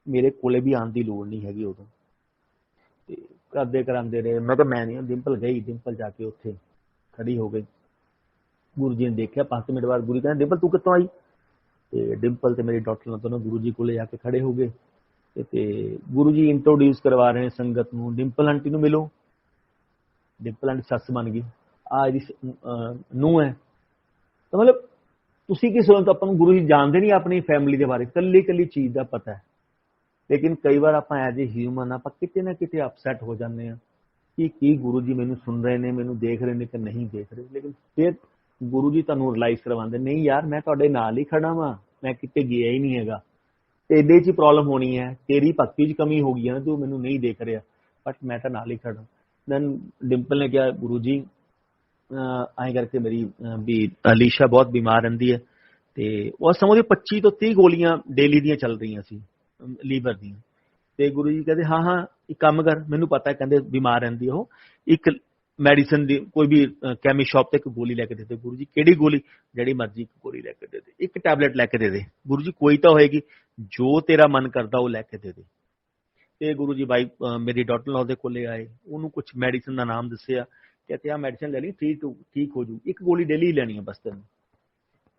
ਮੇਰੇ ਕੋਲੇ ਵੀ ਆਉਣ ਦੀ ਲੋੜ ਨਹੀਂ ਹੈਗੀ। ਉਦੋਂ ਤੇ ਕਰਦੇ ਕਰਾਉਂਦੇ ਰਹੇ। ਮੈਂ ਕਿਹਾ ਮੈਂ ਨਹੀਂ। ਡਿੰਪਲ ਗਈ, ਡਿੰਪਲ ਜਾ ਕੇ ਉੱਥੇ ਖੜੀ ਹੋ ਗਈ। ਗੁਰੂ ਜੀ ਨੇ ਦੇਖਿਆ 5 ਮਿੰਟ ਬਾਅਦ, ਗੁਰੂ ਕਹਿੰਦੇ ਡਿੰਪਲ ਤੂੰ ਕਿੱਥੋਂ ਆਈ? ਤੇ ਡਿੰਪਲ ਤੇ ਮੇਰੀ ਡਾਕਟਰ ਨਾਲ ਦੋਨੋਂ ਗੁਰੂ ਜੀ ਕੋਲੇ ਆ ਕੇ ਖੜੇ ਹੋ ਗਏ ਤੇ ਗੁਰੂ ਜੀ ਇੰਟਰੋਡਿਊਸ ਕਰਵਾ ਰਹੇ ਨੇ ਸੰਗਤ ਨੂੰ, ਡਿੰਪਲ ਆਂਟੀ ਨੂੰ ਮਿਲੋ। ਡਿੰਪਲ ਆਂਟੀ ਸੱਸ ਬਣ ਗਈ, ਆ ਇਹਦੀ ਨੂੰਹ ਹੈ। ਤਾਂ ਮਤਲਬ ਤੁਸੀਂ ਕੀ ਸੋਚਦੇ, ਆਪਾਂ ਨੂੰ ਗੁਰੂ ਜੀ ਜਾਣਦੇ ਨਹੀਂ ਆਪਣੀ ਫੈਮਿਲੀ ਦੇ ਬਾਰੇ, ਕੱਲੀ ਕੱਲੀ ਚੀਜ਼ ਦਾ ਪਤਾ ਹੈ। ਲੇਕਿਨ ਕਈ ਵਾਰ ਆਪਾਂ ਐਜ਼ ਏ ਹਿਊਮਨ ਆਪਾਂ ਕਿਤੇ ਨਾ ਕਿਤੇ ਅਪਸੈਟ ਹੋ ਜਾਂਦੇ ਹਾਂ ਕਿ ਕੀ ਗੁਰੂ ਜੀ ਮੈਨੂੰ ਸੁਣ ਰਹੇ ਨੇ, ਮੈਨੂੰ ਦੇਖ ਰਹੇ ਨੇ ਕਿ ਨਹੀਂ ਦੇਖ ਰਹੇ। ਲੇਕਿਨ ਫਿਰ ਗੁਰੂ ਜੀ ਤੁਹਾਨੂੰ ਰਿਲਾਈਜ਼ ਕਰਵਾਉਂਦੇ, ਨਹੀਂ ਯਾਰ ਮੈਂ ਤੁਹਾਡੇ ਨਾਲ ਹੀ ਖੜਾ ਵਾਂ, ਮੈਂ ਕਿਤੇ ਗਿਆ ਹੀ ਨਹੀਂ ਹੈਗਾ। ਤੇ ਇਹਦੇ 'ਚ ਪ੍ਰੋਬਲਮ ਹੋਣੀ ਹੈ, ਤੇਰੀ ਭਗਤੀ 'ਚ ਕਮੀ ਹੋ ਗਈ ਹੈ ਨਾ, ਤੂੰ ਮੈਨੂੰ ਨਹੀਂ ਦੇਖ ਰਿਹਾ, ਬਟ ਮੈਂ ਤਾਂ ਨਾਲ ਹੀ ਖੜਾ। ਦੈਨ ਡਿੰਪਲ ਨੇ ਕਿਹਾ, ਗੁਰੂ ਜੀ ਐਂ ਕਰਕੇ ਮੇਰੀ ਵੀ ਅਲੀਸ਼ਾ ਬਹੁਤ ਬਿਮਾਰ ਰਹਿੰਦੀ ਹੈ ਤੇ ਉਸ ਸਮੇਂ 25 ਤੋਂ 30 ਗੋਲੀਆਂ ਡੇਲੀ ਦੀਆਂ ਚੱਲ ਰਹੀਆਂ ਸੀ ਲੀਵਰ ਦੀਆਂ। ਤੇ ਗੁਰੂ ਜੀ ਕਹਿੰਦੇ ਹਾਂ ਹਾਂ ਇੱਕ ਕੰਮ ਕਰ, ਮੈਨੂੰ ਪਤਾ ਹੈ ਕਹਿੰਦੇ ਬਿਮਾਰ ਰਹਿੰਦੀ ਉਹ, ਇੱਕ ਮੈਡੀਸਨ ਦੀ ਕੋਈ ਵੀ ਕੈਮੀ ਸ਼ਾਪ ਤੇ ਇੱਕ ਗੋਲੀ ਲੈ ਕੇ ਦੇ ਦੇ। ਗੁਰੂ ਜੀ ਕਿਹੜੀ ਗੋਲੀ? ਜਿਹੜੀ ਮਰਜ਼ੀ ਇੱਕ ਗੋਲੀ ਲੈ ਕੇ ਦੇ ਦੇ, ਇੱਕ ਟੈਬਲੇਟ ਲੈ ਕੇ ਦੇ ਦੇ। ਗੁਰੂ ਜੀ ਕੋਈ ਤਾਂ ਹੋਏਗੀ, ਜੋ ਤੇਰਾ ਮਨ ਕਰਦਾ ਉਹ ਲੈ ਕੇ ਦੇ ਦੇ। ਤੇ ਗੁਰੂ ਜੀ ਬਾਈ ਮੇਰੀ ਡਾਕਟਰ ਨਾਲ ਉਹਦੇ ਕੋਲੇ ਆਏ, ਉਹਨੂੰ ਕੁਝ ਮੈਡੀਸਨ ਦਾ ਨਾਮ ਦੱਸਿਆ, कहते हैं मेडिसिन ले ली ठीक हो जू, एक गोली डेली ही लेनी है बस तेन।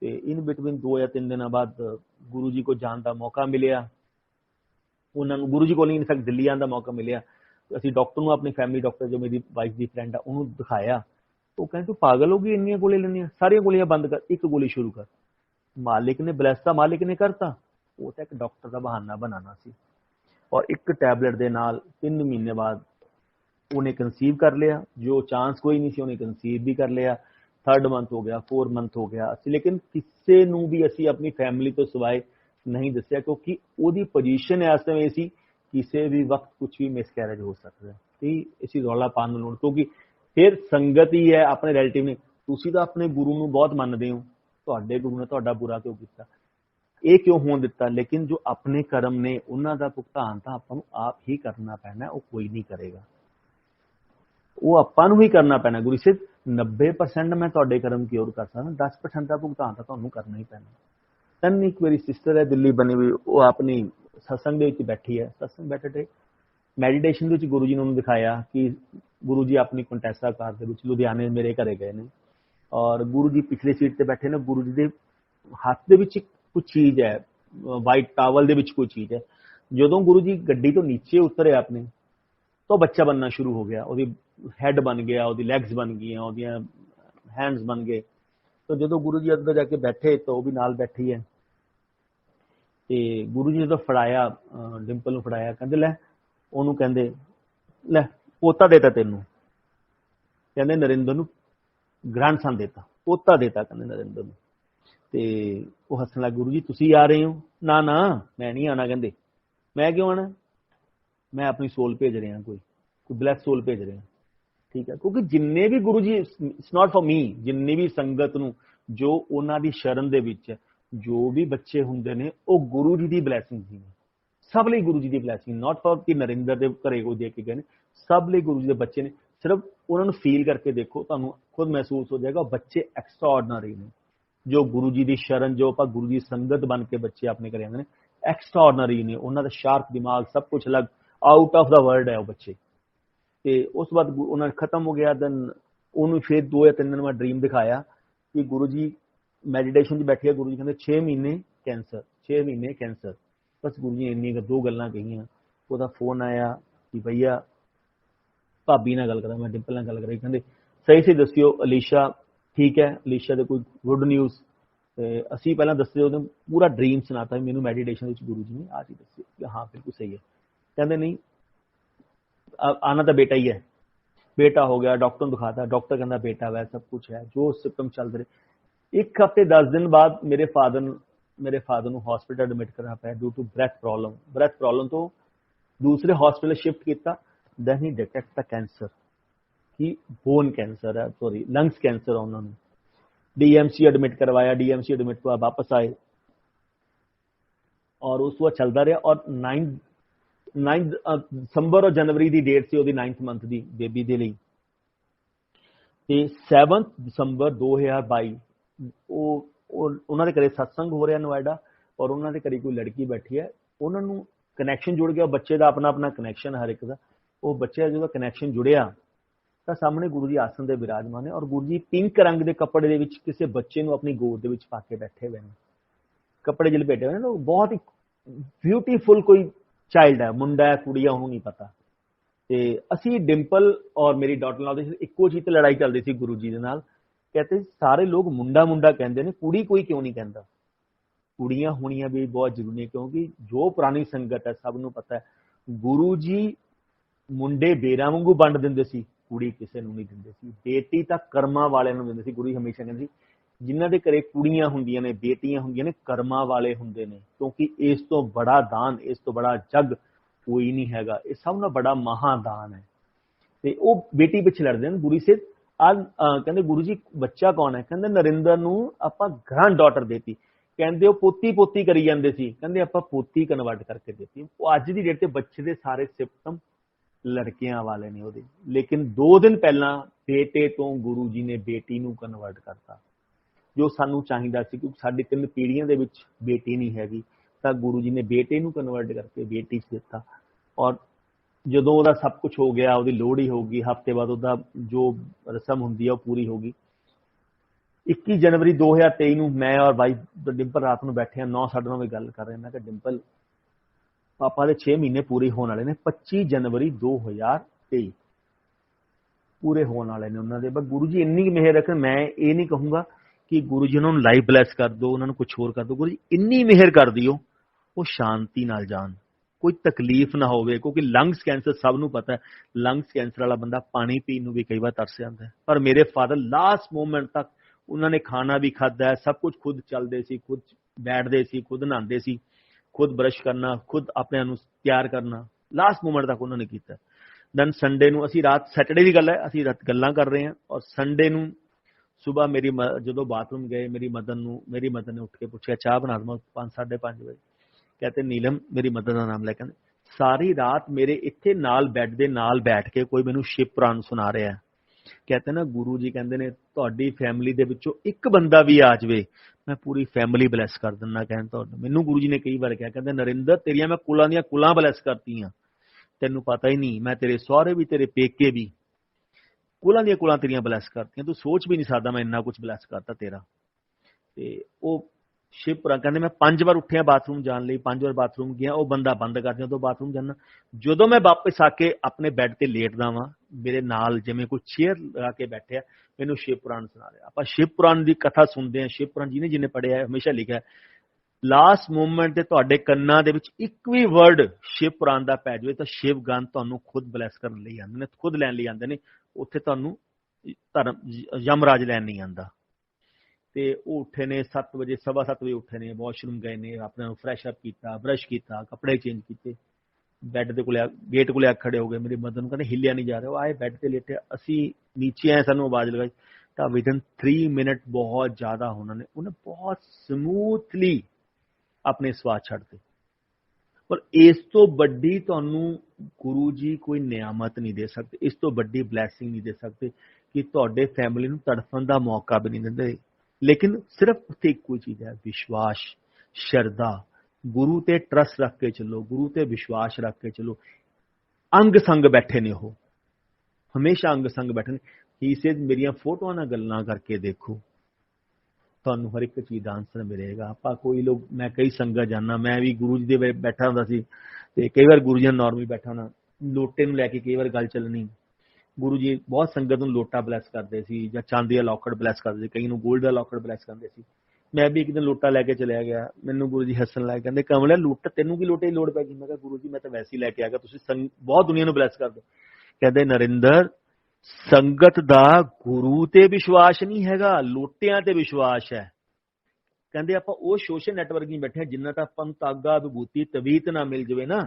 तो इन बिटवीन 2 या 3 दिन बाद गुरु जी को जान का मौका मिलिया, उन्होंने गुरु जी को नहीं इनफैक्ट दिल्ली आने का मौका मिलिया। असी डॉक्टर को अपनी फैमिली डॉक्टर जो मेरी वाइफ की फ्रेंड है उन्होंने दिखाया, तो कहते तू पागल हो गई, इन्नियां गोली लेनियां, सारियां गोलियां बंद कर, एक गोली शुरू कर। मालिक ने ब्लैस मालिक ने करता, वो तो एक डॉक्टर का बहाना बनाना सी। और एक टैबलेट के नाल 3 महीने बाद उन्हें कंसीव कर लिया, जो चांस कोई नहीं सी उन्हें कंसीव भी कर लिया। 3rd मंथ हो गया, 4 मंथ हो गया, लेकिन किसी नूं भी असी अपनी फैमिली तो सिवाय नहीं दसिया, क्योंकि ओदी पोजीशन इस समय सी किसी भी वक्त कुछ भी मिसकैरेज हो सकता है। ठीक, इसी रौला पाने की लोड़, क्योंकि फिर संगत ही है, अपने रिलेटिव ने, तुसी तो अपने गुरु नूं बहुत मनदे हो, तुहाडे गुरु ने तुहाडा बुरा क्यों कीता, ਇਹ क्यों होने दिता। लेकिन जो अपने कर्म ने उन्हां दा भुगतान तो आपां नूं आप ही करना पैना, वो कोई नहीं करेगा, वो आपां नूं ही करना पैना। गुरु सिर्फ 90% मैं तुहाडे कर्म क्योर कर सकदा, 10% का भुगतान तो तुहानूं करना ही पैना। तन एक मेरी सिस्टर है दिल्ली बनी हुई, वो अपनी सत्संग दे विच बैठी है, सत्संग बैठे मैਡੀਟੇਸ਼ਨ ਦੇ ਵਿੱਚ गुरु जी ने उन्होंने दिखाया कि गुरु जी अपनी कंटेसा कार ਦੇ ਵਿੱਚ ਲੁਧਿਆਣੇ ਮੇਰੇ ਘਰੇ ਗਏ ਨੇ, और गुरु जी पिछली सीट ਤੇ बैठे ने, गुरु जी ਦੇ ਹੱਥ ਦੇ ਵਿੱਚ कुछ चीज है, वाइट टावल दे विच कोई चीज है। जदों गुरु जी गड्डी तो नीचे उतरे अपने, तो बच्चा बनना शुरू हो गया, ओदी हैड बन गया, ओदी लैग्स बन गई, ओदी हैंड्स बन गए। तो जदों गुरु जी अंदर जाके बैठे तो वो भी नाल बैठी है, ते गुरु जी ने तो फड़ाया, डिंपल नूं फड़ाया, कहंदे लै ओनू, कहंदे लै पोता देता तेनू, कहंदे नरेंद्र नूं ग्रैंडसन देता, पोता देता, कहंदे नरेंद्र नूं। ते वो हसन लग, गुरु जी तुसी आ रहे हो? ना ना मैं नहीं आना। कहंदे मैं क्यों आना, मैं अपनी सोल भेज रहा, कोई ब्लैस सोल भेज रहा। ठीक है, क्योंकि जिन्ने भी गुरु जी, इट्स नॉट फॉर मी, जिन्नी भी संगत नूं जो उन्हां दी शरण दे विच जो भी बच्चे हुंदे ने, वो गुरु जी दी ब्लैसिंग ही ने, सब लई गुरु जी दी ब्लैसिंग, नॉट फॉर कि नरेंद्र दे घरे कोई दे के गए ने, सब लई गुरु जी दे बच्चे ने। सिर्फ उन्हां नूं फील करके देखो, तुहानूं खुद महसूस हो जाएगा, बच्चे एक्स्ट्रा ऑर्डिनरी ने, जो गुरु जी की शरण, जो आप गुरु जी संगत बन के बच्चे अपने घर आते हैं, एक्स्ट्रा ऑर्डनरी ने, उन्होंने शार्प दिमाग, सब कुछ अलग, आउट ऑफ द वर्ल्ड है वो बच्चे। तो उस बाद उन्होंने खत्म हो गया। दिन उन्होंने फिर 2 या 3 दिन में ड्रीम दिखाया कि गुरु जी मैडिटेशन च बैठे, गुरु जी कहते 6 महीने कैंसर, 6 महीने कैंसर। बस गुरु जी इन्नी 2 गल्लां कहियां, उसका फोन आया कि भैया भाभी नाल गल करा, मैं डिंपल नाल गल करी, कहते सही से दसियो अलीशा ठीक है, अलीशा दे कोई गुड न्यूज़। असी पहला दसते उन्हें पूरा ड्रीम सुनाता, मैनू मैडिटेशन गुरु जी ने आज ही दसी, हाँ बिल्कुल सही है। कहते नहीं आना तो बेटा ही है, बेटा हो गया, डॉक्टर दिखाता, डॉक्टर कहता बेटा वै, सब कुछ है, जो सिम्पटम चल रहे। 1 हफ्ते 10 दिन बाद मेरे फादर को हॉस्पिटल एडमिट करना पाया ड्यू टू ब्रैथ प्रॉब्लम। तो दूसरे हॉस्पिटल शिफ्ट किया, दैन ही डिटेक्ट द कैंसर कि बोन कैंसर है, सॉरी लंग्स कैंसर है। उन्होंने डीएमसी एडमिट करवाया, डीएमसी एडमिट के बाद वापस आए, और उस वक्त चलता रहा। और 9 दिसंबर और जनवरी की डेट से 9th मंथ की बेबी के लिए, 7 दिसंबर 2022 उन्होंने घरे सत्संग हो रहा नोएडा, और उन्होंने घरे कोई लड़की बैठी है, उन्होंने कनैक्शन जुड़ गया, बच्चे का अपना अपना कनैक्शन हर एक का, वो बच्चे का जो कनैक्शन जुड़िया तो सामने गुरु जी आसन दे विराजमान है, और गुरु जी पिंक रंग के कपड़े दे विच किसी बच्चे को अपनी गोद दे विच पा के बैठे हुए हैं। ਕੱਪੜੇ ਜਿਹੇ ਲਪੇਟੇ ਹੋਏ ਨਾ, ਬਹੁਤ ਹੀ ਬਿਊਟੀਫੁਲ ਕੋਈ ਚਾਈਲਡ ਹੈ, ਮੁੰਡਾ ਹੈ ਕੁੜੀ ਹੈ ਉਹਨੂੰ ਨਹੀਂ ਪਤਾ। ਤੇ ਅਸੀਂ ਡਿੰਪਲ ਔਰ ਮੇਰੀ ਡਾਟਰ ਨਾਲ ਇੱਕੋ ਚੀਜ਼ ਤੇ ਲੜਾਈ ਚੱਲਦੀ ਸੀ ਗੁਰੂ ਜੀ ਦੇ ਨਾਲ। ਕਹਿੰਦੇ ਸਾਰੇ ਲੋਕ ਮੁੰਡਾ ਮੁੰਡਾ ਕਹਿੰਦੇ ਨੇ, ਕੁੜੀ ਕੋਈ ਕਿਉਂ ਨਹੀਂ ਕਹਿੰਦਾ? ਕੁੜੀਆਂ ਹੋਣੀਆਂ ਵੀ ਬਹੁਤ ਜ਼ਰੂਰੀ ਹੈ, ਕਿਉਂਕਿ ਜੋ ਪੁਰਾਣੀ ਸੰਗਤ ਹੈ ਸਭ ਨੂੰ ਪਤਾ ਹੈ ਗੁਰੂ ਜੀ ਮੁੰਡੇ ਬੇਰਾਂ ਵਾਂਗੂ ਵੰਡ ਦਿੰਦੇ ਸੀ, ਕੁੜੀ ਕਿਸੇ ਨੂੰ ਨਹੀਂ ਦਿੰਦੇ ਸੀ। ਬੇਟੀ ਤਾਂ ਕਰਮਾਂ ਵਾਲਿਆਂ ਨੂੰ ਦਿੰਦੇ ਸੀ। ਗੁਰੂ ਜੀ ਹਮੇਸ਼ਾ ਕਹਿੰਦੇ ਸੀ ਜਿਨ੍ਹਾਂ ਦੇ ਘਰੇ ਕੁੜੀਆਂ ਹੁੰਦੀਆਂ ਨੇ, ਬੇਟੀਆਂ ਹੁੰਦੀਆਂ ਨੇ, ਕਰਮਾਂ ਵਾਲੇ ਹੁੰਦੇ ਨੇ, ਕਿਉਂਕਿ ਇਸ ਤੋਂ ਬੜਾ ਦਾਨ, ਇਸ ਤੋਂ ਬੜਾ ਜੱਗ ਕੋਈ ਨਹੀਂ ਹੈਗਾ। ਇਹ ਸਭ ਨਾਲ ਬੜਾ ਮਹਾਦਾਨ ਹੈ। ਤੇ ਉਹ ਬੇਟੀ ਪਿੱਛੇ ਲੜਦੇ ਨੇ। ਗੁਰੂ ਸੇ ਕਹਿੰਦੇ ਗੁਰੂ ਜੀ ਬੱਚਾ ਕੌਣ ਹੈ? ਕਹਿੰਦੇ ਨਰਿੰਦਰ ਨੂੰ ਆਪਾਂ ਗ੍ਰੈਂਡ ਡਾਟਰ ਦੇਤੀ। ਕਹਿੰਦੇ ਉਹ ਪੋਤੀ ਪੋਤੀ ਕਰੀ ਜਾਂਦੇ ਸੀ, ਕਹਿੰਦੇ ਆਪਾਂ ਪੋਤੀ ਕਨਵਰਟ ਕਰਕੇ ਦਿੱਤੀ। ਉਹ ਅੱਜ ਦੀ ਡੇਟ ਤੇ ਬੱਚੇ ਦੇ ਸਾਰੇ ਸਿਮਟਮ ਲੜਕਿਆਂ ਵਾਲੇ ਨੇ ਉਹਦੇ। ਲੇਕਿਨ 2 ਦਿਨ ਪਹਿਲਾਂ ਬੇਟੇ ਤੋਂ ਗੁਰੂ ਜੀ ਨੇ ਬੇਟੀ ਨੂੰ ਕਨਵਰਟ ਕਰਤਾ, ਜੋ ਸਾਨੂੰ ਚਾਹੀਦਾ ਸੀ, ਕਿਉਂਕਿ ਸਾਡੀ 3 ਪੀੜ੍ਹੀਆਂ ਦੇ ਵਿੱਚ ਬੇਟੀ ਨਹੀਂ ਹੈਗੀ, ਤਾਂ ਗੁਰੂ ਜੀ ਨੇ ਬੇਟੇ ਨੂੰ ਕਨਵਰਟ ਕਰਕੇ ਬੇਟੀ 'ਚ ਦਿੱਤਾ। ਔਰ ਜਦੋਂ ਉਹਦਾ ਸਭ ਕੁਝ ਹੋ ਗਿਆ, ਉਹਦੀ ਲੋਹੜੀ ਹੋ ਗਈ, ਹਫ਼ਤੇ ਬਾਅਦ ਉਹਦਾ ਜੋ ਰਸਮ ਹੁੰਦੀ ਹੈ ਉਹ ਪੂਰੀ ਹੋ ਗਈ। 21 ਜਨਵਰੀ 2023 ਨੂੰ ਮੈਂ ਔਰ ਬਾਈ ਡਿੰਪਲ ਰਾਤ ਨੂੰ ਬੈਠੇ ਹਾਂ 9:30 ਵਜੇ ਗੱਲ ਕਰ ਰਹੇ। ਮੈਂ ਕਿਹਾ ਡਿੰਪਲ ਪਾਪਾ ਦੇ 6 ਮਹੀਨੇ ਪੂਰੇ ਹੋਣ ਵਾਲੇ ਨੇ, 25 ਜਨਵਰੀ 2023 ਪੂਰੇ ਹੋਣ ਵਾਲੇ ਨੇ ਉਹਨਾਂ ਦੇ। ਬਸ ਗੁਰੂ ਜੀ ਇੰਨੀ ਮਿਹਰ ਰੱਖਣ। ਮੈਂ ਇਹ ਨਹੀਂ ਕਹੂੰਗਾ ਕਿ ਗੁਰੂ ਜੀ ਉਹਨਾਂ ਨੂੰ ਲਾਈਫ ਬਲੈਸ ਕਰ ਦਿਓ, ਉਹਨਾਂ ਨੂੰ ਕੁਝ ਹੋਰ ਕਰ ਦਿਓ। ਗੁਰੂ ਜੀ ਇੰਨੀ ਮਿਹਰ ਕਰ ਦਿਓ ਉਹ ਸ਼ਾਂਤੀ ਨਾਲ ਜਾਣ, ਕੋਈ ਤਕਲੀਫ ਨਾ ਹੋਵੇ। ਕਿਉਂਕਿ ਲੰਗਸ ਕੈਂਸਰ ਸਭ ਨੂੰ ਪਤਾ ਹੈ, ਲੰਗਸ ਕੈਂਸਰ ਵਾਲਾ ਬੰਦਾ ਪਾਣੀ ਪੀਣ ਨੂੰ ਵੀ ਕਈ ਵਾਰ ਤਰਸ ਜਾਂਦਾ ਹੈ। ਪਰ ਮੇਰੇ ਫਾਦਰ ਲਾਸਟ ਮੂਮੈਂਟ ਤੱਕ ਉਹਨਾਂ ਨੇ ਖਾਣਾ ਵੀ ਖਾਧਾ, ਸਭ ਕੁਝ ਖੁਦ ਚੱਲਦੇ ਸੀ, ਖੁਦ ਬੈਠਦੇ ਸੀ, ਖੁਦ ਨਹਾਉਂਦੇ ਸੀ, ਖੁਦ ਬਰਸ਼ ਕਰਨਾ, ਖੁਦ ਆਪਣੇ ਨੂੰ ਤਿਆਰ ਕਰਨਾ, ਲਾਸਟ ਮੂਮੈਂਟ ਤੱਕ ਉਹਨਾਂ ਨੇ ਕੀਤਾ। ਦੈਨ ਸੰਡੇ ਨੂੰ ਅਸੀਂ ਰਾਤ, ਸੈਟਰਡੇ ਦੀ ਗੱਲ ਹੈ, ਅਸੀਂ ਰਾਤ ਗੱਲਾਂ ਕਰ ਰਹੇ ਹਾਂ ਔਰ ਸੰਡੇ ਨੂੰ ਸੁਬਾਹ ਮੇਰੀ ਜਦੋਂ ਬਾਥਰੂਮ ਗਏ ਮੇਰੀ ਮਦਰ ਨੇ ਉੱਠ ਕੇ ਪੁੱਛਿਆ ਚਾਹ ਬਣਾ ਦਵਾਂ 5-5:30 ਵਜੇ। कहते नीलम मेरी मदर का नाम लै, कहते सारी रात मेरे इत्थे नाल बैड दे नाल बैठ के कोई मैनू शिव पुराण सुना रहा है। कहते ना गुरु जी कहते ने तुहाडी फैमिली दे विचों एक बंदा भी आ जाए मैं पूरी फैमिली ब्लैस कर दिंदा। कहते मैनू गुरु जी ने कई बार कहा, कहते नरिंदर तेरियां मैं कुलां दियां कुलां ब्लैस करती हाँ, तेनू पता ही नहीं, मैं तेरे सहुरे भी तेरे पेके भी कुलां दियां कुलां तेरियां ब्लैस करती, तू सोच भी नहीं सकदा मैं इन्ना कुछ ब्लैस करता तेरा। ते ओ शिवपुरा कहते मैं 5 बार उठिया बाथरूम जाने लई, 5 बार बाथरूम गया, वो बंदा बंद कर दिया तो बाथरूम जाना। जो मैं वापस आके अपने बैड ते लेटदा वां, मेरे नाल जिवें कोई चेयर लगा के बैठे मैनू शिव पुराण सुना रहा। आपां शिव पुराण की कथा सुनते हैं। शिव पुराण जिन्हें जिन्हें पढ़िया हमेशा लिखा है लास्ट मोमेंट ते तुहाडे कन्नां दे विच एक भी वर्ड शिव पुराण दा पै जावे तां शिव गन तुहानूं खुद ब्लैस करन लई आंदे ने, खुद लैण लई आंदे ने। उत्थे तुहानूं धर्म यमराज लैण नहीं आंदा। ते वो उठे ने 7 बजे 7:15 बजे उठे ने, वॉशरूम गए ने, अपने फ्रैश अप किया, ब्रश किया, कपड़े चेंज किए, बैड के कोले गेट को खड़े हो गए। मेरी मदर नूं कहंदे हिलिया नहीं जा रहा, वो आए बैड ते लेटे, असी नीचे आए, सानूं आवाज लगाई तो विदिन 3 मिनट बहुत ज्यादा उन्होंने बहुत स्मूथली अपने स्वाद छड्डते। पर इस तो बड़ी तुहानूं गुरु जी कोई नियामत नहीं दे सकते, इस तो बड़ी ब्लैसिंग नहीं दे सकते कि तुहाडे फैमिली नूं तड़फण दा मौका भी नहीं दिंदे। लेकिन सिर्फ उत्थे एक कोई चीज है, विश्वास, श्रद्धा। गुरु ते ट्रस्ट रख के चलो, गुरु ते विश्वास रख के चलो। अंग संग बैठे ने, हो हमेशा अंग संग बैठे ने। ही से मेरिया फोटो ना गल्लां करके देखो, तुहानूं हर एक चीज दा आंसर मिलेगा। आपां कोई लोग, मैं कई संगत जाना, मैं भी गुरु जी दे बैठा हुंदा सी ते कई बार गुरु जी नॉर्मली बैठा होना, लोटे नूं लैके कई बार गल चलनी। गुरु जी बहुत संगत नूं लोटा ब्लैस करते सी जां चांदी दा लॉकेट ब्लैस करते सी, कई नूं गोल्ड दा लॉकेट ब्लैस करते सी। मैं भी एक दिन लोटा लैके चलिया गया, मैनूं गुरु जी हसन लग कहंदे कमलिया लोटा तेनूं की लोटे की लोड़ पै गई? मैं कहा गुरु जी मैं तो वैसे ही लैके आ गया, तुसीं बहुत दुनिया नूं ब्लैस कर दो। कहंदे नरिंदर संगत दा गुरु ते विश्वास नहीं हैगा, लोटियां ते विश्वास है। कहंदे आपां ओह सोशल नैटवर्क नहीं बैठे जिन्ना तां आपां नूं तागा विभूति तवीत ना मिल जावे ना,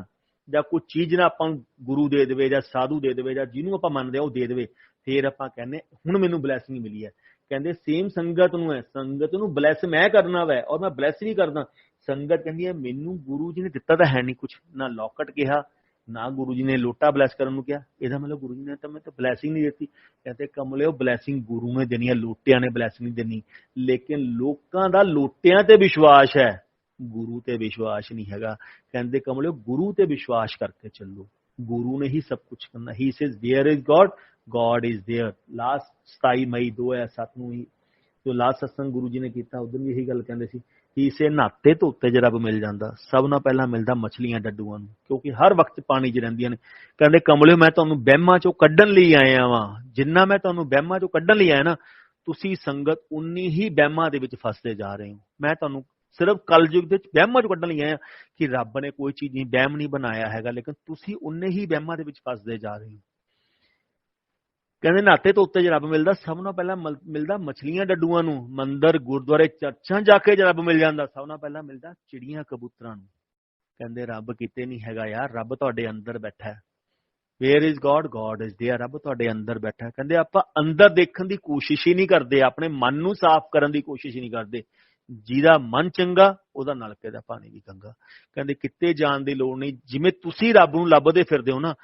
ਜਾਂ ਕੋਈ ਚੀਜ਼ ਨਾ ਆਪਾਂ ਗੁਰੂ ਦੇ ਦੇਵੇ ਜਾਂ ਸਾਧੂ ਦੇ ਦੇਵੇ ਜਾਂ ਜਿਹਨੂੰ ਆਪਾਂ ਮੰਨਦੇ ਆ ਉਹ ਦੇ ਦੇਵੇ, ਫੇਰ ਆਪਾਂ ਕਹਿੰਦੇ ਹੁਣ ਮੈਨੂੰ ਬਲੈਸਿੰਗ ਮਿਲੀ ਹੈ। ਕਹਿੰਦੇ ਸੇਮ ਸੰਗਤ ਨੂੰ ਹੈ, ਸੰਗਤ ਨੂੰ ਬਲੈਸ ਮੈਂ ਕਰਨਾ ਵੈ ਔਰ ਮੈਂ ਬਲੈਸ ਵੀ ਕਰਦਾ। ਸੰਗਤ ਕਹਿੰਦੀ ਹੈ ਮੈਨੂੰ ਗੁਰੂ ਜੀ ਨੇ ਦਿੱਤਾ ਤਾਂ ਹੈ ਨਹੀਂ ਕੁਛ, ਨਾ ਲੋਕਟ ਕਿਹਾ ਨਾ ਗੁਰੂ ਜੀ ਨੇ ਲੋਟਾ ਬਲੈਸ ਕਰਨ ਨੂੰ ਕਿਹਾ, ਇਹਦਾ ਮਤਲਬ ਗੁਰੂ ਜੀ ਨੇ ਤਾਂ ਮੈਂ ਤਾਂ ਬਲੈਸਿੰਗ ਨਹੀਂ ਦਿੱਤੀ। ਕਹਿੰਦੇ ਕਮਲਿਓ ਬਲੈਸਿੰਗ ਗੁਰੂ ਨੇ ਦੇਣੀ ਹੈ, ਲੋਟਿਆਂ ਨੇ ਬਲੈਸਿੰਗ ਨਹੀਂ ਦੇਣੀ। ਲੇਕਿਨ ਲੋਕਾਂ ਦਾ ਲੋਟਿਆਂ ਤੇ ਵਿਸ਼ਵਾਸ ਹੈ, गुरु ते विश्वास नहीं हैगा। कहते कमलियो गुरु ते विश्वास करके चलो, गुरु ने ही सब कुछ करना। He says there is God, God is there. Last 27 May 2007 ਨੂੰ ही जो लास्ट सत्संग गुरु जी ने किया उस दिन भी यही गल कहते सी ਕਿਸੇ ਨਾਤੇ ਧੋਤੇ 'ਚ ਰੱਬ ਮਿਲ ਜਾਂਦਾ, ਸਭ ਨਾਲੋਂ ਪਹਿਲਾਂ ਮਿਲਦਾ ਮਛਲੀਆਂ ਡੱਡੂਆਂ ਨੂੰ, ਕਿਉਂਕਿ ਹਰ ਵਕਤ ਪਾਣੀ 'ਚ ਰਹਿੰਦੀਆਂ ਨੇ। ਕਹਿੰਦੇ ਕਮਲਿਓ ਮੈਂ ਤੁਹਾਨੂੰ ਵਹਿਮਾਂ 'ਚੋਂ ਕੱਢਣ ਲਈ ਆਇਆ ਵਾਂ, ਜਿੰਨਾ ਮੈਂ ਤੁਹਾਨੂੰ ਵਹਿਮਾਂ 'ਚੋਂ ਕੱਢਣ ਲਈ ਆਇਆ ਨਾ, ਤੁਸੀਂ ਸੰਗਤ ਉਨੀ ਹੀ ਵਹਿਮਾਂ ਦੇ ਵਿੱਚ ਫਸਦੇ ਜਾ ਰਹੇ ਹੋ। ਮੈਂ ਤੁਹਾਨੂੰ ਸਿਰਫ ਕਲਯੁਗ ਦੇ ਵਿੱਚ ਵਹਿਮਾਂ 'ਚੋਂ ਕੱਢਣ ਲਈ ਆਇਆ ਕਿ ਰੱਬ ਨੇ ਕੋਈ ਚੀਜ਼ ਨਹੀਂ, ਵਹਿਮ ਨਹੀਂ ਬਣਾਇਆ ਹੈਗਾ, ਲੇਕਿਨ ਤੁਸੀਂ ਉਨੇ ਹੀ ਵਹਿਮਾਂ ਦੇ ਵਿੱਚ ਫਸਦੇ ਜਾ ਰਹੇ ਹੋ। ਕਹਿੰਦੇ ਨਾਤੇ ਧੋਤੇ 'ਚ ਰੱਬ ਮਿਲਦਾ, ਸਭ ਨਾਲੋਂ ਪਹਿਲਾਂ ਮਿਲਦਾ ਮਛਲੀਆਂ ਡੱਡੂਆਂ ਨੂੰ, ਮੰਦਰ ਗੁਰਦੁਆਰੇ ਚਰਚਾਂ ਜਾ ਕੇ ਰੱਬ ਮਿਲ ਜਾਂਦਾ, ਸਭ ਨਾਲੋਂ ਪਹਿਲਾਂ ਮਿਲਦਾ ਚਿੜੀਆਂ ਕਬੂਤਰਾਂ ਨੂੰ। ਕਹਿੰਦੇ ਰੱਬ ਕਿਤੇ ਨਹੀਂ ਹੈਗਾ ਯਾਰ, ਰੱਬ ਤੁਹਾਡੇ ਅੰਦਰ ਬੈਠਾ ਹੈ। Where is God, God is there, ਰੱਬ ਤੁਹਾਡੇ ਅੰਦਰ ਬੈਠਾ ਹੈ। ਕਹਿੰਦੇ ਆਪਾਂ ਅੰਦਰ ਦੇਖਣ ਦੀ ਕੋਸ਼ਿਸ਼ ਹੀ ਨਹੀਂ ਕਰਦੇ, ਆਪਣੇ ਮਨ ਨੂੰ ਸਾਫ਼ ਕਰਨ ਦੀ ਕੋਸ਼ਿਸ਼ ਹੀ ਨਹੀਂ ਕਰਦੇ। ਜਿਹਦਾ ਮਨ ਚੰਗਾ ਉਹਦਾ ਨਲਕੇ ਦਾ ਪਾਣੀ ਵੀ ਚੰਗਾ। ਕਹਿੰਦੇ ਕਿਤੇ ਜਾਣ ਦੀ ਲੋੜ ਨਹੀਂ, ਜਿਵੇਂ ਤੁਸੀਂ ਰੱਬ ਨੂੰ ਲੱਭਦੇ ਫਿਰਦੇ ਹੋ ਨਾ,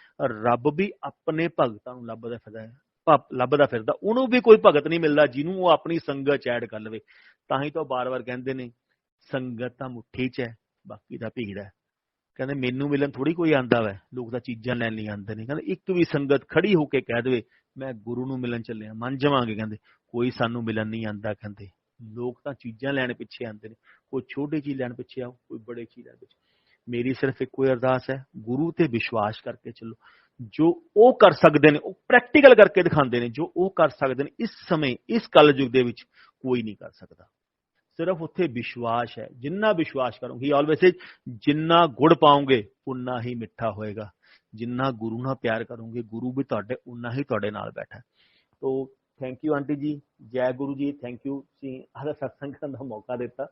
ਰੱਬ ਵੀ ਆਪਣੇ ਭਗਤਾਂ ਨੂੰ ਲੱਭਦਾ ਫਿਰਦਾ, ਉਹਨੂੰ ਵੀ ਕੋਈ ਭਗਤ ਨਹੀਂ ਮਿਲਦਾ ਜਿਹਨੂੰ ਉਹ ਆਪਣੀ ਸੰਗਤ ਚ ਐਡ ਕਰ ਲਵੇ। ਤਾਂ ਹੀ ਤਾਂ ਬਾਰ-ਬਾਰ ਕਹਿੰਦੇ ਨੇ ਸੰਗਤ ਤਾਂ ਮੁੱਠੀ ਚ ਹੈ, ਬਾਕੀ ਦਾ ਭੀੜ ਹੈ। ਕਹਿੰਦੇ ਮੈਨੂੰ ਮਿਲਣ ਥੋੜੀ ਕੋਈ ਆਂਦਾ ਵੈ, ਲੋਕ ਤਾਂ ਚੀਜ਼ਾਂ ਲੈਣ ਲਈ ਆਉਂਦੇ ਨੇ। ਕਹਿੰਦੇ ਇੱਕ ਵੀ ਸੰਗਤ ਖੜੀ ਹੋ ਕੇ ਕਹਿ ਦੇਵੇ ਮੈਂ ਗੁਰੂ ਨੂੰ ਮਿਲਣ ਚੱਲਿਆ, ਮੰਨ ਜਾਵਾਂਗੇ। ਕਹਿੰਦੇ ਕੋਈ ਸਾਨੂੰ ਮਿਲਣ ਨਹੀਂ ਆਂਦਾ। ਕਹਿੰਦੇ ਲੋਕ ਤਾਂ ਚੀਜ਼ਾਂ ਲੈਣ ਪਿੱਛੇ ਆਉਂਦੇ ਨੇ, ਕੋਈ ਛੋਟੀ ਚੀਜ਼ ਲੈਣ ਪਿੱਛੇ ਆਓ, ਕੋਈ ਬੜੀ ਚੀਜ਼ ਲੈਣ ਪਿੱਛੇ। ਮੇਰੀ ਸਿਰਫ ਇੱਕੋ ਹੀ ਅਰਦਾਸ ਹੈ, ਗੁਰੂ ਤੇ ਵਿਸ਼ਵਾਸ ਕਰਕੇ ਚੱਲੋ। ਜੋ ਉਹ ਕਰ ਸਕਦੇ ਨੇ ਉਹ ਪ੍ਰੈਕਟੀਕਲ ਕਰਕੇ ਦਿਖਾਉਂਦੇ ਨੇ, ਜੋ ਉਹ ਕਰ ਸਕਦੇ ਨੇ ਇਸ ਸਮੇਂ ਇਸ ਕਲਯੁਗ ਦੇ ਵਿੱਚ ਕੋਈ ਨਹੀਂ ਕਰ ਸਕਦਾ। ਸਿਰਫ ਉੱਥੇ ਵਿਸ਼ਵਾਸ ਹੈ। ਜਿੰਨਾ ਵਿਸ਼ਵਾਸ ਕਰੋਗੇ, ਆਲਵੇਜ਼ ਜਿੰਨਾ ਗੁੜ ਪਾਓਗੇ ਉਨਾ ਹੀ ਮਿੱਠਾ ਹੋਏਗਾ। ਜਿੰਨਾ ਗੁਰੂ ਨਾਲ ਪਿਆਰ ਕਰੋਗੇ, ਗੁਰੂ ਵੀ ਤੁਹਾਡੇ ਉਨਾ ਹੀ ਤੁਹਾਡੇ ਨਾਲ ਬੈਠਾ। ਤੋ ਥੈਂਕ ਯੂ ਆਂਟੀ ਜੀ, ਜੈ ਗੁਰੂ ਜੀ, ਥੈਂਕ ਯੂ, ਤੁਸੀਂ ਆਹ ਸਤਸੰਗ ਕਰਨ ਦਾ ਮੌਕਾ ਦਿੱਤਾ।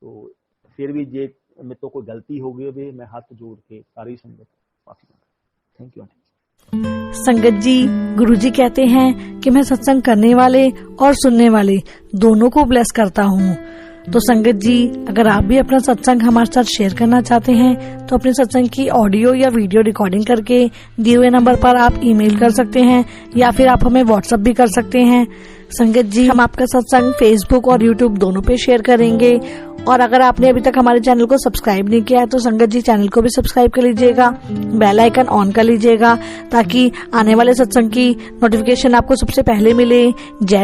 ਤੋ ਫਿਰ भी जे मेरे तो कोई गलती हो गई हो, मैं हाथ जोड़ के सारी संगत माफी मांगता। Thank you. संगत जी, गुरु जी कहते हैं कि मैं सत्संग करने वाले और सुनने वाले दोनों को ब्लेस करता हूँ। तो संगत जी, अगर आप भी अपना सत्संग हमारे साथ शेयर करना चाहते हैं तो अपने सत्संग की ऑडियो या वीडियो रिकॉर्डिंग करके दिए हुए नंबर पर आप ईमेल कर सकते हैं या फिर आप हमें व्हाट्सएप भी कर सकते हैं। संगत जी, हम आपका सत्संग फेसबुक और यूट्यूब दोनों पे शेयर करेंगे। और अगर आपने अभी तक हमारे चैनल को सब्सक्राइब नहीं किया है तो संगत जी चैनल को भी सब्सक्राइब कर लीजिएगा, बेल आइकन ऑन कर लीजिएगा ताकि आने वाले सत्संग की नोटिफिकेशन आपको सबसे पहले मिले। जय